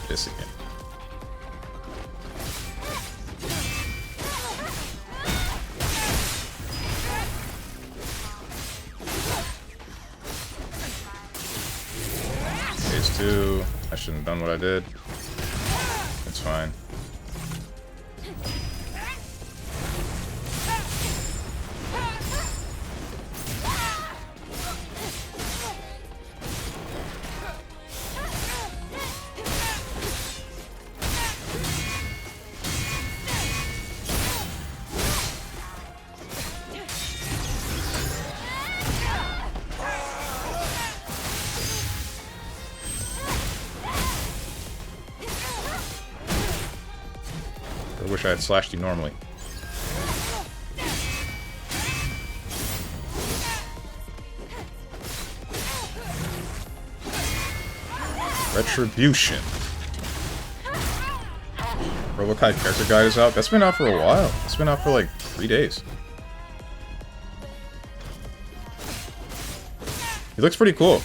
This again. Phase 2. I shouldn't have done what I did. It's fine. I wish I had slashed you normally. Retribution. Bro, what kind of character guide is out? That's been out for a while. It's been out for like 3 days. He looks pretty cool.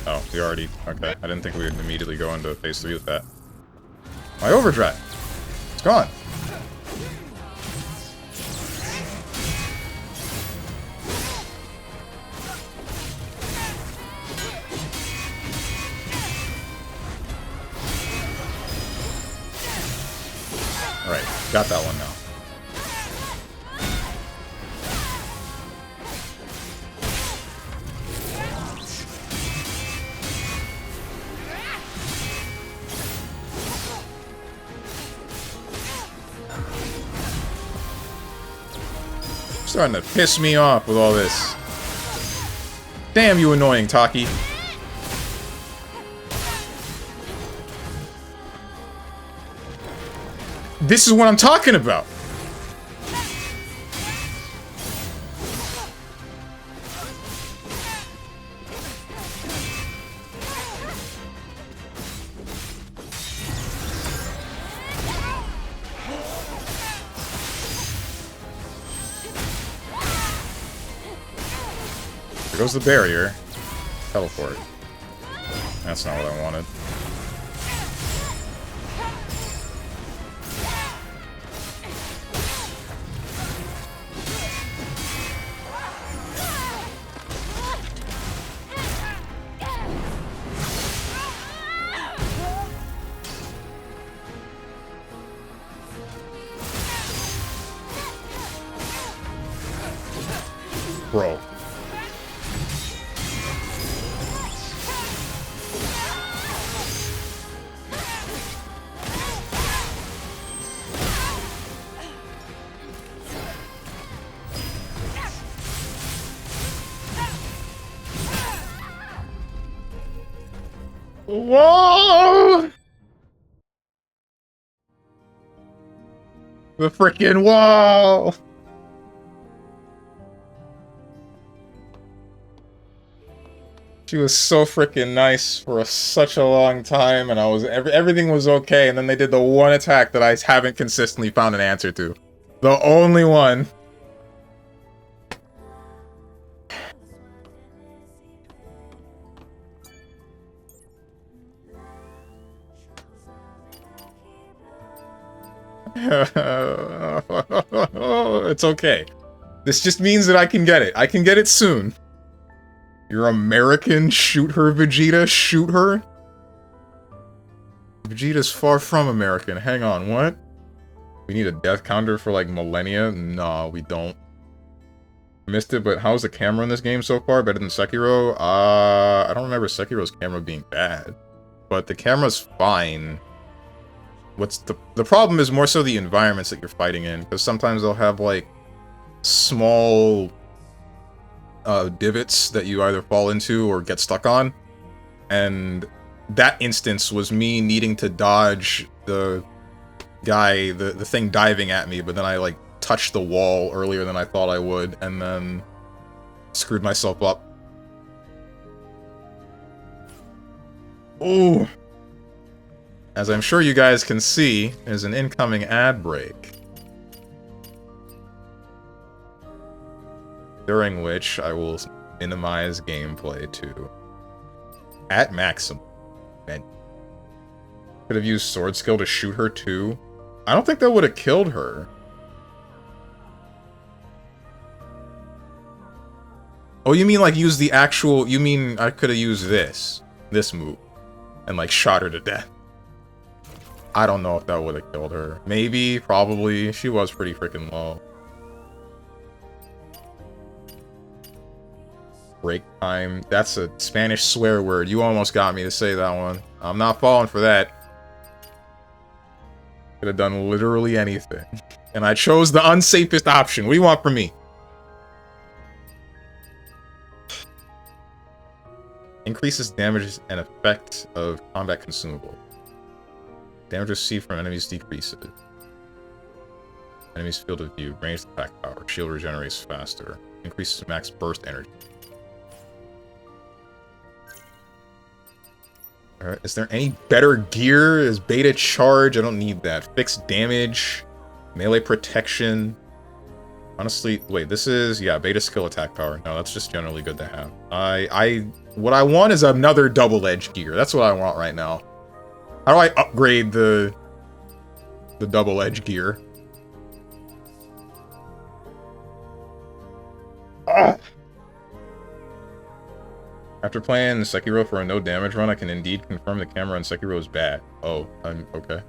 Oh, we already... Okay, I didn't think we would immediately go into phase 3 with that. My overdrive! It's gone! Alright, got that one now. Starting to piss me off with all this. Damn you annoying Taki. This is what I'm talking about. There goes the barrier. Teleport. That's not what I wanted. Bro. Whoa! The freaking wall! She was so freaking nice for such a long time, and I was everything was okay, and then they did the one attack that I haven't consistently found an answer to. The only one. It's okay. This just means that I can get it. I can get it soon. You're American? Shoot her, Vegeta. Shoot her? Vegeta's far from American. Hang on, what? We need a death counter for, like, millennia? Nah, we don't. Missed it, but how's the camera in this game so far? Better than Sekiro? I don't remember Sekiro's camera being bad. But the camera's fine. What's the problem is more so the environments that you're fighting in, because sometimes they'll have, like, small divots that you either fall into or get stuck on. And that instance was me needing to dodge the guy, the thing diving at me, but then I, like, touched the wall earlier than I thought I would, and then screwed myself up. Ooh. As I'm sure you guys can see, there's an incoming ad break. During which I will minimize gameplay to at maximum. Man. Could have used sword skill to shoot her too. I don't think that would have killed her. Oh, you mean like use the actual... You mean I could have used this move, and like shot her to death. I don't know if that would have killed her. Maybe, probably. She was pretty freaking low. Break time. That's a Spanish swear word. You almost got me to say that one. I'm not falling for that. Could have done literally anything. And I chose the unsafest option. What do you want from me? Increases damage and effect of combat consumable. Damage received from enemies decreases. Enemies field of view. Ranged attack power. Shield regenerates faster. Increases max burst energy. Alright, is there any better gear? Is beta charge? I don't need that. Fixed damage. Melee protection. Honestly, wait, this is, yeah, beta skill attack power. No, that's just generally good to have. What I want is another double-edged gear. That's what I want right now. How do I upgrade the double-edged gear? Ugh. After playing Sekiro for a no damage run, I can indeed confirm the camera on Sekiro is bad. Oh, okay.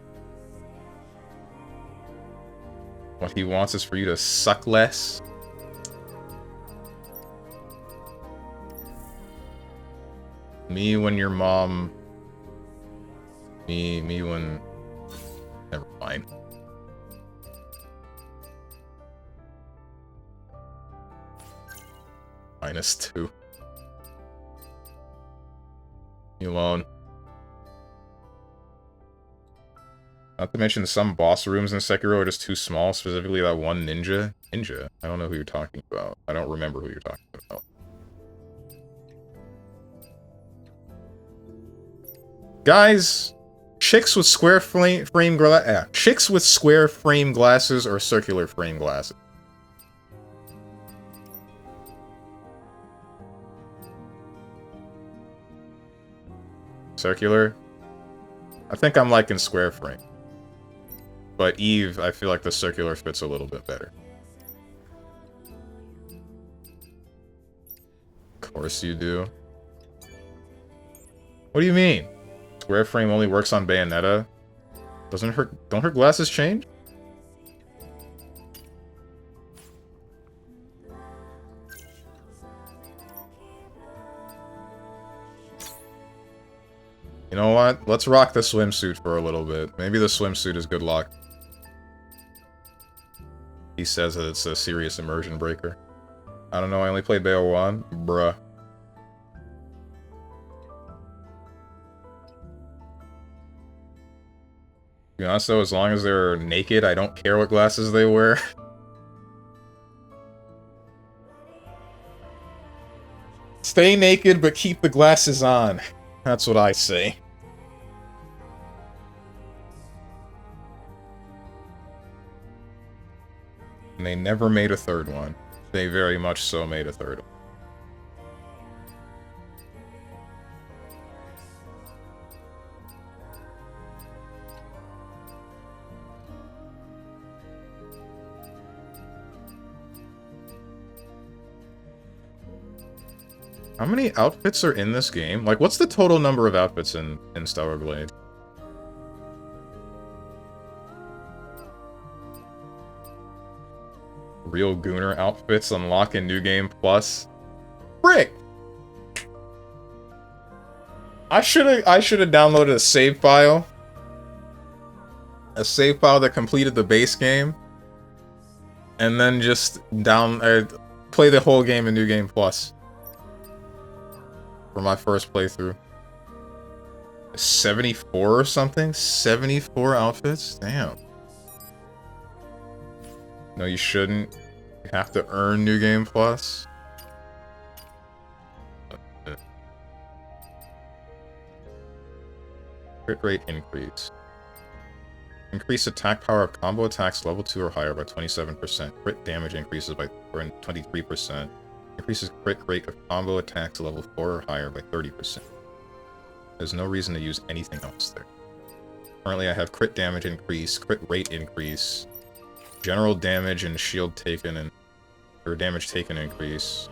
What he wants is for you to suck less. Me when your mom... Me when... Never mind. -2. Me alone. Not to mention some boss rooms in Sekiro are just too small, specifically that one ninja. Ninja? I don't know who you're talking about. I don't remember who you're talking about. Guys, chicks with square frame glasses or circular frame glasses? Circular? I think I'm liking square frame. But Eve, I feel like the circular fits a little bit better. Of course you do. What do you mean? Square frame only works on Bayonetta? Don't her glasses change? You know what? Let's rock the swimsuit for a little bit. Maybe the swimsuit is good luck. He says that it's a serious immersion breaker. I don't know, I only played Bayo 1. Bruh. To be honest though, as long as they're naked, I don't care what glasses they wear. Stay naked, but keep the glasses on. That's what I say. And they never made a third one. They very much so made a third one. How many outfits are in this game? Like, what's the total number of outfits in Stellar Blade? Real Gooner outfits unlock in New Game Plus. Frick! I should have downloaded a save file. A save file that completed the base game. And then just play the whole game in New Game Plus. For my first playthrough. 74 or something? 74 outfits? Damn. No, you shouldn't. You have to earn New Game Plus. Crit rate increase. Increase attack power of combo attacks level 2 or higher by 27%. Crit damage increases by 23%. Increases crit rate of combo attacks level 4 or higher by 30%. There's no reason to use anything else there. Currently I have crit damage increase, crit rate increase, general damage and shield taken or damage taken increase,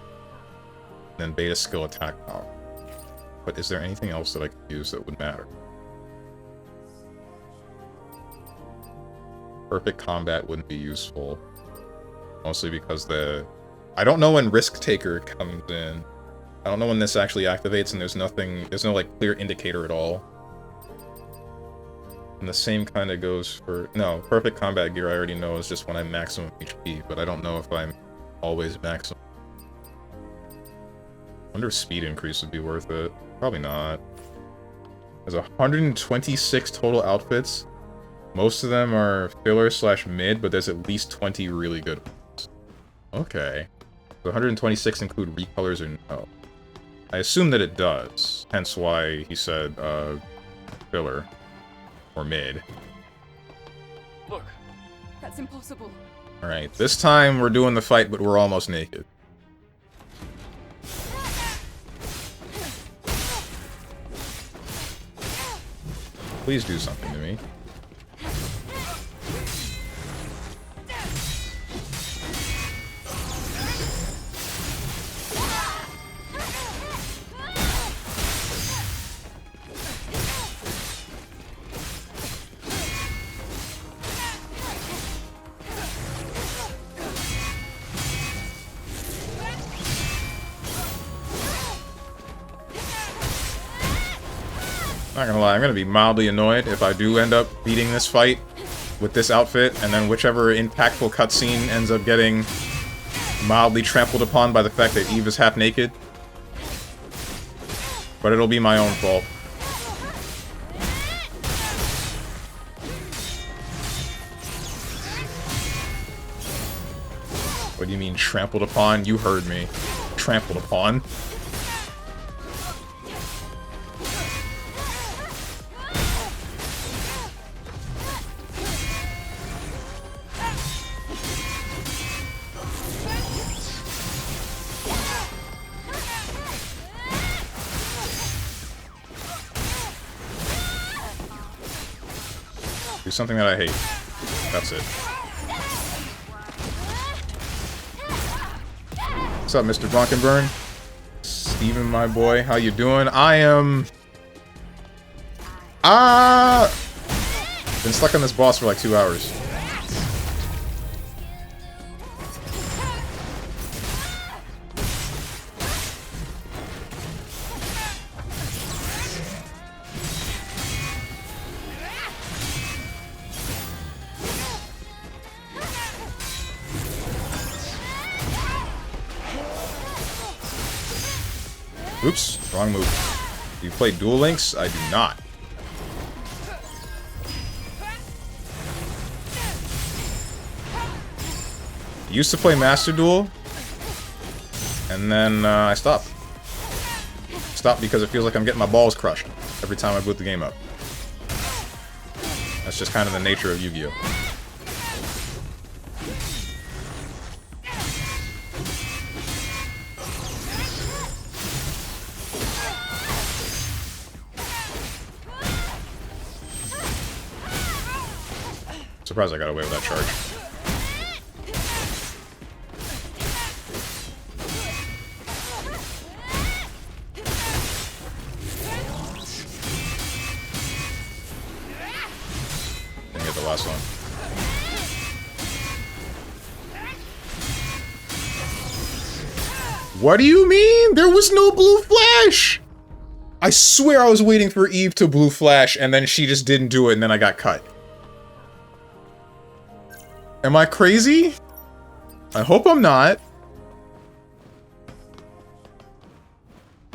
and then beta skill attack power. But is there anything else that I could use that would matter? Perfect combat wouldn't be useful. Mostly because I don't know when Risk Taker comes in. I don't know when this actually activates, and there's no like clear indicator at all. And the same kind of goes for... No, perfect combat gear I already know is just when I'm maximum HP, but I don't know if I'm always maximum. I wonder if speed increase would be worth it. Probably not. There's 126 total outfits. Most of them are filler/mid, but there's at least 20 really good ones. Okay. So 126 include recolors or no? I assume that it does. Hence why he said, filler. Or mid. Look. That's impossible. Alright, this time we're doing the fight, but we're almost naked. Please do something to me. Not gonna lie, I'm gonna be mildly annoyed if I do end up beating this fight with this outfit, and then whichever impactful cutscene ends up getting mildly trampled upon by the fact that Eve is half naked. But it'll be my own fault. What do you mean, trampled upon? You heard me. Trampled upon. Do something that I hate. That's it. What's up, Mr. Blankenburn? Steven, my boy, how you doing? I am... Been stuck on this boss for like 2 hours. Oops, wrong move. Do you play Duel Links? I do not. I used to play Master Duel, and then I stopped. Stopped because it feels like I'm getting my balls crushed every time I boot the game up. That's just kind of the nature of Yu-Gi-Oh! Surprised I got away with that charge. the last one. What do you mean? There was no blue flash! I swear I was waiting for Eve to blue flash, and then she just didn't do it, and then I got cut. Am I crazy? I hope I'm not.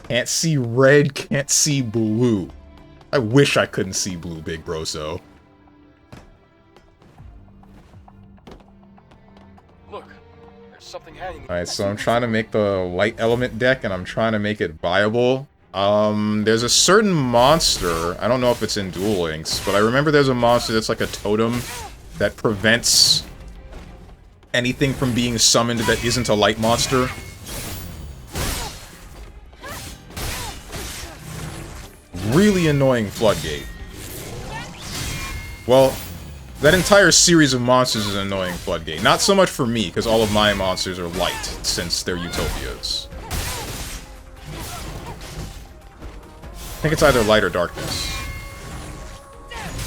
Can't see red, can't see blue. I wish I couldn't see blue, Big Broso. Look, there's something hanging. Alright, so I'm trying to make the light element deck, and I'm trying to make it viable. There's a certain monster, I don't know if it's in Duel Links, but I remember there's a monster that's like a totem that prevents anything from being summoned that isn't a light monster. Really annoying Floodgate. Well, that entire series of monsters is an annoying Floodgate. Not so much for me, because all of my monsters are light, since they're Utopias. I think it's either light or darkness.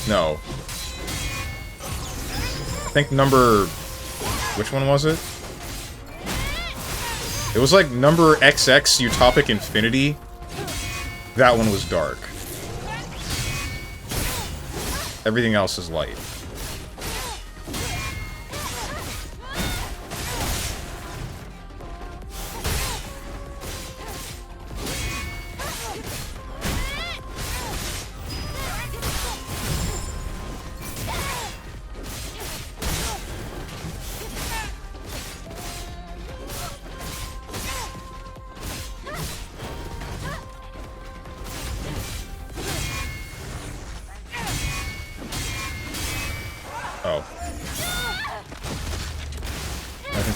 No. I think number... Which one was it? It was like number XX Utopic Infinity. That one was dark. Everything else is light.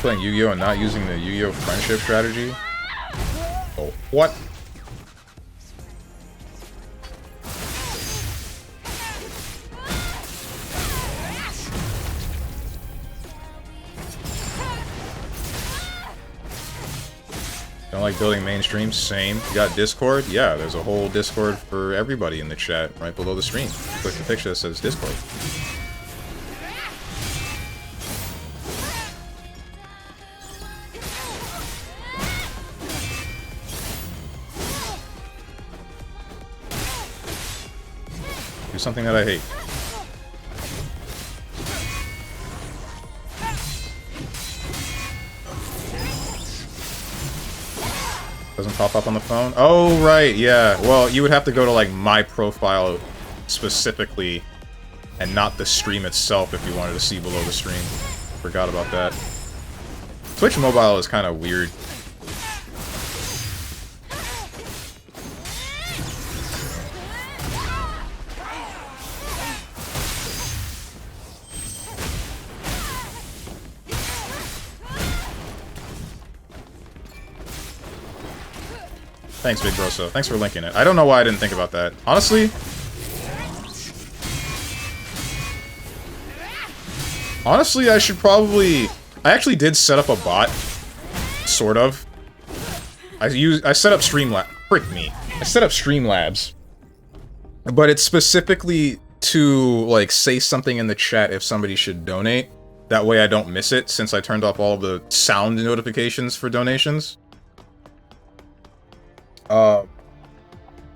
Playing Yu-Gi-Oh! And not using the Yu-Gi-Oh! Friendship strategy? Oh, what? Don't like building mainstream? Same. You got Discord? Yeah, there's a whole Discord for everybody in the chat right below the stream. Click the picture that says Discord. Something that I hate. Doesn't pop up on the phone? Oh, right, yeah. Well, you would have to go to, like, my profile specifically, and not the stream itself if you wanted to see below the stream. Forgot about that. Twitch Mobile is kind of weird. Thanks, Big Broso. Thanks for linking it. I don't know why I didn't think about that. Honestly, I should probably... I actually did set up a bot. Sort of. I set up Streamlabs. Frick me. I set up Streamlabs. But it's specifically to, like, say something in the chat if somebody should donate. That way I don't miss it, since I turned off all of the sound notifications for donations.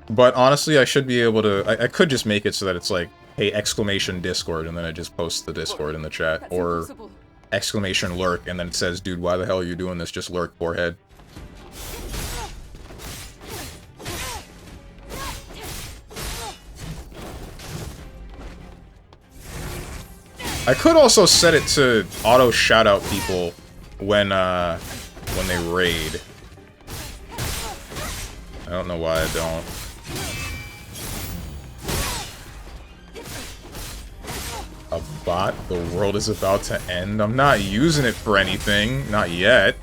But honestly, I should be able to... I could just make it so that it's like, hey, exclamation Discord, and then I just post the Discord in the chat. That's or impossible. exclamation lurk, and then it says, dude, why the hell are you doing this? Just lurk, forehead. I could also set it to auto shout-out people when they raid. I don't know why I don't. A bot? The world is about to end? I'm not using it for anything. Not yet.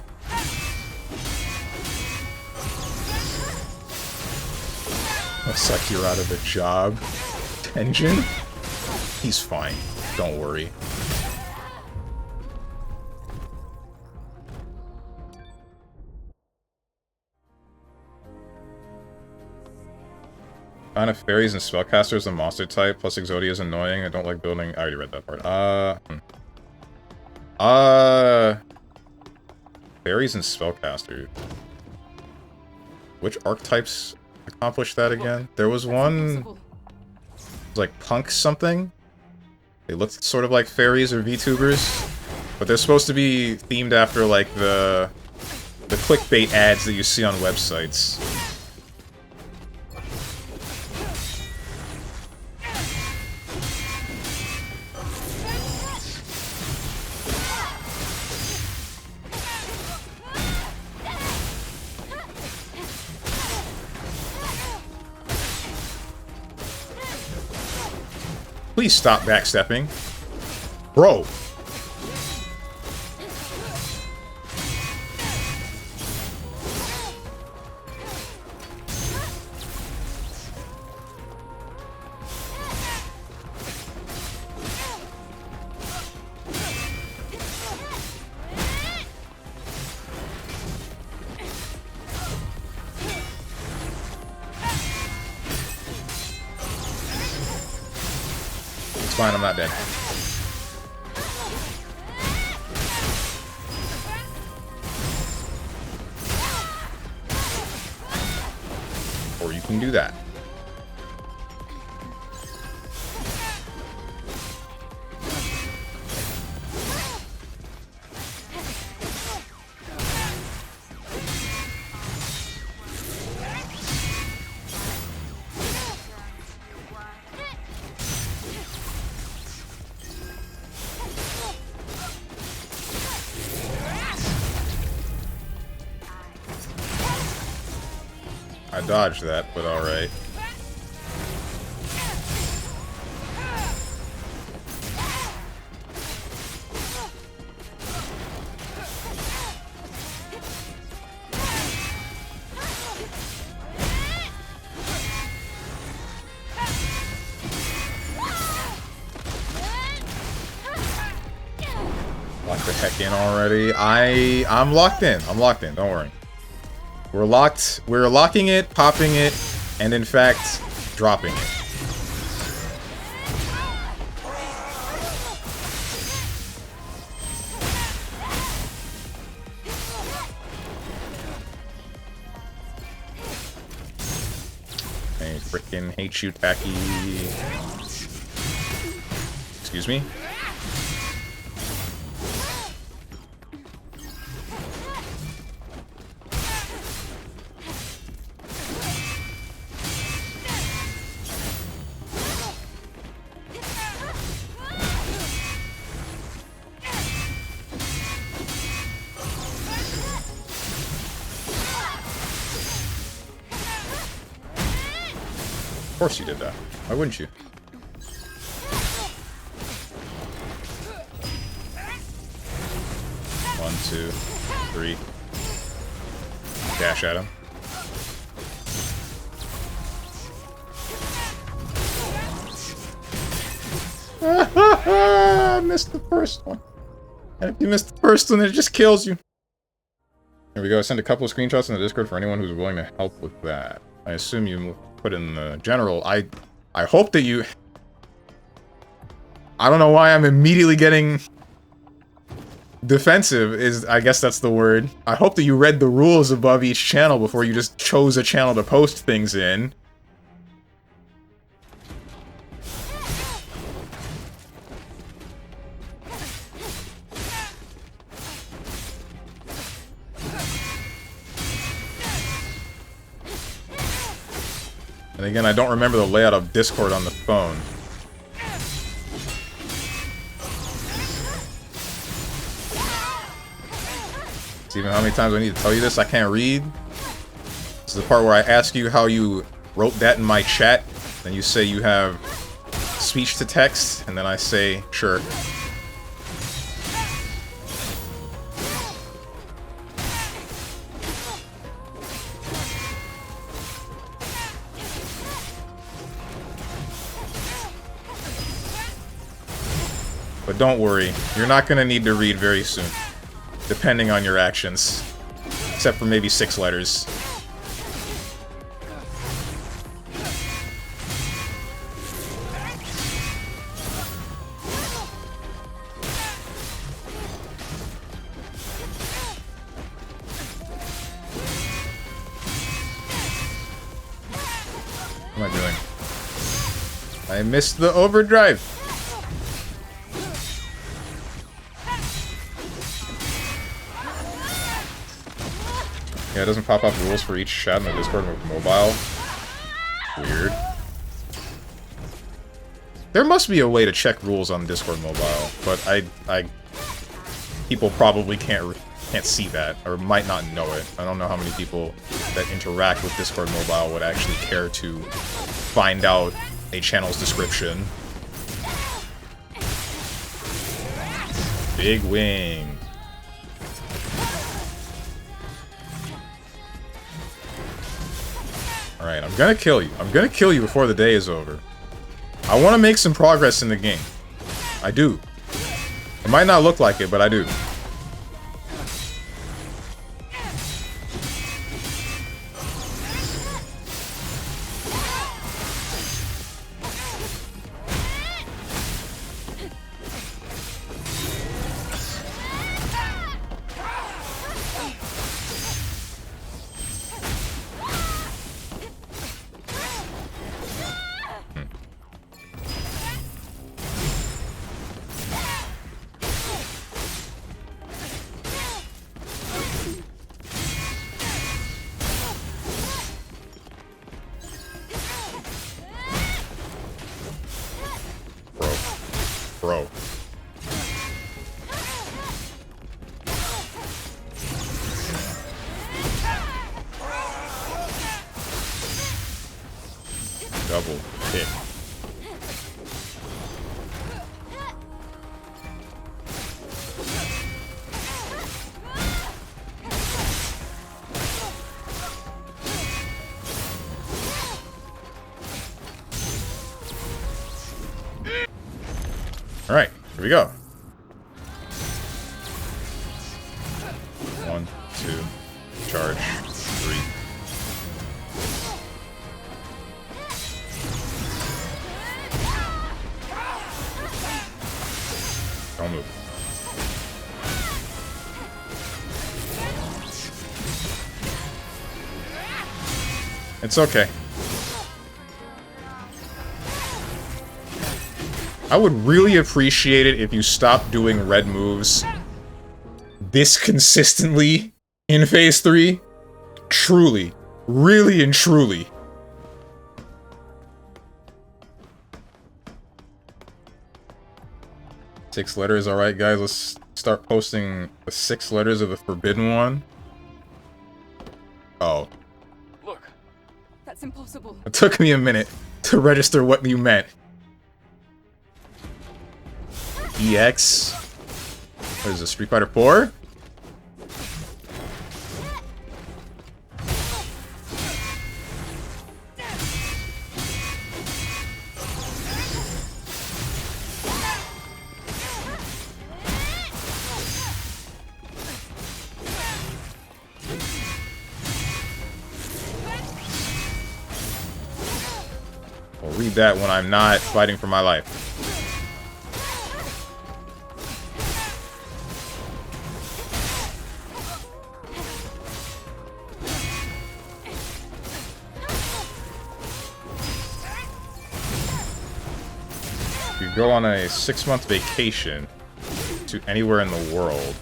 Looks like you're out of a job. Tenjin? He's fine. Don't worry. Kind of fairies and spellcasters and monster type, plus Exodia is annoying. I don't like building. I already read that part. Fairies and spellcaster. Which archetypes accomplish that again? There was one. It was like punk something. They looked sort of like fairies or VTubers, but they're supposed to be themed after like the clickbait ads that you see on websites. Please stop backstepping. Bro! It's fine, I'm not dead. Or you can do that. I dodged that, but alright. Lock the heck in already. I'm locked in. I'm locked in, don't worry. We're locked. We're locking it, popping it, and in fact, dropping it. I freaking hate you, Tacky. Excuse me? Of course you did that. Why wouldn't you? One, two, three. Dash at him. I missed the first one. And if you miss the first one, it just kills you. Here we go. I sent a couple of screenshots in the Discord for anyone who's willing to help with that. I assume you put in the general. I hope that you... I don't know why I'm immediately getting defensive, I guess that's the word. I hope that you read the rules above each channel before you just chose a channel to post things in. And again, I don't remember the layout of Discord on the phone. Steven, how many times do I need to tell you this? I can't read. This is the part where I ask you how you wrote that in my chat. Then you say you have speech to text, and then I say, sure. But don't worry, you're not going to need to read very soon, depending on your actions. Except for maybe 6 letters. I missed the overdrive. Yeah, it doesn't pop up rules for each chat in the Discord mobile. Weird. There must be a way to check rules on Discord mobile, but I people probably can't see that, or might not know it. I don't know how many people that interact with Discord mobile would actually care to find out a channel's description. Big wing. Alright, I'm gonna kill you. I'm gonna kill you before the day is over. I want to make some progress in the game. I do. It might not look like it, but I do. Bro. Double kick. Alright, here we go. 1, 2, charge, 3. Don't move. It's okay. I would really appreciate it if you stopped doing red moves this consistently in Phase 3. Truly. Really and truly. Six letters, alright guys, let's start posting the 6 letters of the forbidden one. Oh. Look. That's impossible. It took me a minute to register what you meant. EX. What is this, Street Fighter 4? I'll read that when I'm not fighting for my life. Go on a 6-month vacation to anywhere in the world.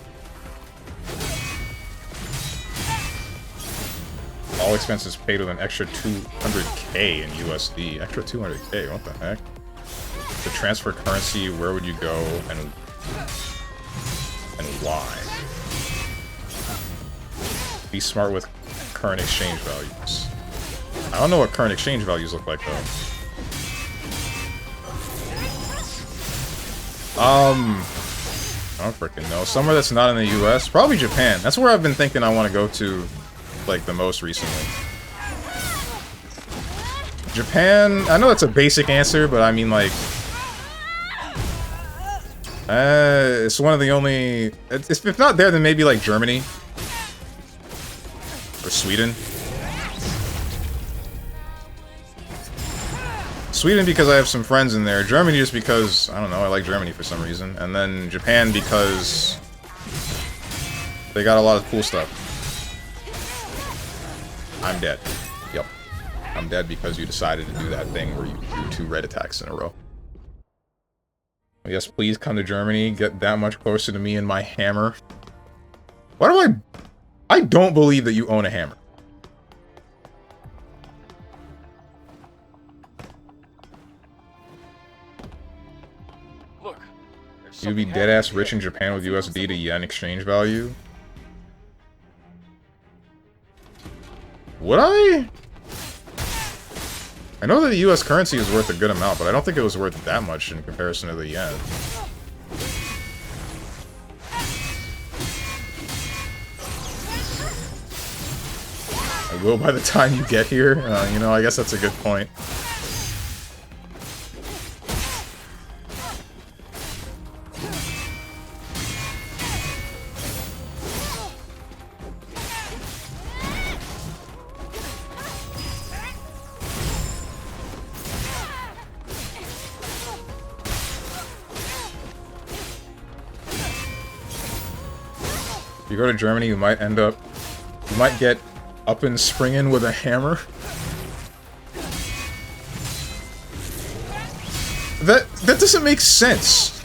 All expenses paid with an extra 200k in USD. Extra 200k, what the heck? To transfer currency, where would you go and why? Be smart with current exchange values. I don't know what current exchange values look like though. I don't freaking know. Somewhere that's not in the US? Probably Japan. That's where I've been thinking I want to go to, like, the most recently. Japan, I know that's a basic answer, but I mean, like... it's one of the only... if not there, then maybe, like, Germany. Or Sweden. Sweden because I have some friends in there. Germany just because, I don't know, I like Germany for some reason. And then Japan because they got a lot of cool stuff. I'm dead. Yep. I'm dead because you decided to do that thing where you do 2 red attacks in a row. Yes, please come to Germany. Get that much closer to me and my hammer. Why do I don't believe that you own a hammer. Look, You'd be dead-ass rich in Japan with USD to yen exchange value? Would I? I know that the US currency is worth a good amount, but I don't think it was worth that much in comparison to the yen. I will by the time you get here. You know, I guess that's a good point. If you go to Germany, you might get up and springing with a hammer. That doesn't make sense.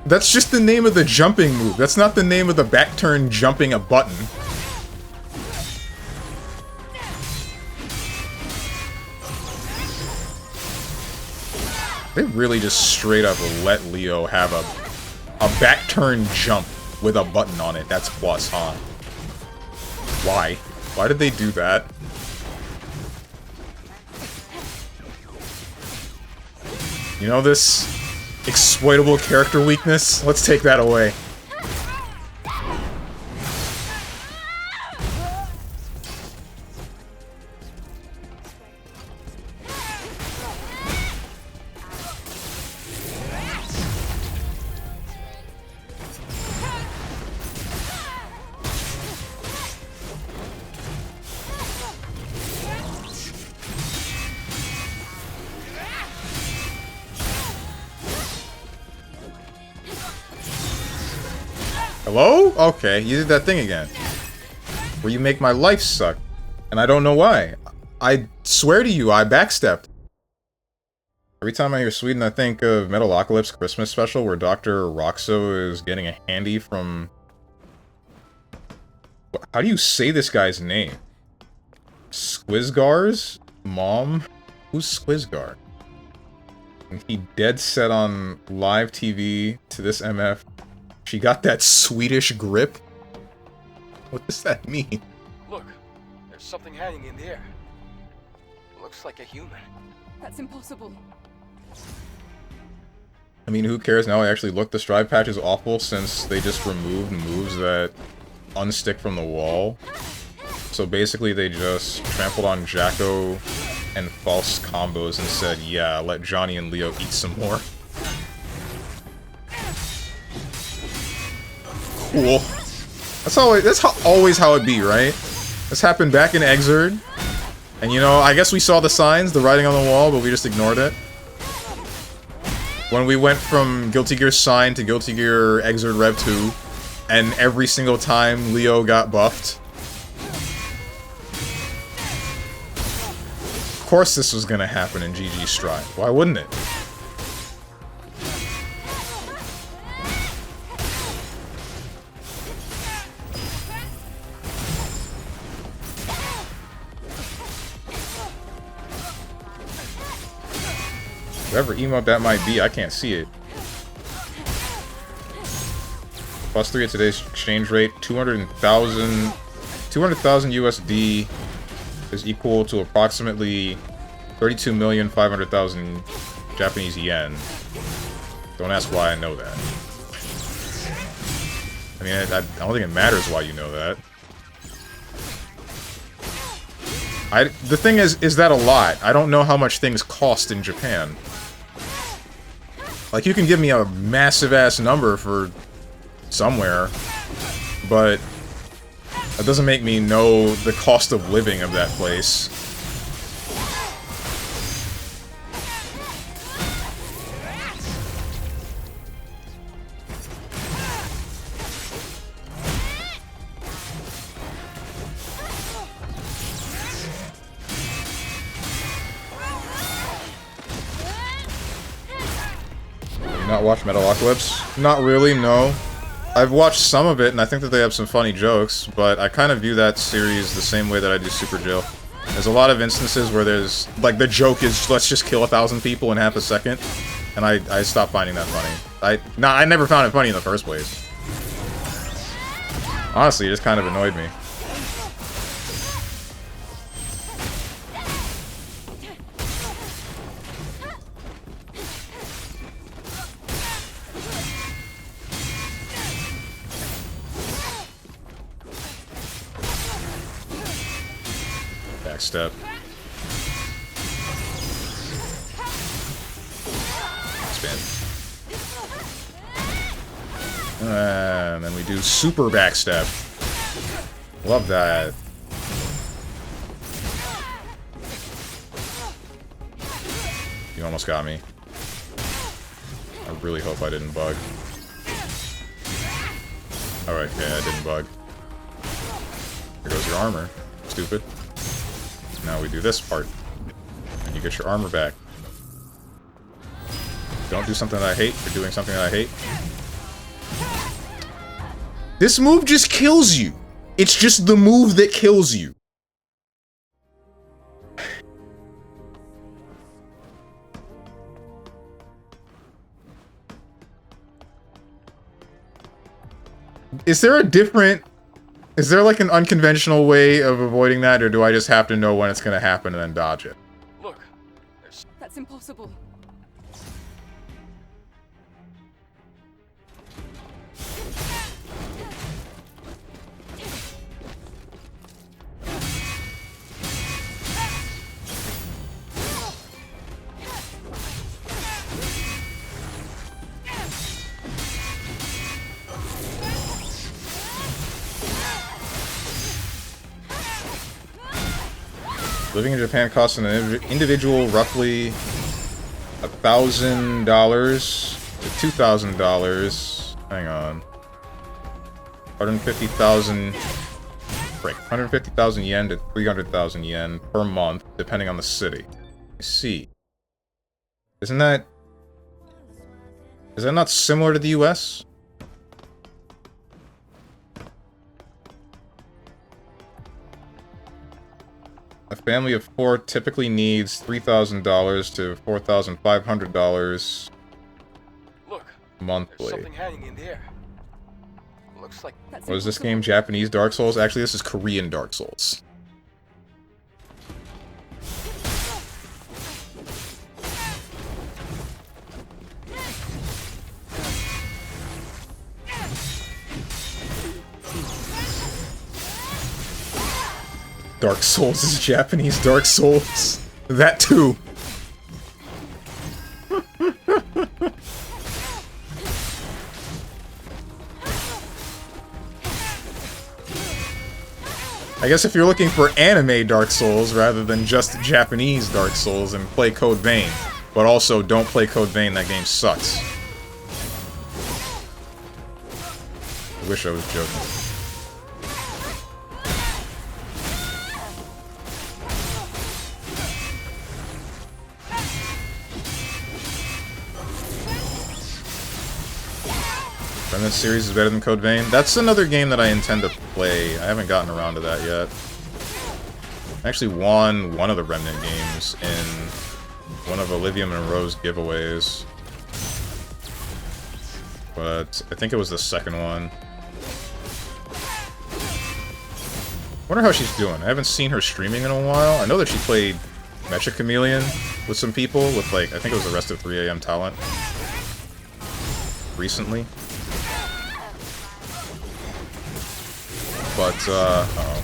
That's just the name of the jumping move. That's not the name of the back turn jumping a button. They really just straight up let Leo have a back turn jump with a button on it. That's plus, huh? Why? Why did they do that? You know this exploitable character weakness? Let's take that away. Hello? Okay, you did that thing again. Where you make my life suck. And I don't know why. I swear to you, I backstepped. Every time I hear Sweden, I think of Metalocalypse Christmas special where Dr. Roxo is getting a handy from... How do you say this guy's name? Squizgar's mom? Who's Squizgar? And he dead set on live TV to this MF. She got that Swedish grip? What does that mean? Look, there's something hanging in the air. Looks like a human. That's impossible. I mean, who cares now? I actually look, the strive patch is awful since they just removed moves that unstick from the wall. So basically they just trampled on Jacko and false combos and said, yeah, let Johnny and Leo eat some more. Cool. That's always how it be, right? This happened back in Exerd. And you know, I guess we saw the signs, the writing on the wall, but we just ignored it. When we went from Guilty Gear Sign to Guilty Gear Exerd Rev 2, and every single time Leo got buffed. Of course this was gonna happen in GG Strive. Why wouldn't it? Whatever emote that might be, I can't see it. +3 at today's exchange rate, 200,000 USD is equal to approximately 32,500,000 Japanese yen. Don't ask why I know that. I mean, I don't think it matters why you know that. The thing is that a lot? I don't know how much things cost in Japan. Like, you can give me a massive-ass number for somewhere, but that doesn't make me know the cost of living of that place. Not watch Metalocalypse? Not really, no. I've watched some of it, and I think that they have some funny jokes, but I kind of view that series the same way that I do Super Jill. There's a lot of instances where there's, like, the joke is, let's just kill 1,000 people in half a second, and I stopped finding that funny. I never found it funny in the first place. Honestly, it just kind of annoyed me. Backstep. Spin. And then we do super backstep. Love that. You almost got me. I really hope I didn't bug. Alright, yeah, I didn't bug. Here goes your armor. Stupid. Now we do this part. And you get your armor back. Don't do something that I hate. You're doing something that I hate. This move just kills you. It's just the move that kills you. Is there a different... Is there like an unconventional way of avoiding that, or do I just have to know when it's gonna happen and then dodge it? Look, That's impossible. Living in Japan costs an individual roughly $1,000 to $2,000. Hang on. 150,000. Frick. 150,000 yen to 300,000 yen per month, depending on the city. I see. Is that not similar to the US? A family of 4 typically needs $3,000 to $4,500 monthly. There's something hanging in there. Looks like... What is this game? Japanese Dark Souls? Actually, this is Korean Dark Souls. Dark Souls is Japanese Dark Souls. That too. I guess if you're looking for anime Dark Souls rather than just Japanese Dark Souls, and play Code Vein. But also, don't play Code Vein, that game sucks. I wish I was joking. Remnant series is better than Code Vein. That's another game that I intend to play. I haven't gotten around to that yet. I actually won one of the Remnant games in one of Olivia Monroe's giveaways. But I think it was the second one. Wonder how she's doing. I haven't seen her streaming in a while. I know that she played Mecha Chameleon with some people, with like, I think it was the rest of 3 AM Talent. Recently. But, uh-oh.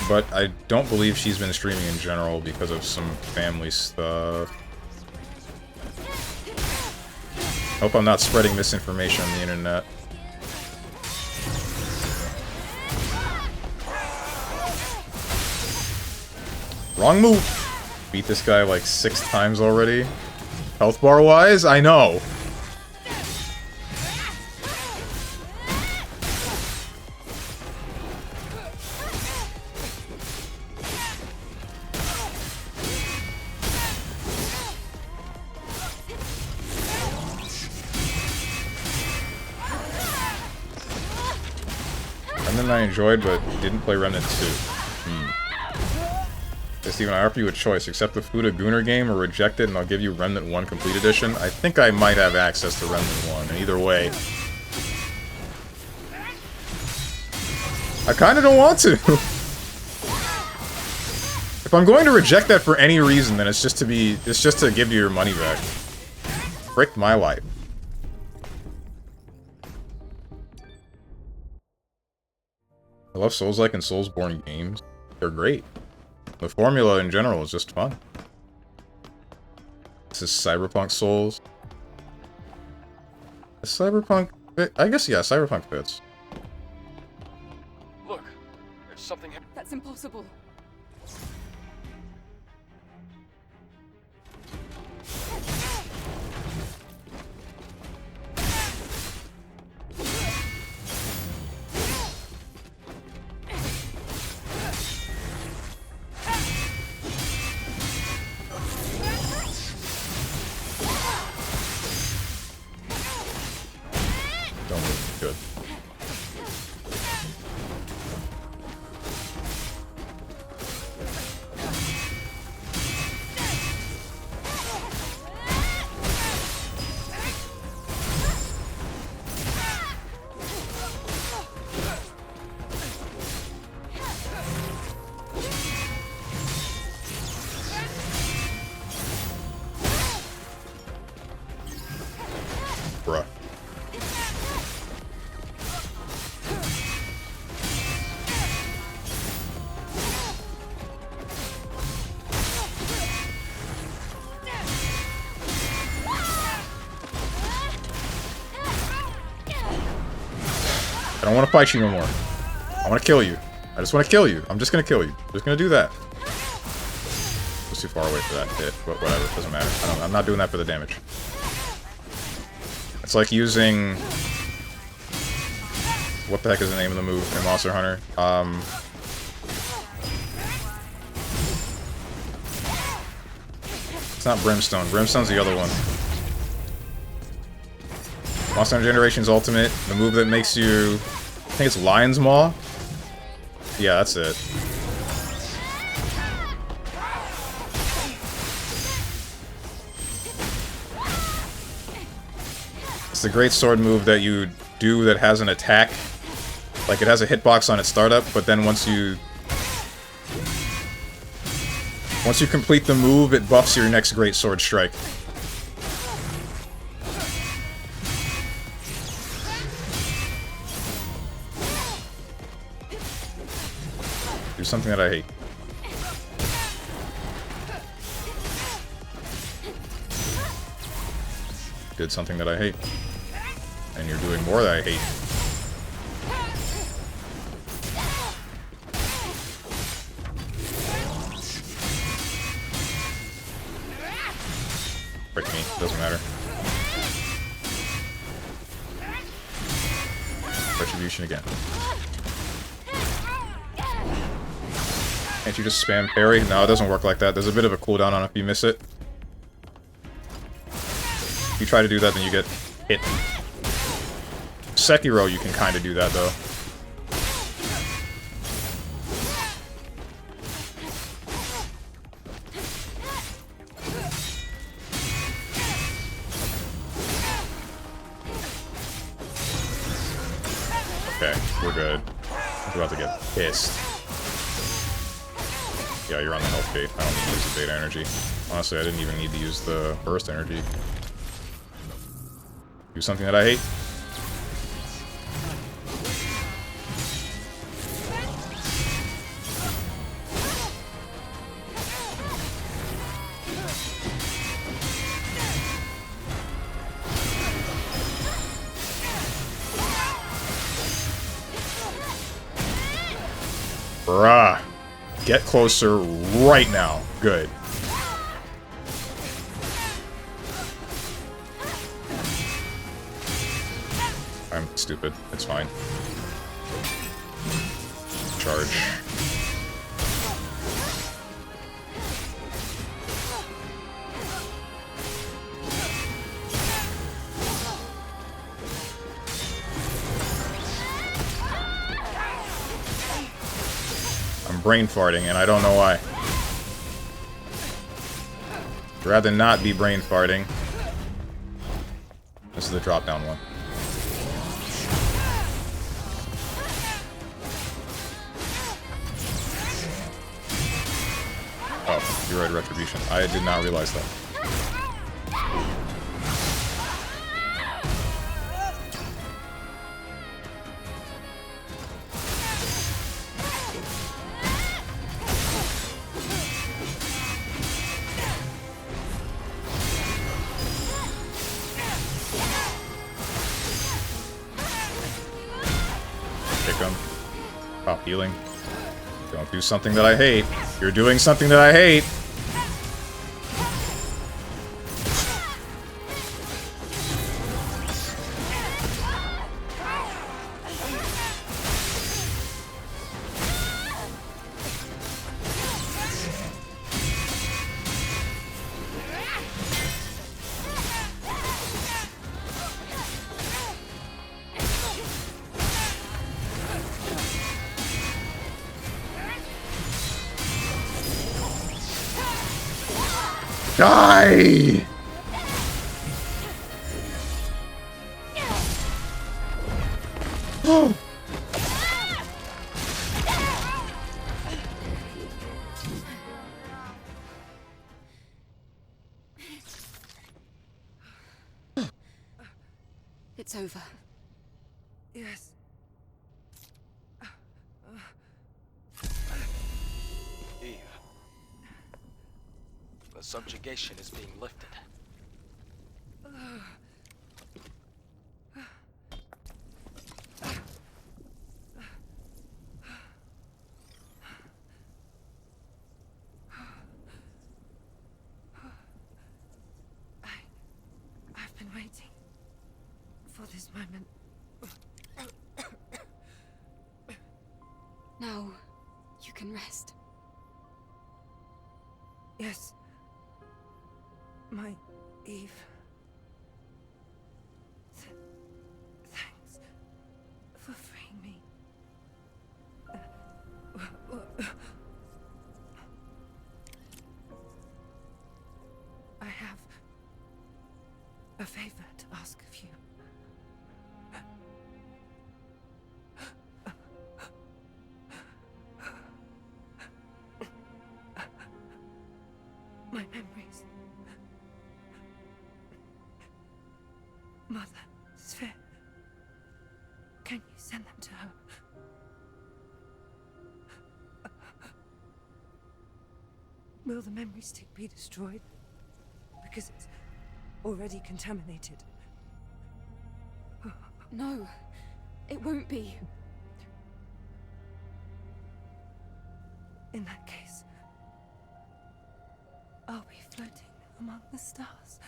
But I don't believe she's been streaming in general because of some family stuff. Hope I'm not spreading misinformation on the internet. Wrong move! Beat this guy like 6 times already. Health bar wise, I know. Remnant I enjoyed, but didn't play Remnant 2. Hey, Steven, I offer you a choice. Accept the Fuda Gooner game or reject it, and I'll give you Remnant 1 Complete Edition. I think I might have access to Remnant 1, and either way... I kinda don't want to! If I'm going to reject that for any reason, then it's just to give you your money back. Frick my life. I love Souls-like and Soulsborne games. They're great. The formula in general is just fun. This is Cyberpunk Souls. Is Cyberpunk fit? I guess, yeah, Cyberpunk fits. Look, there's something. That's impossible. Don't move. Good. Bruh. I don't want to fight you no more. I want to kill you. I just want to kill you. I'm just going to kill you. I'm just going to do that. It's too far away for that hit, but whatever. It doesn't matter. I'm not doing that for the damage. It's like using... What the heck is the name of the move in Monster Hunter? It's not Brimstone. Brimstone's the other one. Monster Hunter Generations Ultimate, the move that makes you... I think it's Lion's Maw? Yeah, that's it. It's the great sword move that you do that has an attack. Like, it has a hitbox on its startup, but then once you complete the move, it buffs your next great sword strike. Do something that I hate. Did something that I hate. And you're doing more that I hate. Frick me, doesn't matter. Retribution again. Can't you just spam parry? No, it doesn't work like that. There's a bit of a cooldown on it if you miss it. If you try to do that, then you get hit. Sekiro, you can kind of do that, though. Okay, we're good. I'm about to get pissed. Yeah, you're on the health gate. I don't need to use the beta energy. Honestly, I didn't even need to use the burst energy. Do something that I hate. Bruh. Get closer right now. Good. I'm stupid. It's fine. Charge. brain farting, and I don't know why. I'd rather not be brain farting. This is the drop-down one. Oh, you're right, Retribution. I did not realize that. Kick him. Stop healing. Don't do something that I hate. You're doing something that I hate. Die! It's over. Yes. Eve. The subjugation is being lifted. I've been waiting for this moment. Now, you can rest. Yes. My Eve. Thanks for freeing me. I have a favor to ask of you. My memories. Mother, Sphere. Can you send them to her? Will the memory stick be destroyed? Because it's already contaminated. No, it won't be. In that case, I'll be floating among the stars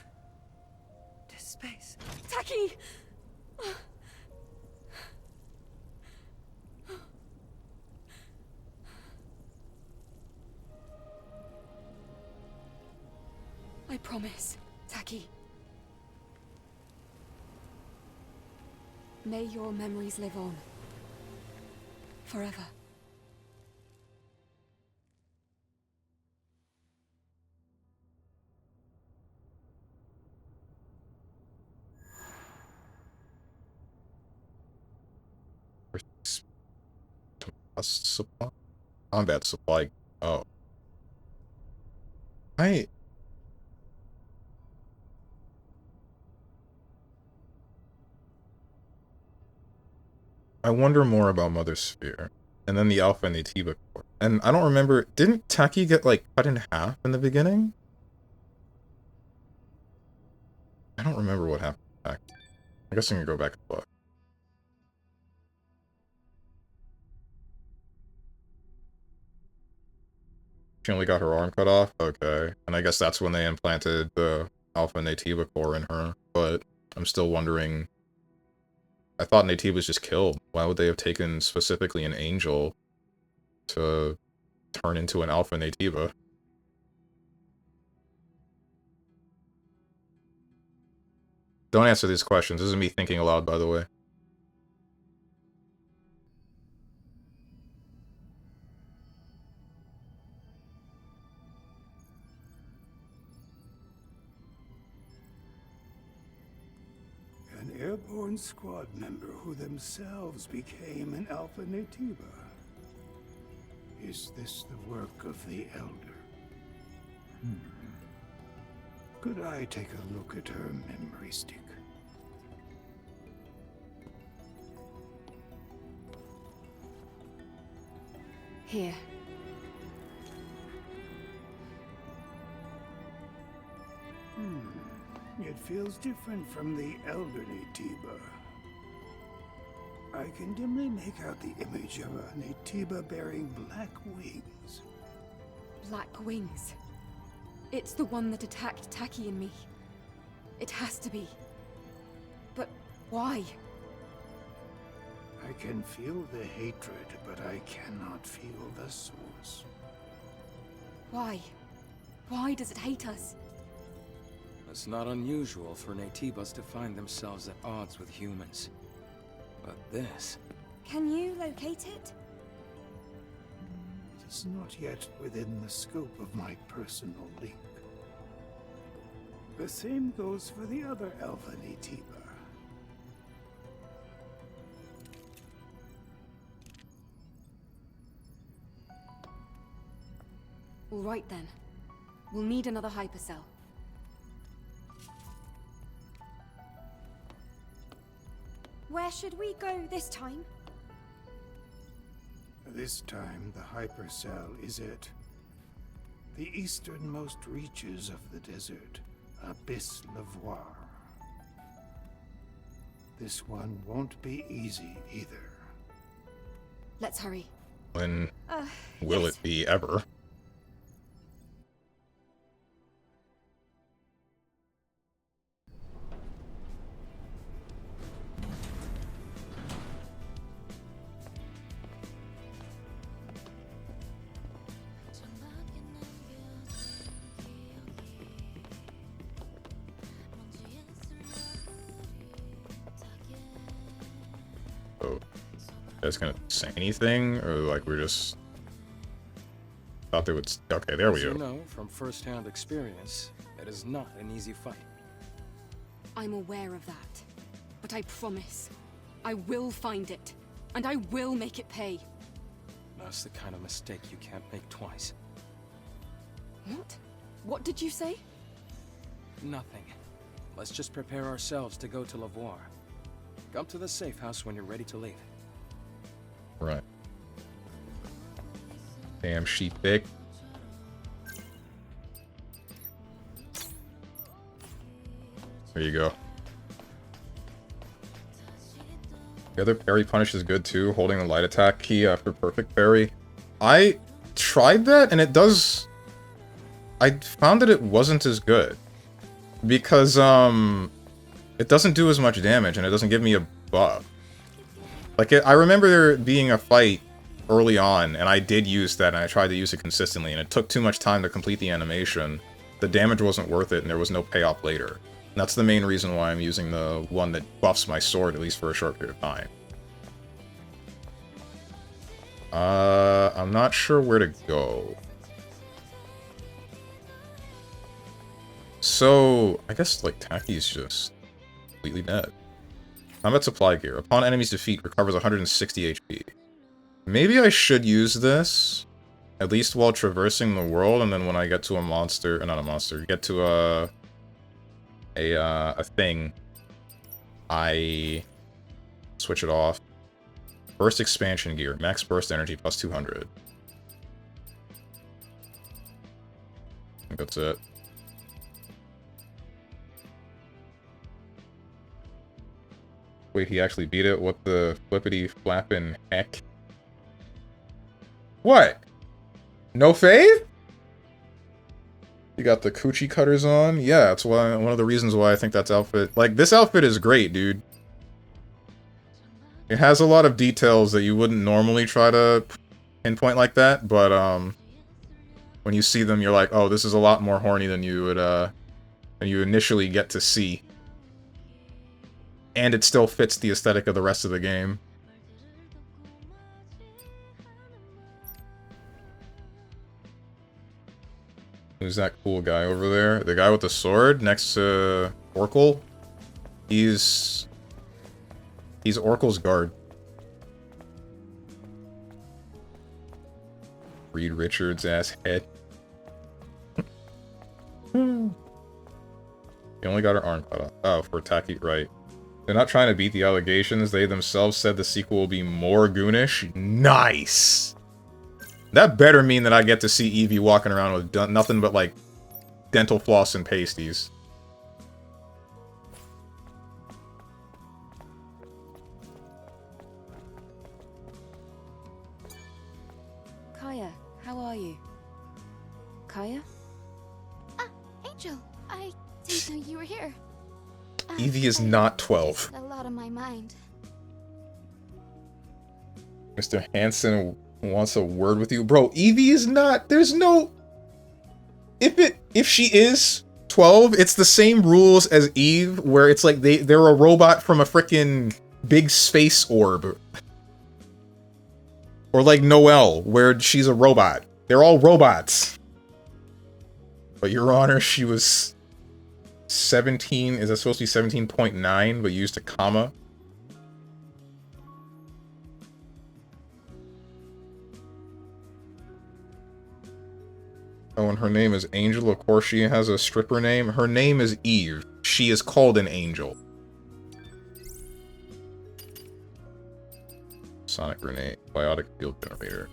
to space. Taki! I promise, Taki. May your memories live on. Forever. Supply? Combat supply. Oh. I wonder more about Mother Sphere. And then the Alpha and the Tiva core. And I don't remember, didn't Taki get, like, cut in half in the beginning? I don't remember what happened to Taki. I guess I can go back and look. She only got her arm cut off? Okay. And I guess that's when they implanted the Alpha Nativa core in her. But I'm still wondering... I thought Nativa was just killed. Why would they have taken specifically an angel to turn into an Alpha Nativa? Don't answer these questions. This is me thinking aloud, by the way. An airborne squad member who themselves became an Alpha Natiba. Is this the work of the Elder? Could I take a look at her memory stick? Here. It feels different from the Elder Natiba. I can dimly make out the image of a Natiba bearing black wings. Black wings. It's the one that attacked Taki and me. It has to be. But why? I can feel the hatred, but I cannot feel the source. Why? Why does it hate us? It's not unusual for Natibas to find themselves at odds with humans. But this... Can you locate it? It is not yet within the scope of my personal link. The same goes for the other Alpha Natiba. All right then. We'll need another hypercell. Where should we go this time? This time, the hypercell is at the easternmost reaches of the desert, Abyss Lavoir. This one won't be easy either. Let's hurry. When will yes. it be ever? Oh, you guys gonna say anything, or like we're just thought they would? Okay, there we As go. you know from first-hand experience, it is not an easy fight. I'm aware of that. But I promise, I will find it. And I will make it pay. That's the kind of mistake you can't make twice. What? What did you say? Nothing. Let's just prepare ourselves to go to Lavoir. Come to the safe house when you're ready to leave. Right. Damn sheep dick. There you go. The other parry punish is good too, holding the light attack key after perfect parry. I tried that and it does... I found that it wasn't as good. Because, it doesn't do as much damage and it doesn't give me a buff. Like, I remember there being a fight early on, and I did use that, and I tried to use it consistently, and it took too much time to complete the animation. The damage wasn't worth it, and there was no payoff later. And that's the main reason why I'm using the one that buffs my sword, at least for a short period of time. I'm not sure where to go. So, I guess, like, Taki's just completely dead. Combat supply gear. Upon enemy's defeat, recovers 160 HP. Maybe I should use this, at least while traversing the world, and then when I get to a monster, not a monster, get to a thing, I switch it off. Burst expansion gear. Max burst energy plus 200. I think that's it. Wait, he actually beat it? What the flippity flappin' heck? What? No fave? You got the coochie cutters on? Yeah, that's why one of the reasons why I think that's outfit. Like, this outfit is great, dude. It has a lot of details that you wouldn't normally try to pinpoint like that, but when you see them, you're like, oh, this is a lot more horny than you would than you initially get to see. And it still fits the aesthetic of the rest of the game. Who's that cool guy over there? The guy with the sword next to Oracle? He's He's Oracle's guard. Reed Richards' ass head. He only got her arm cut off. Oh, for Taki, right. They're not trying to beat the allegations. They themselves said the sequel will be more goonish. Nice! That better mean that I get to see Evie walking around with nothing but, like, dental floss and pasties. Kaya, how are you? Kaya? Ah, Angel, I didn't know you were here. Evie is not 12. A lot on my mind. Mr. Hansen wants a word with you. Bro, Evie is not... There's no... If she is 12, it's the same rules as Eve, where it's like they're a robot from a frickin' big space orb. Or like Noelle, where she's a robot. They're all robots. But Your Honor, she was 17. Is that supposed to be 17.9, but used a comma? Oh, and her name is Angel. Of course she has a stripper name. Her name is Eve. She is called an angel. Sonic grenade. Biotic field generator.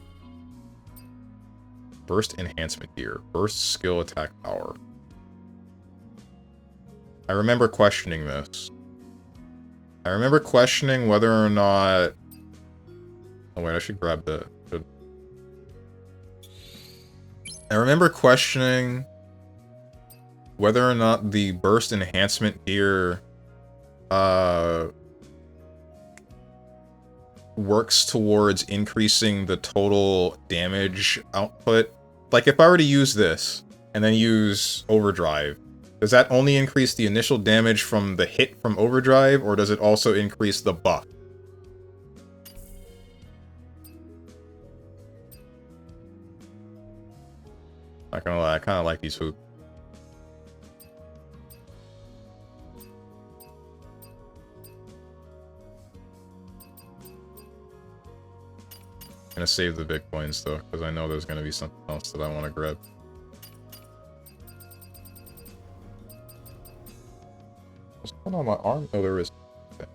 Burst enhancement gear. Burst skill attack power. I remember questioning this. I remember questioning whether or not... Oh wait, I should grab the... I remember questioning whether or not the burst enhancement gear works towards increasing the total damage output. Like if I were to use this and then use overdrive, does that only increase the initial damage from the hit from overdrive, or does it also increase the buff? Not gonna lie, I kinda like these hoops. I'm gonna save the Bitcoins though, because I know there's gonna be something else that I want to grab. What's going on my arm? Oh, there is. Okay.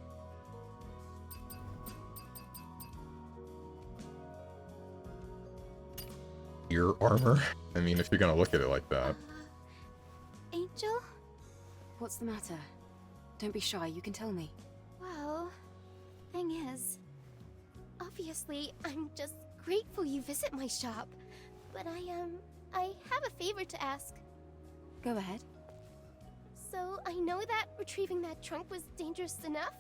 Ear armor? I mean, if you're gonna look at it like that. Angel? What's the matter? Don't be shy, you can tell me. Well, thing is, obviously, I'm just grateful you visit my shop. But I have a favor to ask. Go ahead. So, I know that retrieving that trunk was dangerous enough,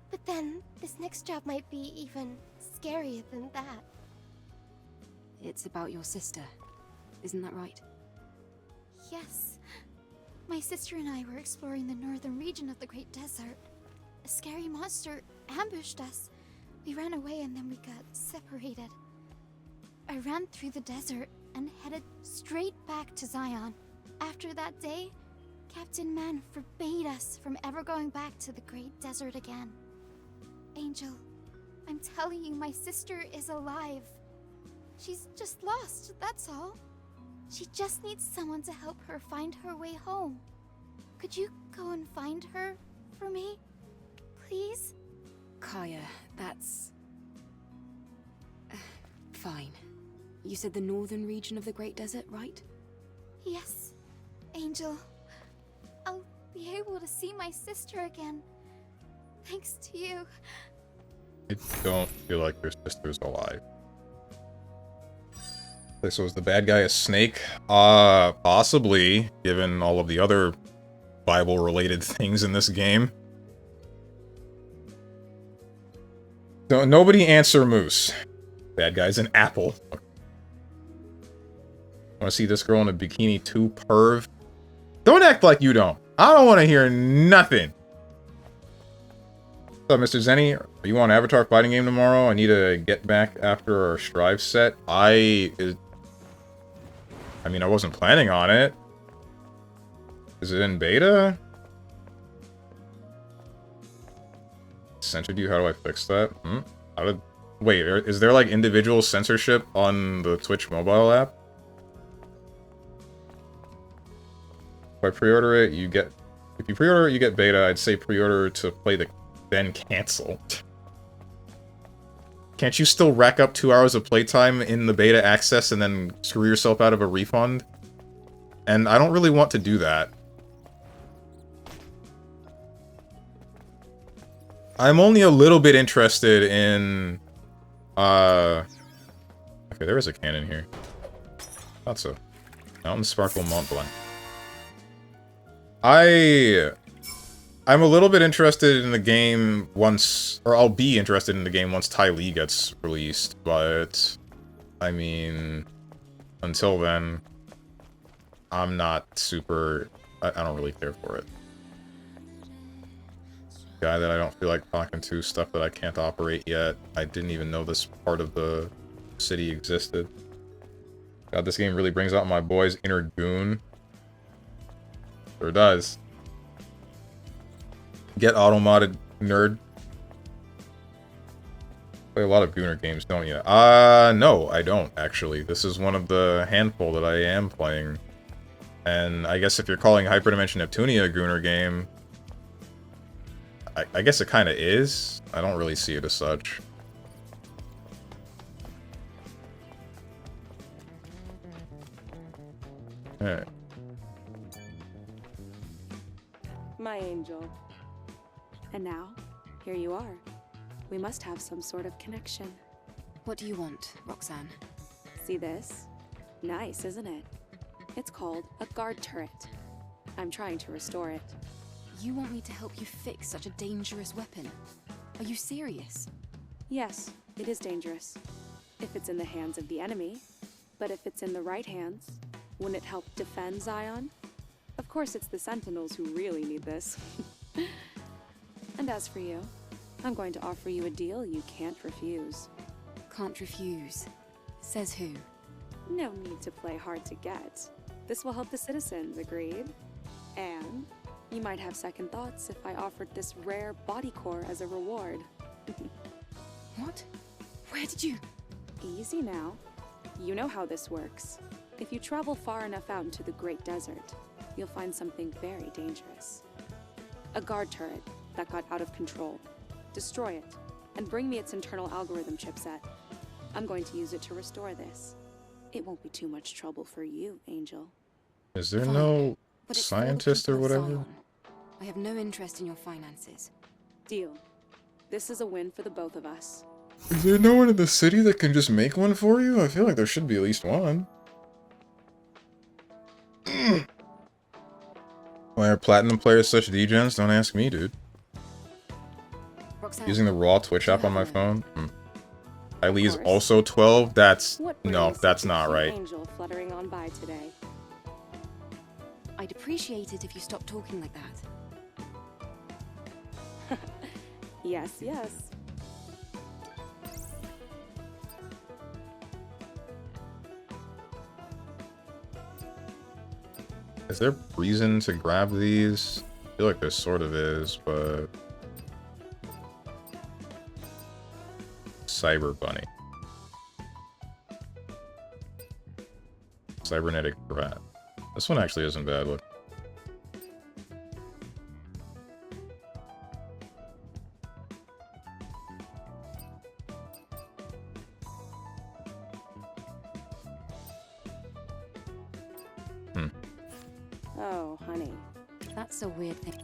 but then this next job might be even scarier than that. It's about your sister. Isn't that right? Yes. My sister and I were exploring the northern region of the Great Desert. A scary monster ambushed us. We ran away and then we got separated. I ran through the desert and headed straight back to Zion. After that day, Captain Man forbade us from ever going back to the Great Desert again. Angel, I'm telling you, my sister is alive. She's just lost, that's all. She just needs someone to help her find her way home. Could you go and find her for me? Please? Kaya, that's... fine. You said the northern region of the Great Desert, right? Yes, Angel. I'll be able to see my sister again. Thanks to you. I don't feel like your sister's alive. So is the bad guy a snake? Possibly, given all of the other Bible-related things in this game. So nobody answer Moose. Bad guy's an apple. Want to see this girl in a bikini too, perv? Don't act like you don't. I don't want to hear nothing. What's up, Mr. Zenny? Are you on Avatar fighting game tomorrow? I need to get back after our Strive set. I mean, I wasn't planning on it. Is it in beta? censored you. How do I fix that? How did... Wait, is there like individual censorship on the Twitch mobile app? If I pre-order it, you get... If you pre-order it, you get beta. I'd say pre-order to play the... then cancel. Can't you still rack up 2 hours of playtime in the beta access and then screw yourself out of a refund? And I don't really want to do that. I'm only a little bit interested in... Okay, there is a cannon here. Thought so. Mountain Sparkle Mont Blanc. I'm a little bit interested in the game once... Or I'll be interested in the game once Ty Lee gets released, but... I mean... Until then... I'm not super... I don't really care for it. Guy that I don't feel like talking to, stuff that I can't operate yet. I didn't even know this part of the city existed. God, this game really brings out my boy's inner goon. Sure does. Get auto-modded, nerd. Play a lot of Gooner games, don't you? No, I don't, actually. This is one of the handful that I am playing. And I guess if you're calling Hyperdimension Neptunia a Gooner game... I guess it kind of is. I don't really see it as such. Alright. My angel. And now, here you are. We must have some sort of connection. What do you want, Roxanne? See this? Nice, isn't it? It's called a guard turret. I'm trying to restore it. You want me to help you fix such a dangerous weapon? Are you serious? Yes, it is dangerous. If it's in the hands of the enemy. But if it's in the right hands, wouldn't it help defend Zion? Of course it's the Sentinels who really need this. And as for you, I'm going to offer you a deal you can't refuse. Can't refuse. Says who? No need to play hard to get. This will help the citizens, agreed? And you might have second thoughts if I offered this rare body core as a reward. What? Where did you... Easy now. You know how this works. If you travel far enough out into the Great Desert, you'll find something very dangerous. A guard turret that got out of control. Destroy it, and bring me its internal algorithm chipset. I'm going to use it to restore this. It won't be too much trouble for you, Angel. Is there Fine, no but it's scientist or for the people of whatever? Zion. I have no interest in your finances. Deal. This is a win for the both of us. Is there no one in the city that can just make one for you? I feel like there should be at least one. Why are platinum players such degens? Don't ask me, dude. Roxanne, Using the raw Twitch app on my phone? Eileen's course. also 12? That's... What No, brings that's such a not cute right. Angel fluttering on by today. I'd appreciate it if you stopped talking like that. Yes, yes. Is there reason to grab these? I feel like there sort of is, but... Cyber Bunny. Cybernetic Rat. This one actually isn't bad. Look. Oh, honey. That's a weird thing.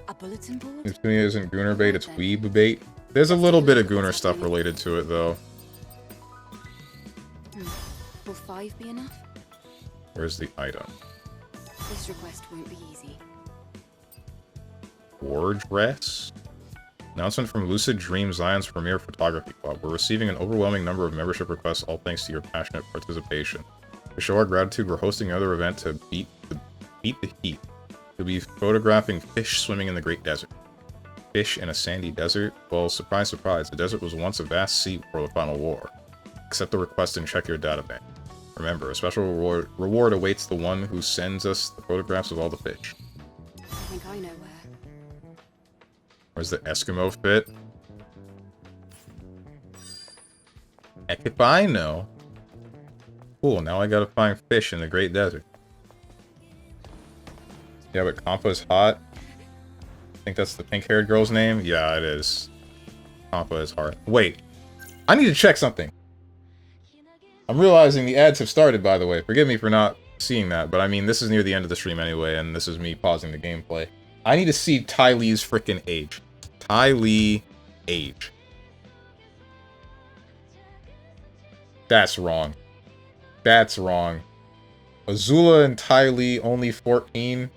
A bulletin board? Neptunia isn't Gooner bait, it's Weeb bait. There's a little bit of Gooner stuff related to it, though. Will 5 be enough? Where's the item? This request won't be easy. Ward Dress? Announcement from Lucid Dream Zion's Premier Photography Club. We're receiving an overwhelming number of membership requests, all thanks to your passionate participation. To show our gratitude, we're hosting another event to beat the heat. We'll be photographing fish swimming in the Great Desert. Fish in a sandy desert? Well, surprise, surprise, the desert was once a vast sea before the final war. Accept the request and check your databank. Remember, a special reward awaits the one who sends us the photographs of all the fish. think I know where. Where's the Eskimo fit? Heck if I know. Cool, now I gotta find fish in the Great Desert. Yeah, but Kampa's hot. I think that's the pink-haired girl's name? Yeah, it is. Kampa is hard. Wait. I need to check something. I'm realizing the ads have started, by the way. Forgive me for not seeing that, but I mean, this is near the end of the stream anyway, and this is me pausing the gameplay. I need to see Ty Lee's freaking age. Ty Lee age. That's wrong. That's wrong. Azula and Ty Lee only 14.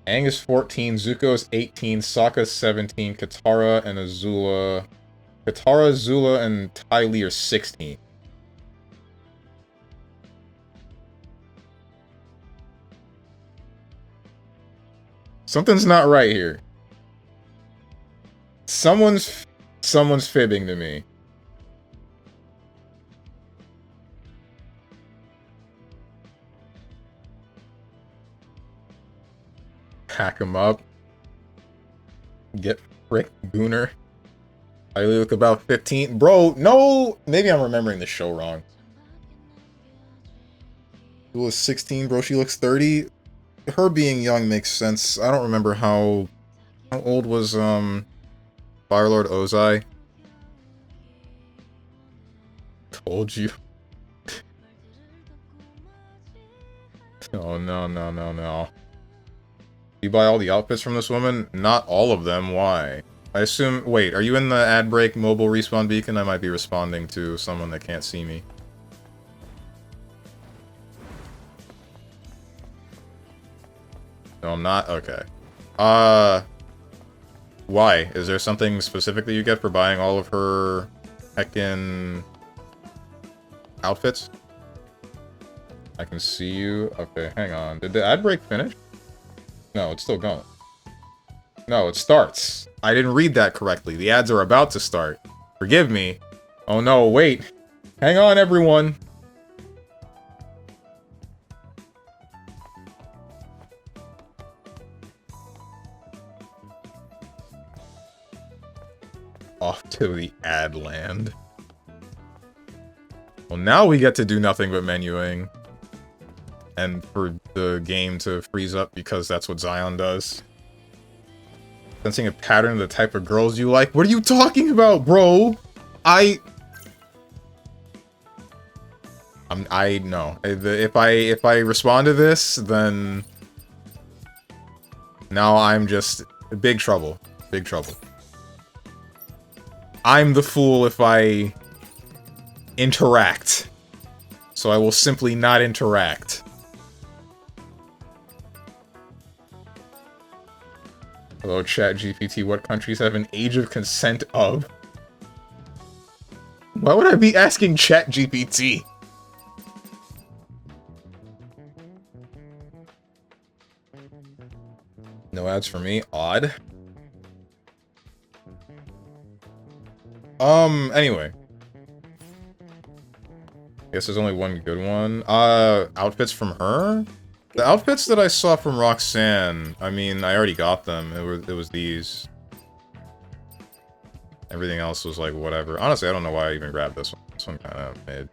Aang is 14, Zuko is 18, Sokka is 17, Katara and Azula... Katara, Azula, and Ty Lee are 16. Something's not right here. Someone's fibbing to me. Hack him up. Get fricked, Gooner. I look about 15. Bro, no! Maybe I'm remembering the show wrong. She was 16, bro. She looks 30. Her being young makes sense. I don't remember how old was, Firelord Ozai? Told you. Oh, no, no, no, no. You buy all the outfits from this woman? Not all of them. Why? I assume... Wait, are you in the ad break mobile respawn beacon? I might be responding to someone that can't see me. No, I'm not? Okay. Why? Is there something specific that you get for buying all of her heckin' outfits? I can see you. Okay, hang on. Did the ad break finish? No, it's still going. No, it starts. I didn't read that correctly. The ads are about to start. Forgive me. Oh no, wait. Hang on, everyone. Off to the ad land. Well, now we get to do nothing but menuing. And for the game to freeze up because that's what Zion does. Sensing a pattern of the type of girls you like? What are you talking about, bro? I know. If I respond to this, then now I'm just big trouble. Big trouble. I'm the fool if I interact. So I will simply not interact. Hello, ChatGPT. What countries have an age of consent of? Why would I be asking ChatGPT? No ads for me. Odd. Anyway. I guess there's only one good one. Outfits from her? The outfits that I saw from Roxanne, I mean, I already got them. It was these. Everything else was like, whatever. Honestly, I don't know why I even grabbed this one. This one kind of mid.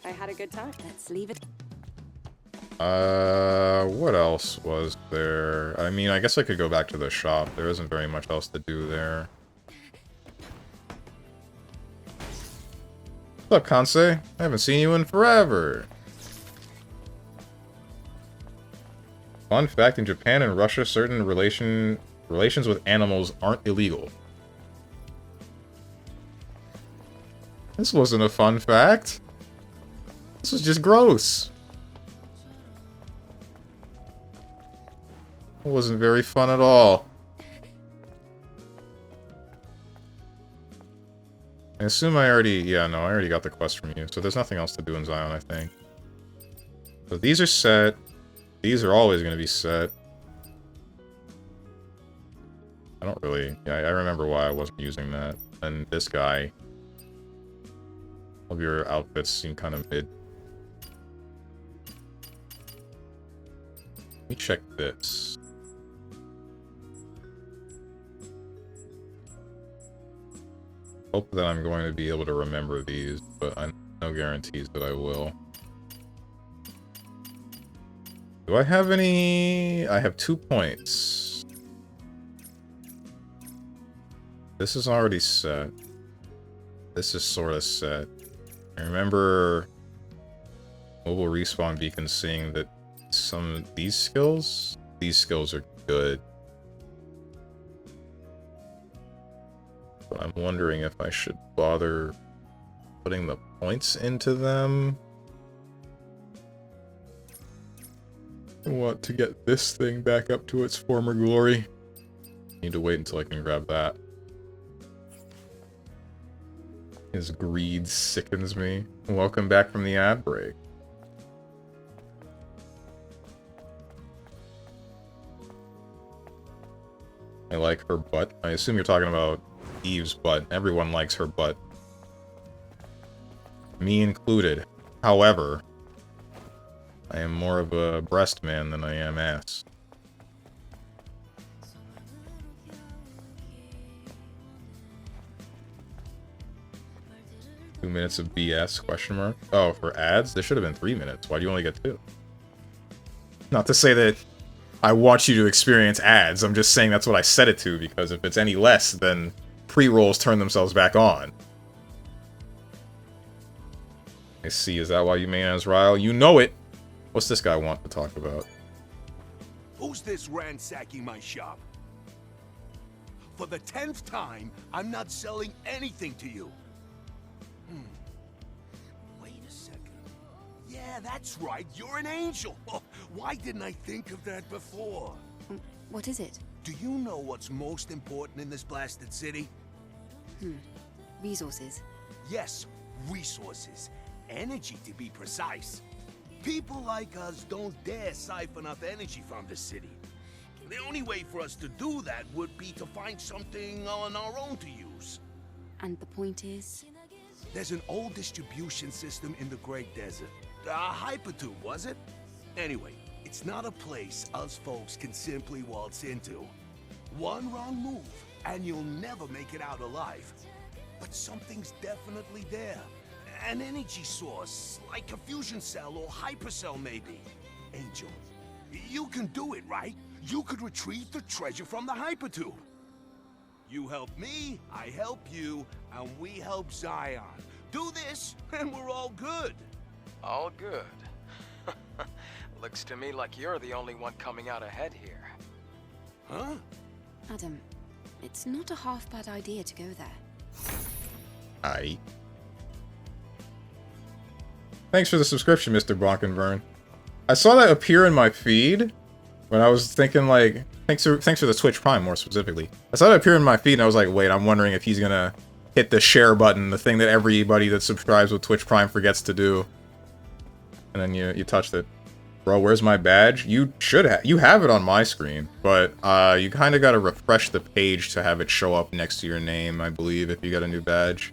I had a good time. Let's leave it. What else was there? I mean, I guess I could go back to the shop. There isn't very much else to do there. What's up, Kansei? I haven't seen you in forever. Fun fact, in Japan and Russia, certain relations with animals aren't illegal. This wasn't a fun fact. This was just gross. It wasn't very fun at all. I assume I already... Yeah, no, I already got the quest from you. So there's nothing else to do in Zion, I think. So these are set. These are always going to be set. I don't really... Yeah, I remember why I wasn't using that. And this guy... All of your outfits seem kind of mid. Let me check this. Hope that I'm going to be able to remember these, but no guarantees that I will. Do I have any... I have 2 points. This is already set. This is sort of set. I remember mobile respawn beacon seeing that some of these skills are good. But I'm wondering if I should bother putting the points into them. I want to get this thing back up to its former glory. Need to wait until I can grab that. His greed sickens me. Welcome back from the ad break. I like her butt. I assume you're talking about Eve's butt. Everyone likes her butt. Me included. However, I am more of a breast man than I am ass. Two minutes of BS, question mark? Oh, for ads? There should have been 3 minutes. Why do you only get 2? Not to say that I want you to experience ads. I'm just saying that's what I set it to, because if it's any less, then pre-rolls turn themselves back on. I see. Is that why you made Azrael? You know it! What's this guy want to talk about? Who's this ransacking my shop? For the 10th time, I'm not selling anything to you. Wait a second. Yeah, that's right. You're an angel. Oh, why didn't I think of that before? What is it? Do you know what's most important in this blasted city? Resources. Yes, resources. Energy, to be precise. People like us don't dare siphon up energy from the city. The only way for us to do that would be to find something on our own to use. And the point is? There's an old distribution system in the Great Desert. A hypertube, was it? Anyway, it's not a place us folks can simply waltz into. One wrong move, and you'll never make it out alive. But something's definitely there. An energy source, like a fusion cell or hypercell maybe. Angel, you can do it, right? You could retrieve the treasure from the hypertube. You help me, I help you, and we help Zion. Do this, and we're all good. All good. Looks to me like you're the only one coming out ahead here. Huh? Adam, it's not a half bad idea to go there. Aye. Thanks for the subscription, Mr. Blankenburn. I saw that appear in my feed when I was thinking, like, thanks for the Twitch Prime, more specifically. I saw it appear in my feed, and I was like, wait, I'm wondering if he's gonna hit the share button, the thing that everybody that subscribes with Twitch Prime forgets to do. And then you touched it. Bro, where's my badge? You have it on my screen, but you kind of got to refresh the page to have it show up next to your name, I believe, if you got a new badge.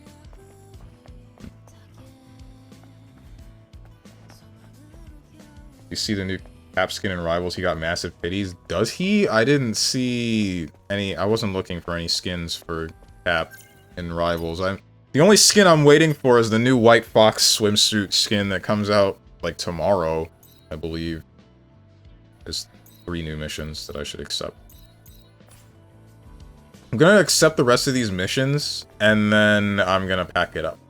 You see the new Cap skin in Rivals, he got massive titties. Does he? I didn't see any. I wasn't looking for any skins for Cap in Rivals. The only skin I'm waiting for is the new White Fox swimsuit skin that comes out like tomorrow, I believe. There's 3 new missions that I should accept. I'm gonna accept the rest of these missions, and then I'm gonna pack it up.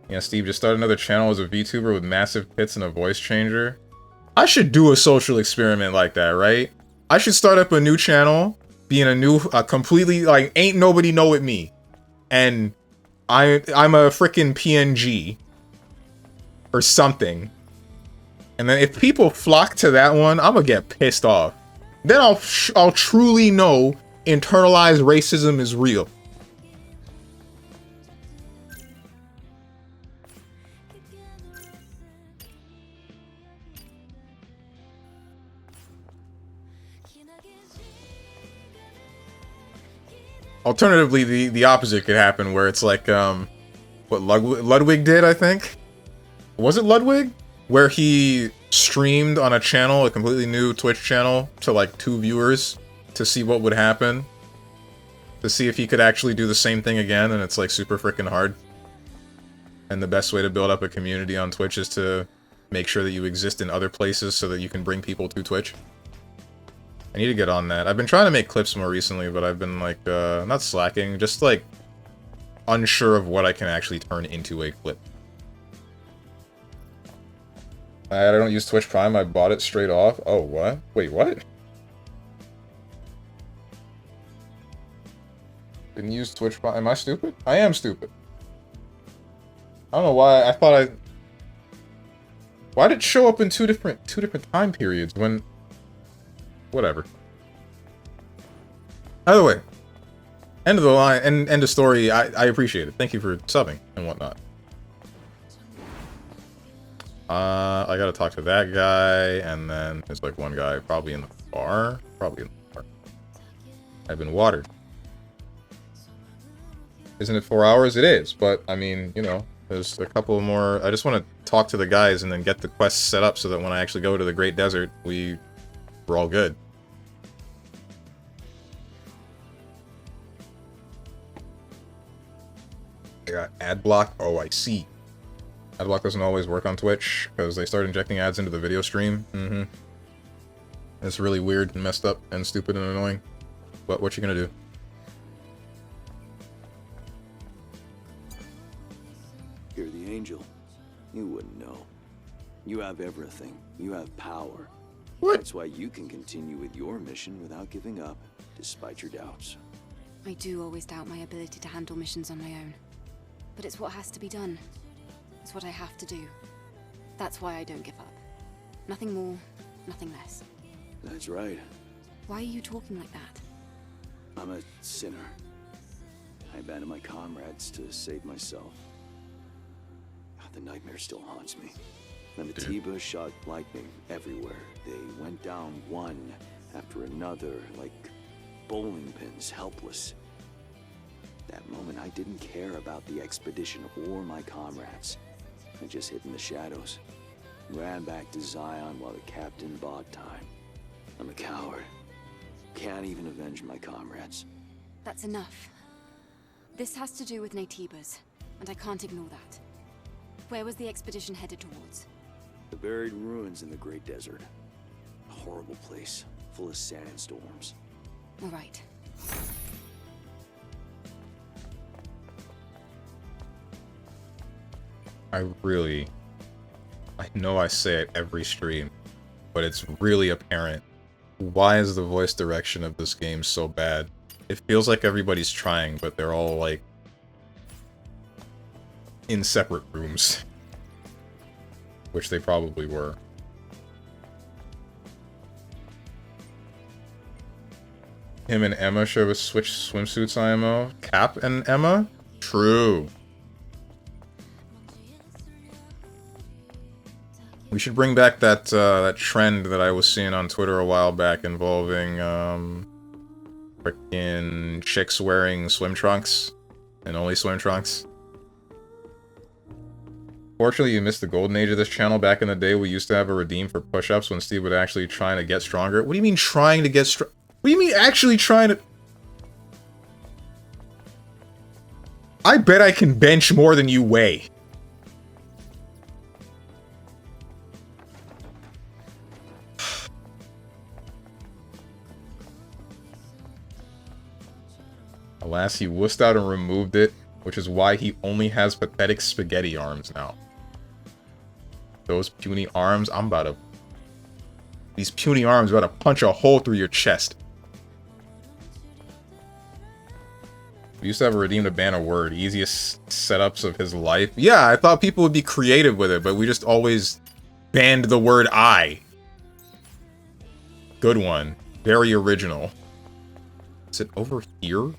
Yeah, Steve, just start another channel as a VTuber with massive tits and a voice changer. I should do a social experiment like that, right? I should start up a new channel, being a completely, like, ain't nobody know it me. And I'm a freaking PNG. Or something. And then if people flock to that one, I'm gonna get pissed off. Then I'll truly know internalized racism is real. Alternatively, the opposite could happen, where it's like, what Ludwig did, I think? Was it Ludwig? Where he streamed on a channel, a completely new Twitch channel, to like 2 viewers, to see what would happen. To see if he could actually do the same thing again, and it's like super freaking hard. And the best way to build up a community on Twitch is to make sure that you exist in other places so that you can bring people to Twitch. I need to get on that. I've been trying to make clips more recently, but I've been like, not slacking, just like unsure of what I can actually turn into a clip. I don't use Twitch Prime, I bought it straight off. Oh, what? Wait, what? Didn't use Twitch Prime. Am I stupid? I am stupid. I don't know why. I thought I... Why did it show up in two different time periods when... Whatever. Either way. End of the line, end of story. I appreciate it. Thank you for subbing and whatnot. I gotta talk to that guy, and then there's like one guy probably in the bar. Probably in the bar. I've been watered. Isn't it 4 hours? It is, but I mean, you know, there's a couple more. I just want to talk to the guys and then get the quest set up so that when I actually go to the Great Desert, we're all good. I got ad block. Oh, I see. Ad block doesn't always work on Twitch because they start injecting ads into the video stream. It's really weird and messed up and stupid and annoying. But what you gonna do? You're the angel. You wouldn't know. You have everything. You have power. What? That's why you can continue with your mission without giving up, despite your doubts. I do always doubt my ability to handle missions on my own. But it's what has to be done. It's what I have to do. That's why I don't give up. Nothing more, nothing less. That's right. Why are you talking like that? I'm a sinner. I abandoned my comrades to save myself. The nightmare still haunts me. And the Tiba shot lightning everywhere. They went down one after another, like bowling pins, helpless. That moment, I didn't care about the expedition or my comrades. I just hid in the shadows. Ran back to Zion while the captain bought time. I'm a coward. Can't even avenge my comrades. That's enough. This has to do with Naytibas, and I can't ignore that. Where was the expedition headed towards? The buried ruins in the Great Desert. A horrible place, full of sandstorms. All right. I know I say it every stream, but it's really apparent. Why is the voice direction of this game so bad? It feels like everybody's trying, but they're all like in separate rooms. Which they probably were. Him and Emma should have switched swimsuits IMO. Cap and Emma? True. We should bring back that that trend that I was seeing on Twitter a while back involving frickin' chicks wearing swim trunks and only swim trunks. Fortunately, you missed the golden age of this channel. Back in the day, we used to have a redeem for push-ups when Steve would actually trying to get stronger. What do you mean trying to get strong? What do you mean actually trying to... I bet I can bench more than you weigh. Alas, he wussed out and removed it, which is why he only has pathetic spaghetti arms now. Those puny arms, I'm about to... These puny arms about to punch a hole through your chest. We used to have a redeem to ban a word. Easiest setups of his life. Yeah, I thought people would be creative with it, but we just always banned the word I. Good one. Very original. Is it over here?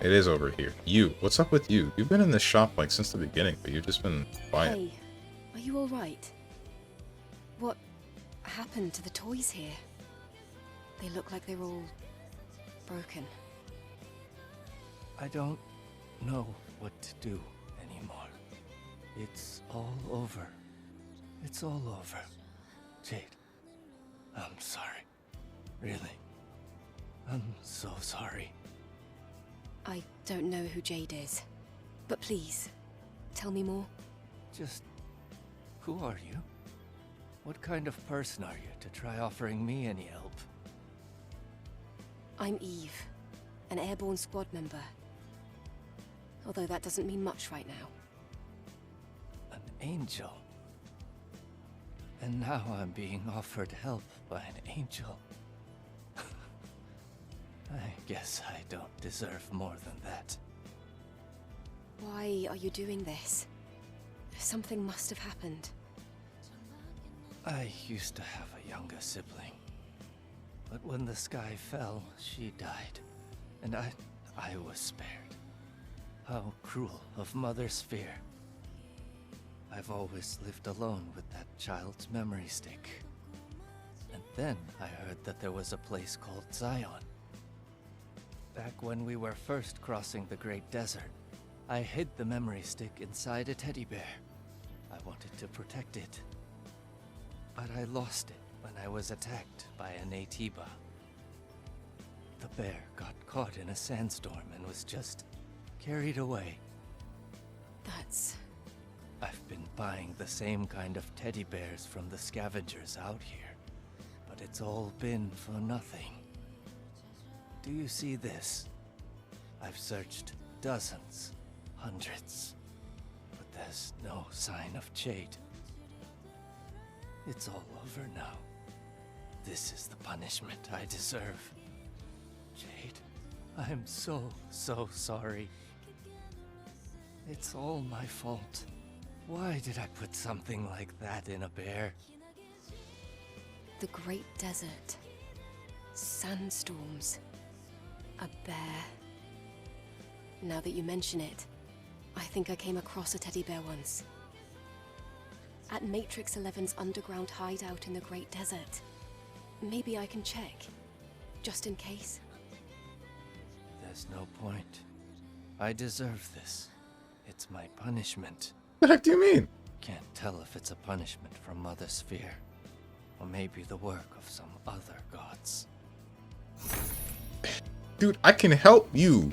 It is over here. You. What's up with you? You've been in this shop like since the beginning, but you've just been quiet. Hey, are you alright? What happened to the toys here? They look like they're all broken. I don't know what to do anymore. It's all over. It's all over. Jade, I'm sorry. Really. I'm so sorry. I don't know who Jade is, but please, tell me more. Just, who are you? What kind of person are you to try offering me any help? I'm Eve, an airborne squad member. Although that doesn't mean much right now. An angel? And now I'm being offered help by an angel. I guess I don't deserve more than that. Why are you doing this? Something must have happened. I used to have a younger sibling. But when the sky fell, she died. And I was spared. How cruel of Mother Sphere. I've always lived alone with that child's memory stick. And then I heard that there was a place called Zion. Back when we were first crossing the Great Desert, I hid the memory stick inside a teddy bear. I wanted to protect it. But I lost it when I was attacked by a Natiba. The bear got caught in a sandstorm and was just carried away. That's... I've been buying the same kind of teddy bears from the scavengers out here, but it's all been for nothing. Do you see this? I've searched dozens, hundreds, but there's no sign of Jade. It's all over now. This is the punishment I deserve. Jade, I'm so sorry. It's all my fault. Why did I put something like that in a bear? the Great Desert. Sandstorms. A bear. Now that you mention it, I think I came across a teddy bear once. At Matrix 11's underground hideout in the Great Desert. Maybe I can check, just in case. There's no point. I deserve this. It's my punishment. What the heck do you mean? Can't tell if it's a punishment from Mother Sphere, or maybe the work of some other gods. Dude, I can help you.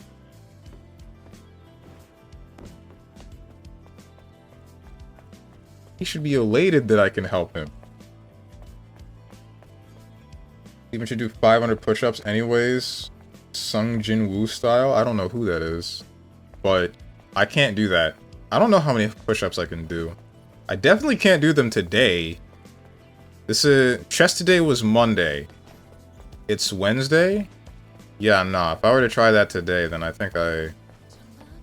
He should be elated that I can help him. Even should do 500 push-ups anyways. Sung Jin Woo style. I don't know who that is. But I can't do that. I don't know how many push-ups I can do. I definitely can't do them today. Chest today was Monday. It's Wednesday? Yeah, nah. If I were to try that today, then I think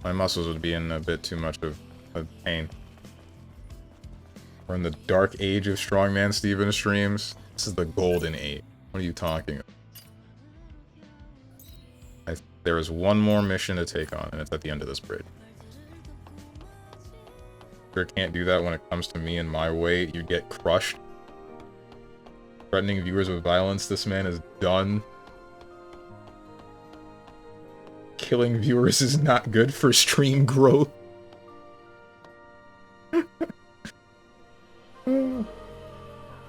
my muscles would be in a bit too much of pain. We're in the dark age of StrongmanSteven streams. This is the golden age. What are you talking about? There is one more mission to take on, and it's at the end of this bridge. Sure can't do that when it comes to me and my weight. You get crushed. Threatening viewers with violence. This man is done. Killing viewers is not good for stream growth.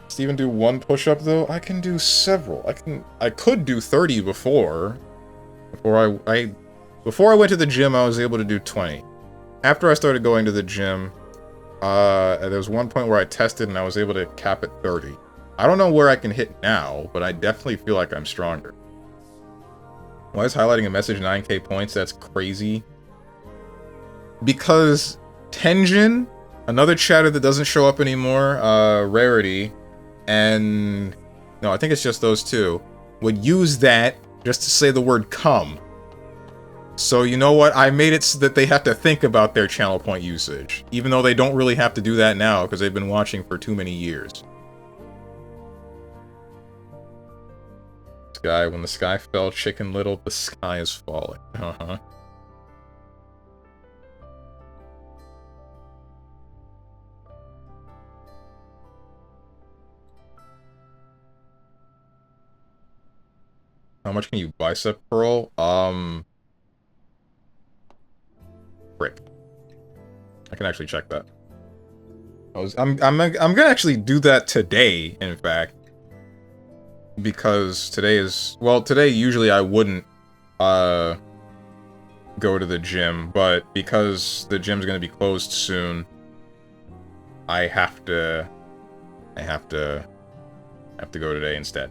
Steven do one push-up though? I can do several. I could do 30 before. Before I went to the gym, I was able to do 20. After I started going to the gym, there was one point where I tested and I was able to cap at 30. I don't know where I can hit now, but I definitely feel like I'm stronger. Why is highlighting a message 9k points? That's crazy. Because Tenjin, another chatter that doesn't show up anymore, Rarity, and no, I think it's just those two, would use that just to say the word come. So you know what? I made it so that they have to think about their channel point usage, even though they don't really have to do that now because they've been watching for too many years. Sky, when the sky fell, Chicken Little, the sky is falling. Uh-huh. How much can you bicep curl? Frick. I can actually check that. I'm gonna actually do that today, in fact. Because today is... Well, today usually I wouldn't, go to the gym, but because the gym's gonna be closed soon, I have to go today instead.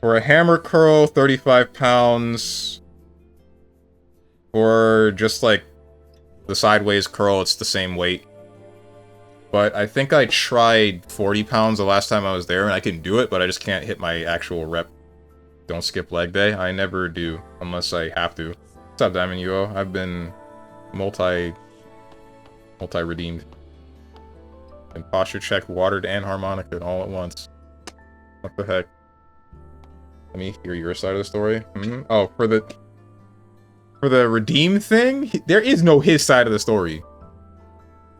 For a hammer curl, 35 pounds. For just like the sideways curl, it's the same weight. But I think I tried 40 pounds the last time I was there, and I can do it, but I just can't hit my actual rep. Don't skip leg day. I never do, unless I have to. What's up, Diamond UO? I've been multi-redeemed. And posture check, watered, and harmonica all at once. What the heck? Let me hear your side of the story. Oh, for the redeem thing? There is no his side of the story.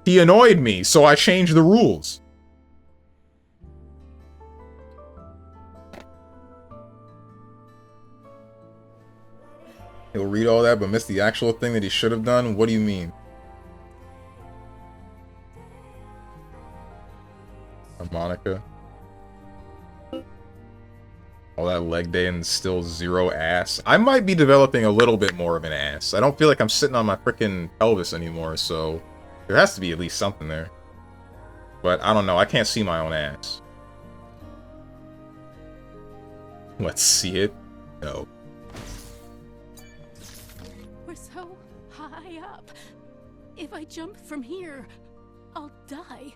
He annoyed me, so I changed the rules. He'll read all that, but miss the actual thing that he should have done? What do you mean? Harmonica. All that leg day and still zero ass. I might be developing a little bit more of an ass. I don't feel like I'm sitting on my freaking pelvis anymore, so there has to be at least something there. But I don't know, I can't see my own ass. Let's see it. No. We're so high up. If I jump from here, I'll die.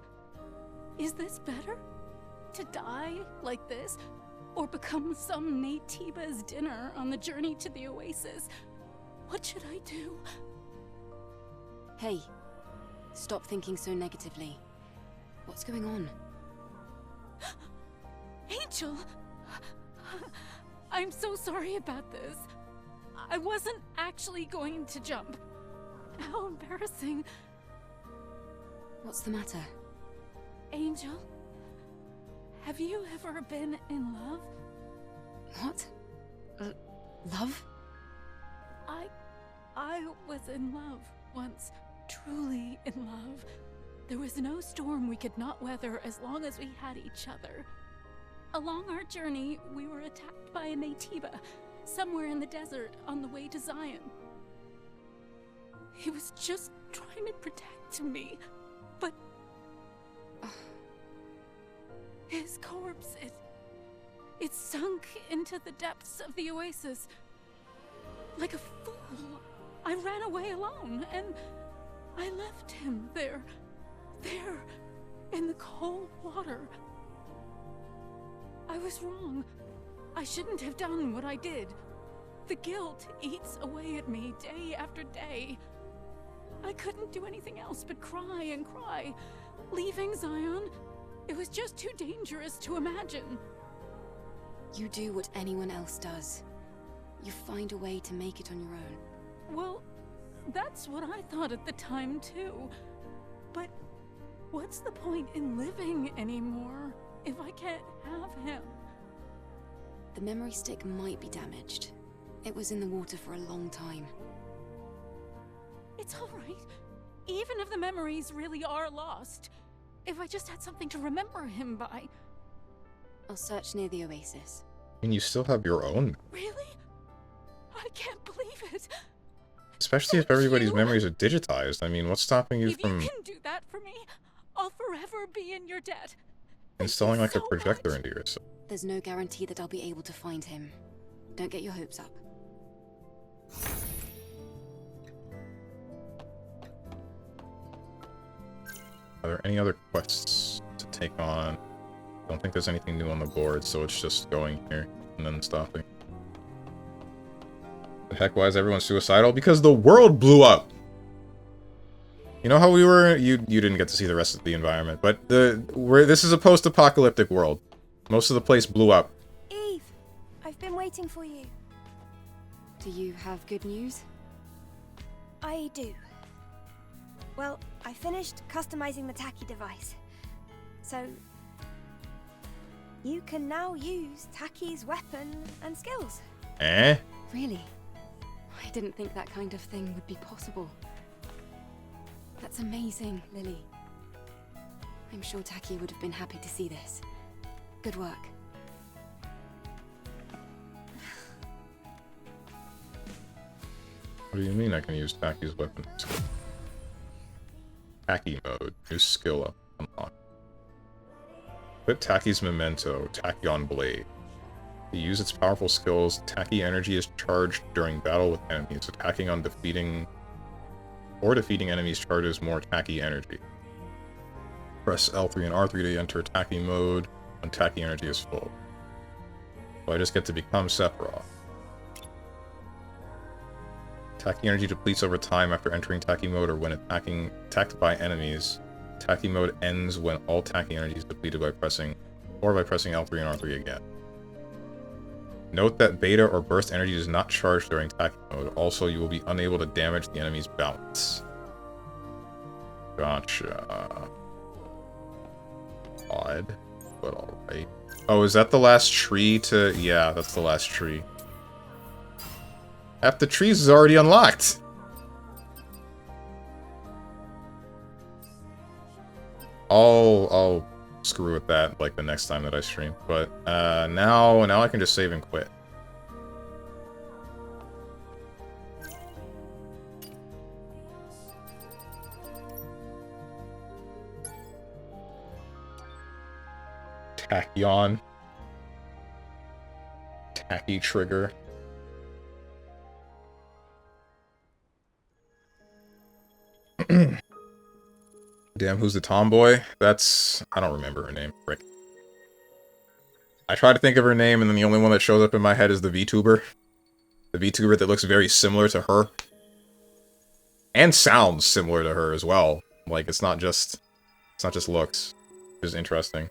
Is this better? To die like this? Or become some Natiba's dinner on the journey to the oasis? What should I do? Hey, stop thinking so negatively. What's going on? Angel! I'm so sorry about this. I wasn't actually going to jump. How embarrassing. What's the matter? Angel? Have you ever been in love? What? Love? I was in love once. Truly in love. There was no storm we could not weather as long as we had each other. Along our journey, we were attacked by a Natiba, somewhere in the desert on the way to Zion. He was just trying to protect me, but... his corpse, it sunk into the depths of the oasis. Like a fool, I ran away alone, and I left him there, in the cold water. I was wrong. I shouldn't have done what I did. The guilt eats away at me day after day. I couldn't do anything else but cry and cry. Leaving Zion, it was just too dangerous to imagine. You do what anyone else does. You find a way to make it on your own. Well, that's what I thought at the time too. But what's the point in living anymore if I can't have him? The memory stick might be damaged. It was in the water for a long time. It's all right. Even if the memories really are lost. If I just had something to remember him by. I'll search near the oasis. And you still have your own? Really? I can't believe it. Especially if everybody's memories are digitized. I mean, what's stopping you from... If you can do that for me, I'll forever be in your debt. Installing like a projector into yourself. There's no guarantee that I'll be able to find him. Don't get your hopes up. Are there any other quests to take on? Don't think there's anything new on the board, so it's just going here and then stopping. The heck, why is everyone suicidal? Because the world blew up! You know how we were... You didn't get to see the rest of the environment, but this is a post-apocalyptic world. Most of the place blew up. Eve, I've been waiting for you. Do you have good news? I do. Well, I finished customizing the Taki device. So, you can now use Taki's weapon and skills. Eh? Really? I didn't think that kind of thing would be possible. That's amazing, Lily. I'm sure Taki would have been happy to see this. Good work. What do you mean I can use Taki's weapon skill? Taki mode. New skill up. Unlock. Equip Taki's memento, Tachyon Blade. To use its powerful skills, Taki energy is charged during battle with enemies, attacking on defeating enemies charges more Taki energy. Press L3 and R3 to enter Taki mode when Taki energy is full. So I just get to become Sephiroth. Taki energy depletes over time after entering Taki mode or when attacked by enemies. Taki mode ends when all Taki energy is depleted by pressing L3 and R3 again. Note that beta or burst energy is not charged during Taki mode. Also, you will be unable to damage the enemy's balance. Gotcha. Odd, but alright. Oh, is that the last tree to... Yeah, that's the last tree. Half the trees is already unlocked! I'll screw with that, like, the next time that I stream. But, now I can just save and quit. Tachyon. Taki trigger. Damn, who's the tomboy? That's... I don't remember her name. Frick. I try to think of her name, and then the only one that shows up in my head is the VTuber. The VTuber that looks very similar to her. And sounds similar to her as well. Like, it's not just looks. Which is interesting.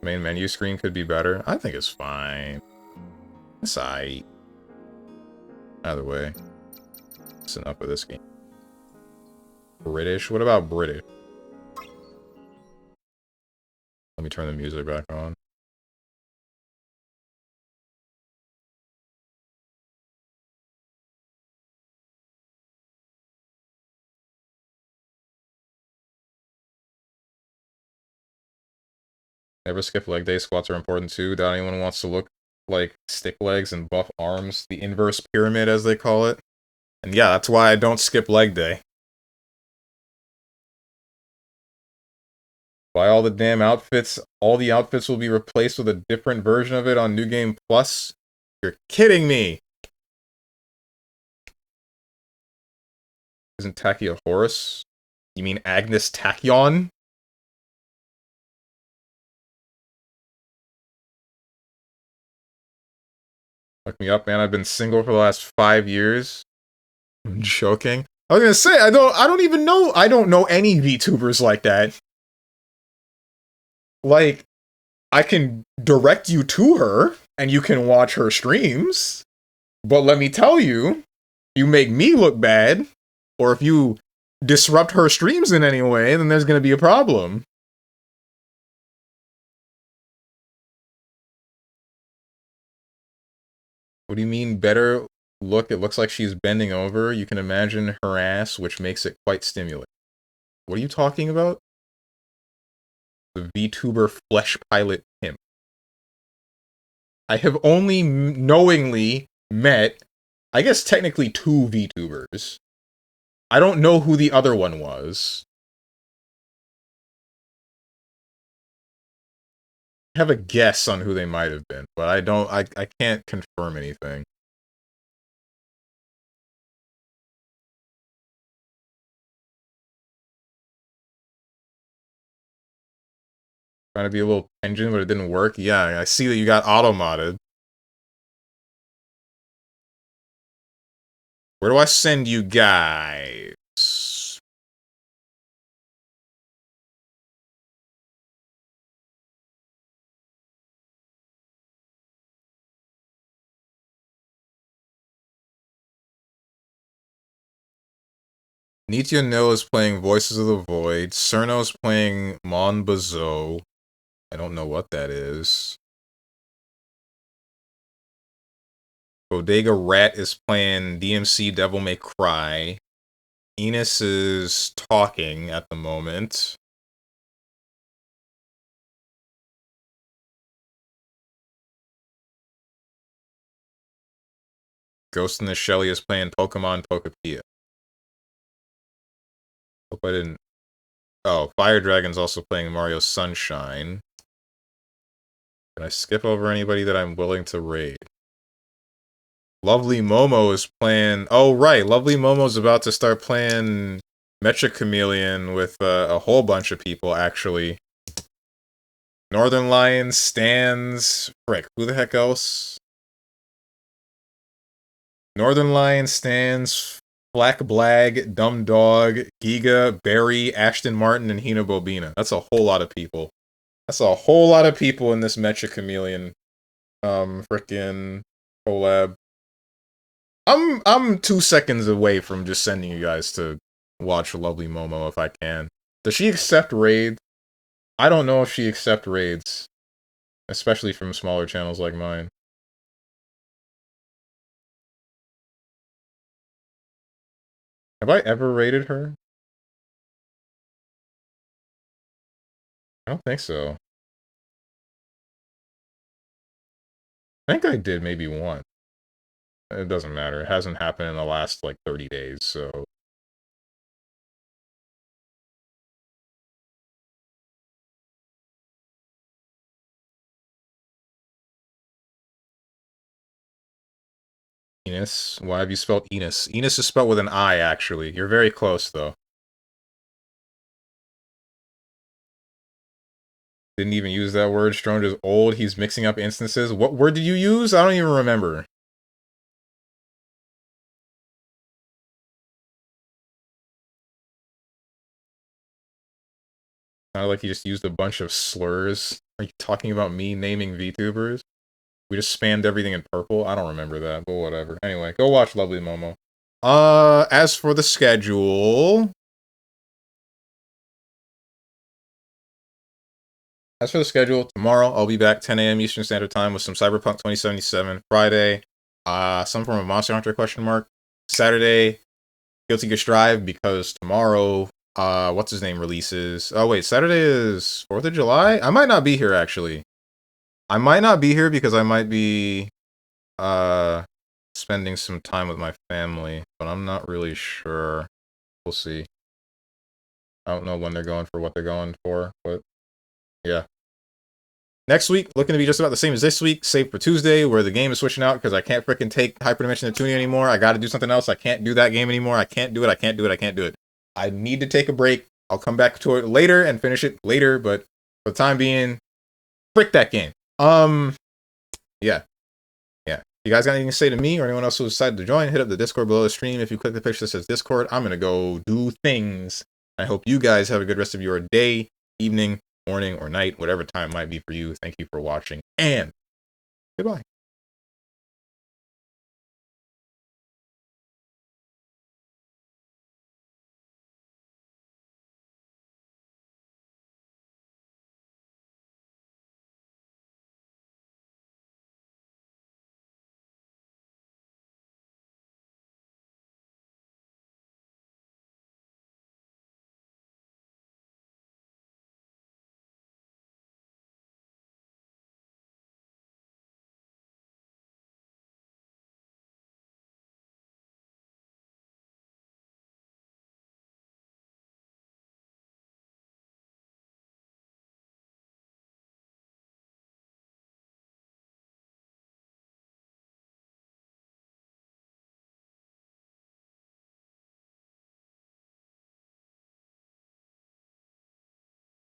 Main menu screen could be better. I think it's fine. It's aight. Either way. That's enough of this game. British? What about British? Let me turn the music back on. Never skip leg day. Squats are important too. Doubt anyone wants to look like stick legs and buff arms. The inverse pyramid, as they call it. And yeah, that's why I don't skip leg day. Buy all the damn outfits. All the outfits will be replaced with a different version of it on New Game Plus. You're kidding me! Isn't Taki a horse? You mean Agnes Tachyon? Look me up, man. I've been single for the last 5 years. I'm joking. I was gonna say, I don't even know. I don't know any VTubers like that. Like, I can direct you to her, and you can watch her streams. But let me tell you, you make me look bad, or if you disrupt her streams in any way, then there's gonna be a problem. What do you mean better look? It looks like she's bending over. You can imagine her ass, which makes it quite stimulating. What are you talking about? The VTuber Flesh Pilot Pimp. I have only knowingly met, I guess technically 2 VTubers. I don't know who the other one was. I have a guess on who they might have been, but I can't confirm anything. Trying to be a little engine, but it didn't work. Yeah, I see that you got auto-modded. Where do I send you guys? Nitya No is playing Voices of the Void. Cerno's playing Mon Bazo. I don't know what that is. Bodega Rat is playing DMC Devil May Cry. Enos is talking at the moment. Ghost in the Shelly is playing Pokemon Pokepia. Hope I didn't... Oh, Fire Dragon's also playing Mario Sunshine. Can I skip over anybody that I'm willing to raid? Lovely Momo is playing... Oh, right. Lovely Momo's about to start playing Mecha Chameleon with a whole bunch of people, actually. Northern Lion, Stans... Frick, who the heck else? Northern Lion, Stans, Black Blag, Dumb Dog, Giga, Barry, Ashton Martin, and Hina Bobina. That's a whole lot of people. That's a whole lot of people in this Mecha Chameleon frickin' collab. I'm 2 seconds away from just sending you guys to watch Lovely Momo if I can. Does she accept raids? I don't know if she accepts raids, especially from smaller channels like mine. Have I ever raided her? I don't think so. I think I did maybe once. It doesn't matter. It hasn't happened in the last, like, 30 days, so... Enos? Why have you spelled Enos? Enos is spelled with an I, actually. You're very close, though. Didn't even use that word. Strong is old. He's mixing up instances. What word did you use? I don't even remember. Sounded like you just used a bunch of slurs. Are you talking about me naming VTubers? We just spammed everything in purple? I don't remember that, but whatever. Anyway, go watch Lovely Momo. As for the schedule... tomorrow I'll be back 10 a.m. Eastern Standard Time with some Cyberpunk 2077. Friday, some form of Monster Hunter ? Saturday, Guilty Gear Strive, because tomorrow, what's his name releases. Oh wait, Saturday is 4th of July? I might not be here, actually. I might not be here because I might be, spending some time with my family, but I'm not really sure. We'll see. I don't know when they're going for what they're going for, but yeah. Next week, looking to be just about the same as this week, save for Tuesday, where the game is switching out because I can't freaking take Hyperdimension to Tuning anymore. I gotta do something else. I can't do that game anymore. I can't do it. I can't do it. I can't do it. I need to take a break. I'll come back to it later and finish it later, but for the time being, frick that game. Yeah. Yeah. You guys got anything to say to me or anyone else who decided to join, hit up the Discord below the stream. If you click the picture that says Discord, I'm gonna go do things. I hope you guys have a good rest of your day, evening, morning, or night, whatever time might be for you. Thank you for watching, and goodbye.